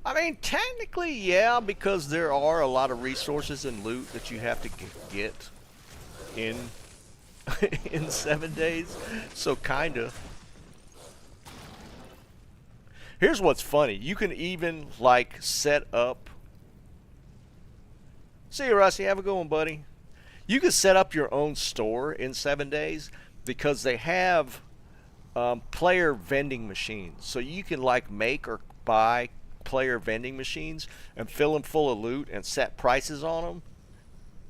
I mean, technically, yeah, because there are a lot of resources and loot that you have to get in in 7 days. So, kinda. Here's what's funny. You can even, like, set up... See you, Rusty. Have a good one, buddy. You can set up your own store in 7 days because they have player vending machines. So you can, like, make or buy player vending machines and fill them full of loot and set prices on them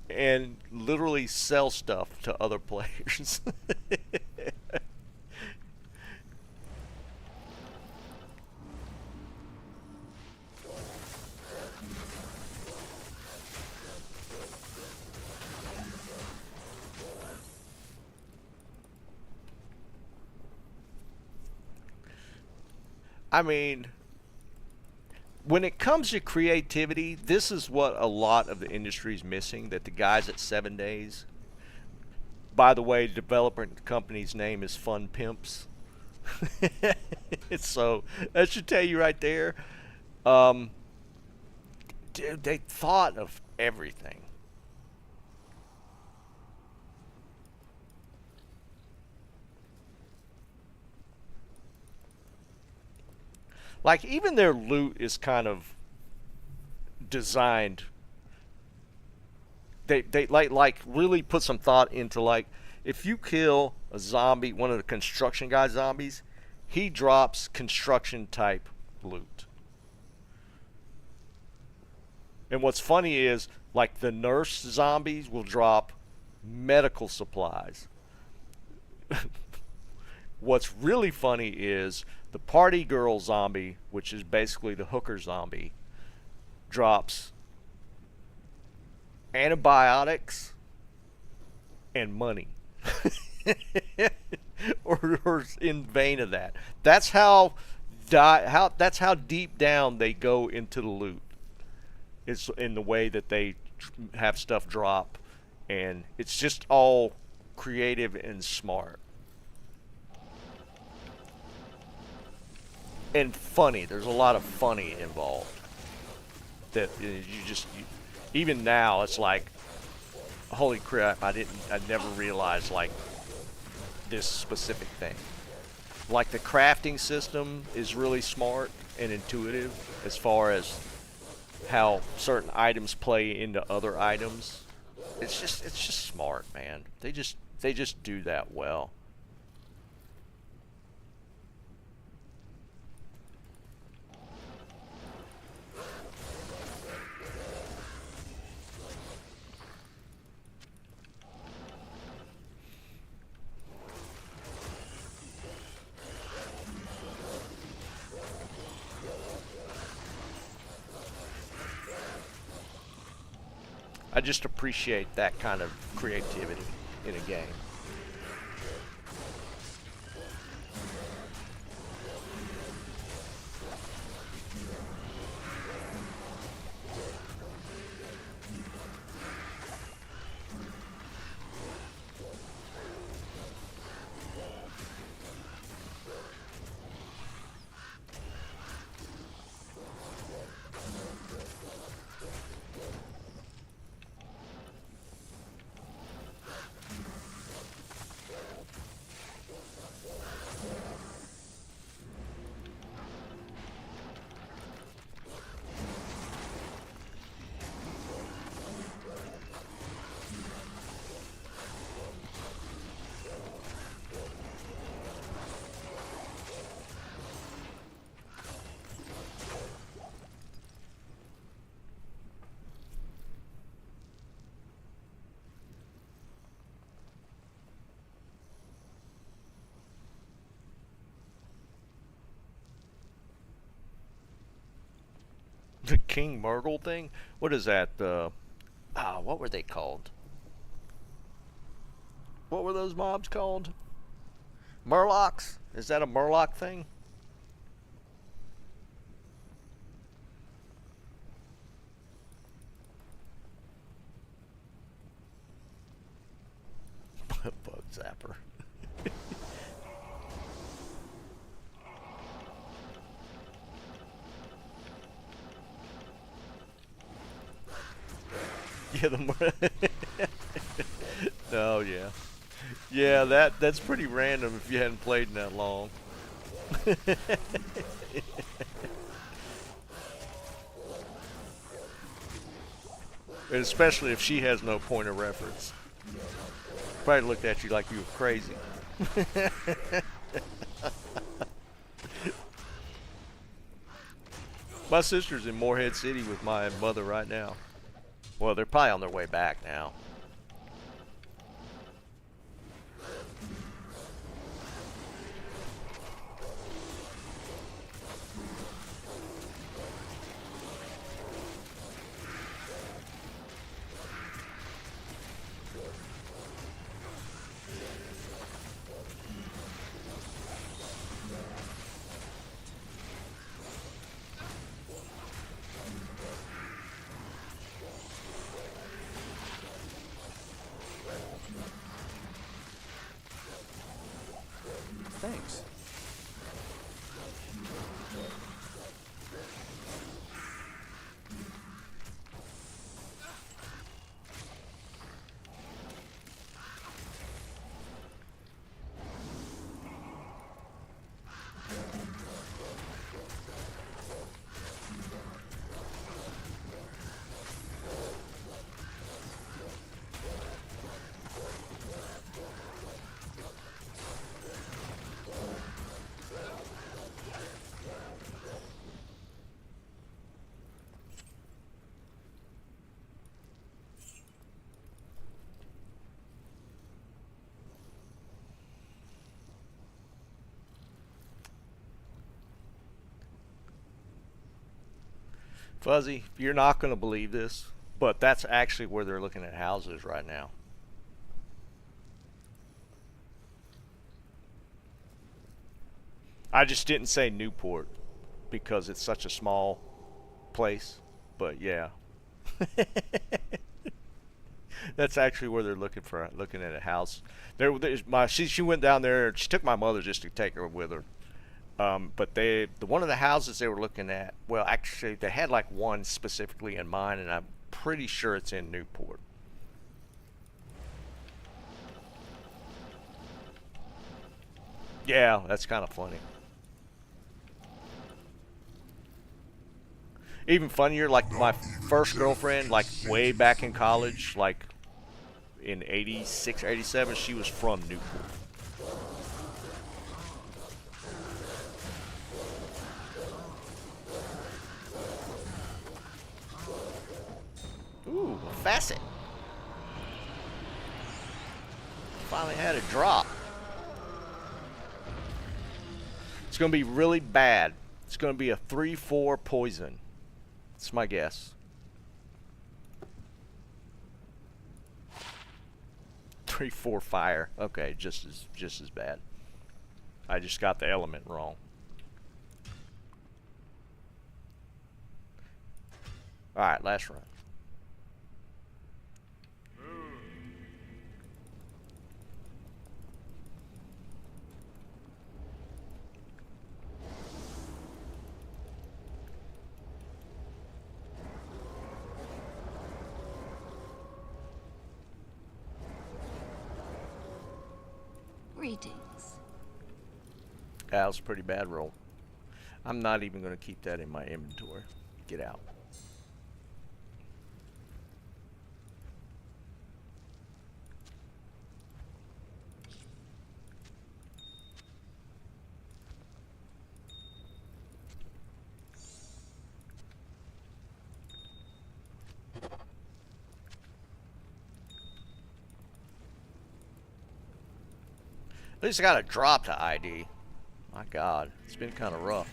and literally sell stuff to other players. I mean, when it comes to creativity, this is what a lot of the industry is missing, that the guys at 7 days, by the way, the developer company's name is Fun Pimps. So that should tell you right there. Dude, they thought of everything. Like, even their loot is kind of designed. They like really put some thought into, like, if you kill a zombie, one of the construction guy zombies, he drops construction type loot. And what's funny is, like, the nurse zombies will drop medical supplies. What's really funny is the party girl zombie, which is basically the hooker zombie, drops antibiotics and money. or in vain of that. That's how that's how deep down they go into the loot. It's in the way that they have stuff drop, and it's just all creative and smart. And funny. There's a lot of funny involved. That even now, it's like, holy crap! I never realized, like, this specific thing. Like, the crafting system is really smart and intuitive as far as how certain items play into other items. It's just smart, man. They just do that well. I just appreciate that kind of creativity in a game. The King Murgle thing? What is that? What were they called? What were those mobs called? Murlocs? Is that a Murloc thing? Bug zapper. Yeah, oh yeah, yeah. That's pretty random if you hadn't played in that long. And especially if she has no point of reference. Probably looked at you like you were crazy. My sister's in Morehead City with my mother right now. Well, they're probably on their way back now. Thanks. Fuzzy, you're not going to believe this, but that's actually where they're looking at houses right now. I just didn't say Newport because it's such a small place, but yeah. That's actually where they're looking at a house. She went down there. She took my mother just to take her with her. But one of the houses they were looking at, well, actually they had like one specifically in mind, and I'm pretty sure it's in Newport. Yeah, that's kind of funny. Even funnier, like my first girlfriend, like way back in college, like in 86, 87, she was from Newport. Ooh, a facet. Finally had a drop. It's going to be really bad. It's going to be a 3/4 poison. That's my guess. 3/4 fire. Okay, just as bad. I just got the element wrong. All right, last run. Greetings. That was a pretty bad roll. I'm not even going to keep that in my inventory. Get out. At least I got a drop to ID. My God, it's been kind of rough.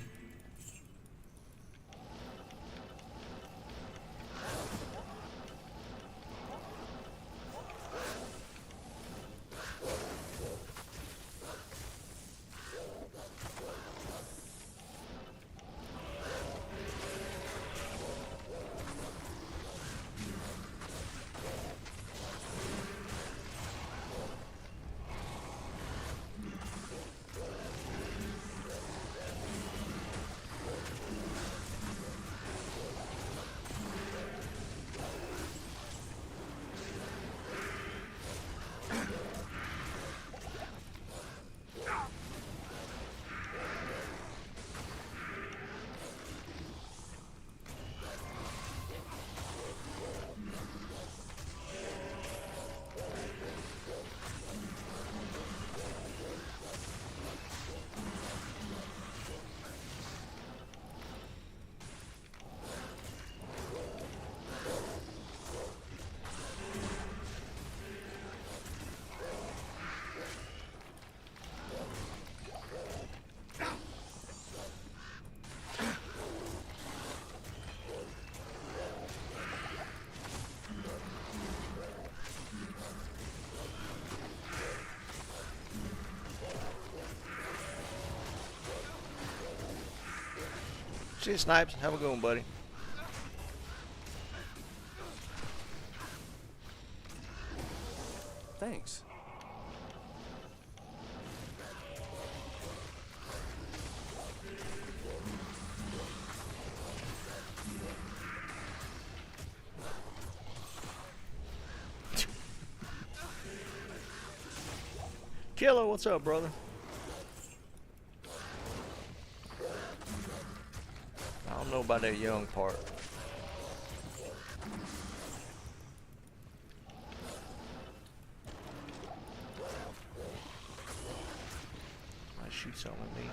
See you, Snipes. Have a good one, buddy. Thanks. Killer, what's up, brother? I don't know about that young part. Might shoot something at me.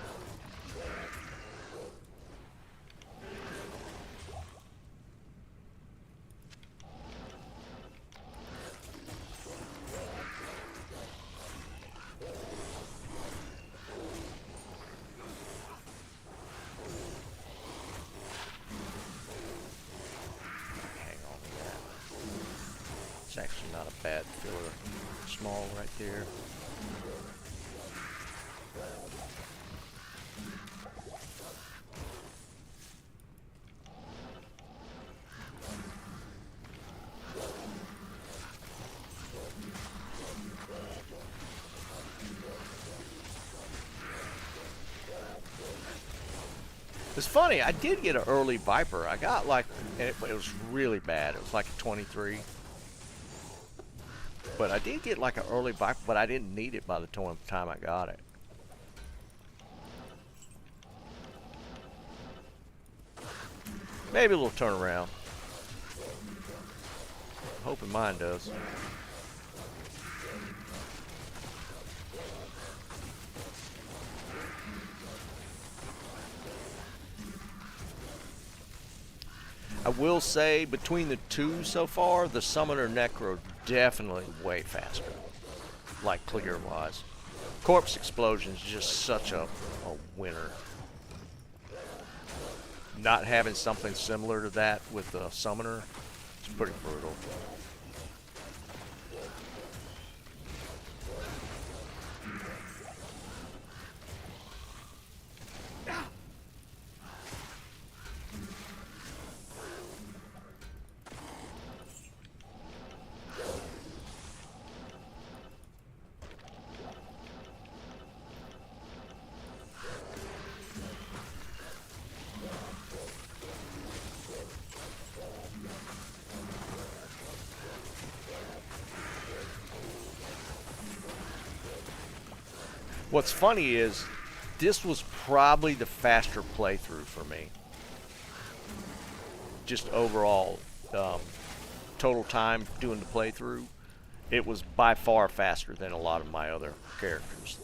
not a bad filler. Small right there. It's funny, I did get an early Viper. I got like, and it was really bad. It was like a 23. But I did get like an early Viper, but I didn't need it by the time I got it. Maybe a little turnaround. Hoping mine does. I will say, between the two so far, the Summoner Necro definitely way faster. Like clear-wise. Corpse Explosion is just such a winner. Not having something similar to that with the Summoner, it's pretty brutal. What's funny is, this was probably the faster playthrough for me. Just overall, total time doing the playthrough, it was by far faster than a lot of my other characters.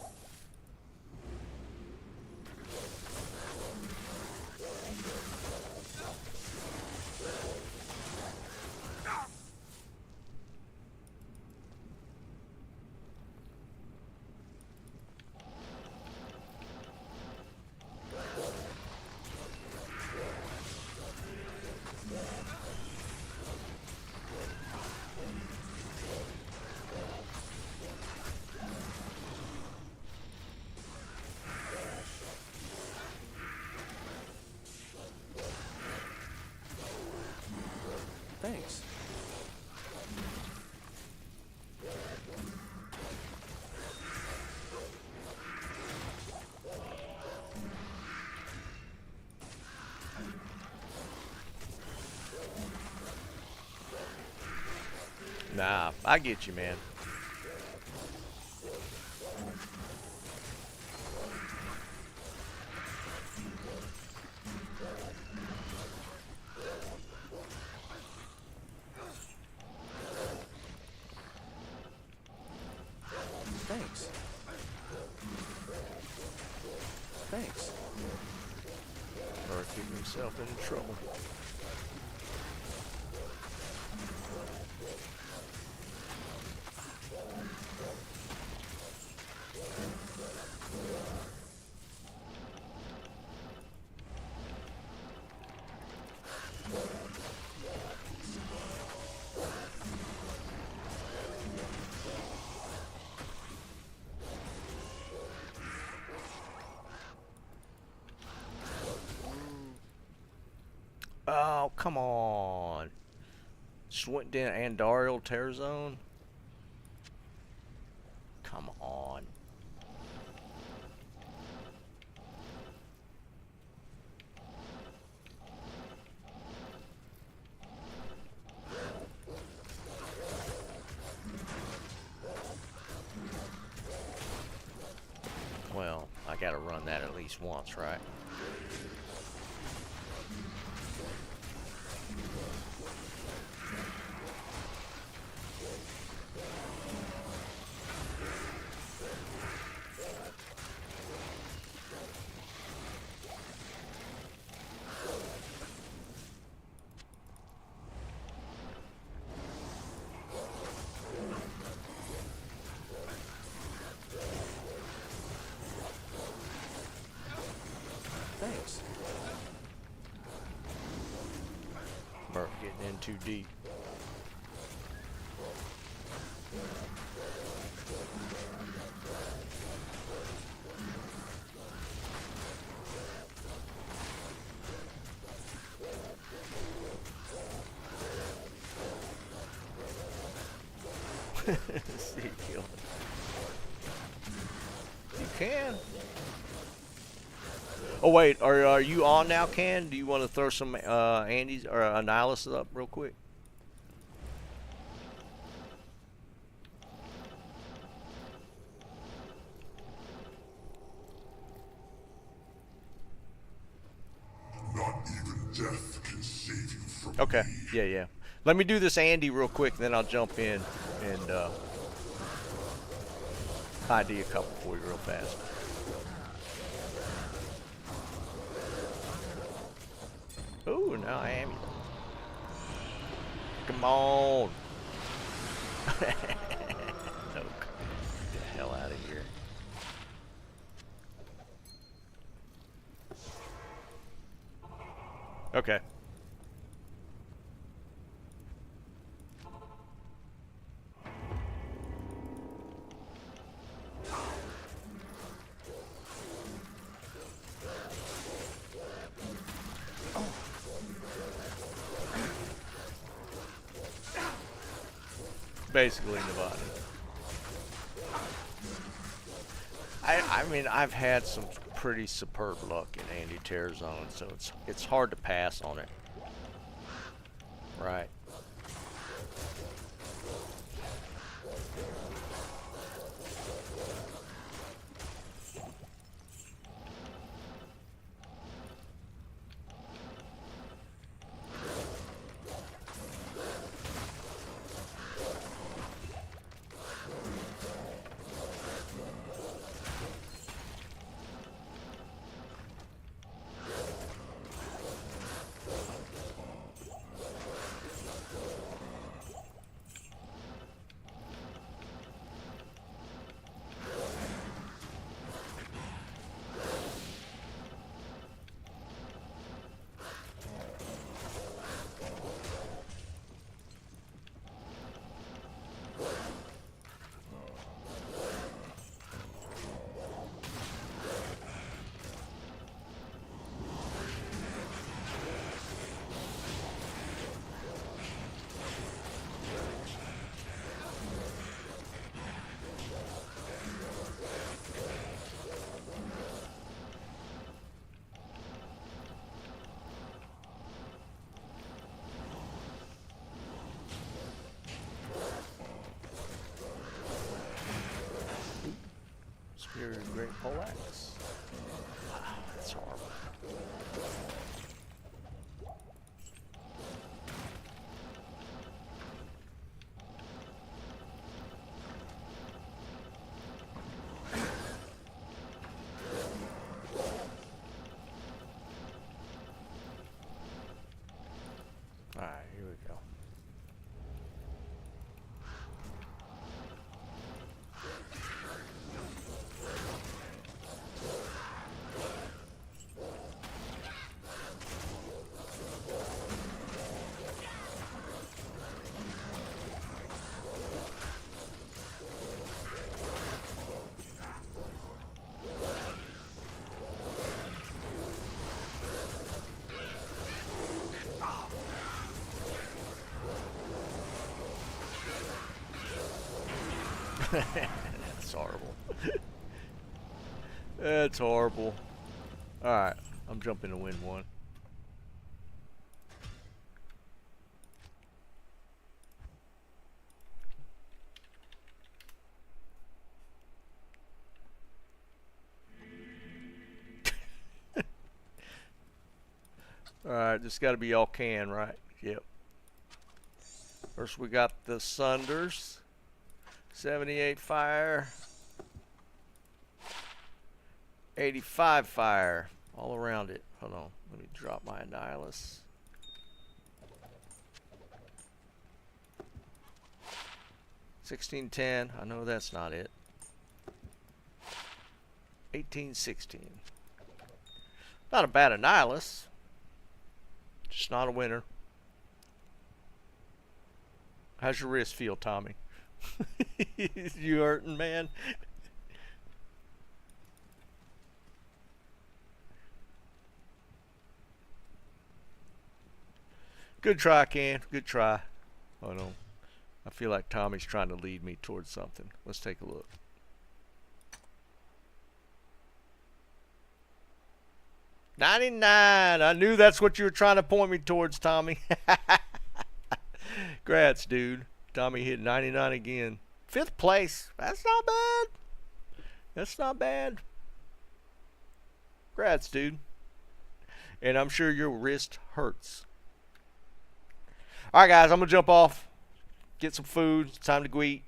Thanks. Nah, I get you, man. Thanks. Thanks. Or getting himself into trouble. Oh, come on. Just went down Andariel Tear Zone. Come on. Well, I gotta run that at least once, right? Thanks. Burke getting in too deep. See, kill it. You can. Oh wait, are you on now, Can? Do you want to throw some Andes or Annihilus up real quick? Not even death can save you from Okay. me. Yeah, yeah. Let me do this Andy real quick, then I'll jump in and ID a couple for you real fast. Ooh, now I am. Come on. No, get the hell out of here. Okay. Basically Nevada. I mean, I've had some pretty superb luck in Andy Terrazone, so it's hard to pass on it. Right. Spirit of Great Poleaxe. Ah, that's horrible. Alright, here we go. That's horrible. That's horrible. Alright, I'm jumping to win one. Alright, this got to be all Can, right? Yep. First we got the Sunders. 78 fire. 85 fire. All around it. Hold on. Let me drop my Annihilus. $16.10. I know that's not it. $18.16. Not a bad Annihilus. Just not a winner. How's your wrist feel, Tommy? You hurting, man? Good try, Ken. Good try. Hold on. I feel like Tommy's trying to lead me towards something. Let's take a look. $99. I knew that's what you were trying to point me towards, Tommy. Congrats, dude. Tommy hit 99 again. 5th place. That's not bad. That's not bad. Congrats, dude. And I'm sure your wrist hurts. All right, guys. I'm going to jump off. Get some food. It's time to go eat.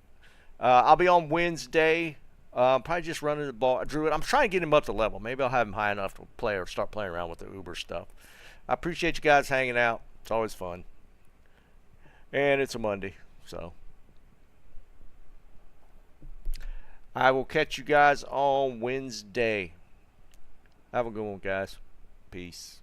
I'll be on Wednesday. Probably just running the ball. Druid, I'm trying to get him up to level. Maybe I'll have him high enough to play or start playing around with the Uber stuff. I appreciate you guys hanging out. It's always fun. And it's a Monday, so. I will catch you guys on Wednesday. Have a good one, guys. Peace.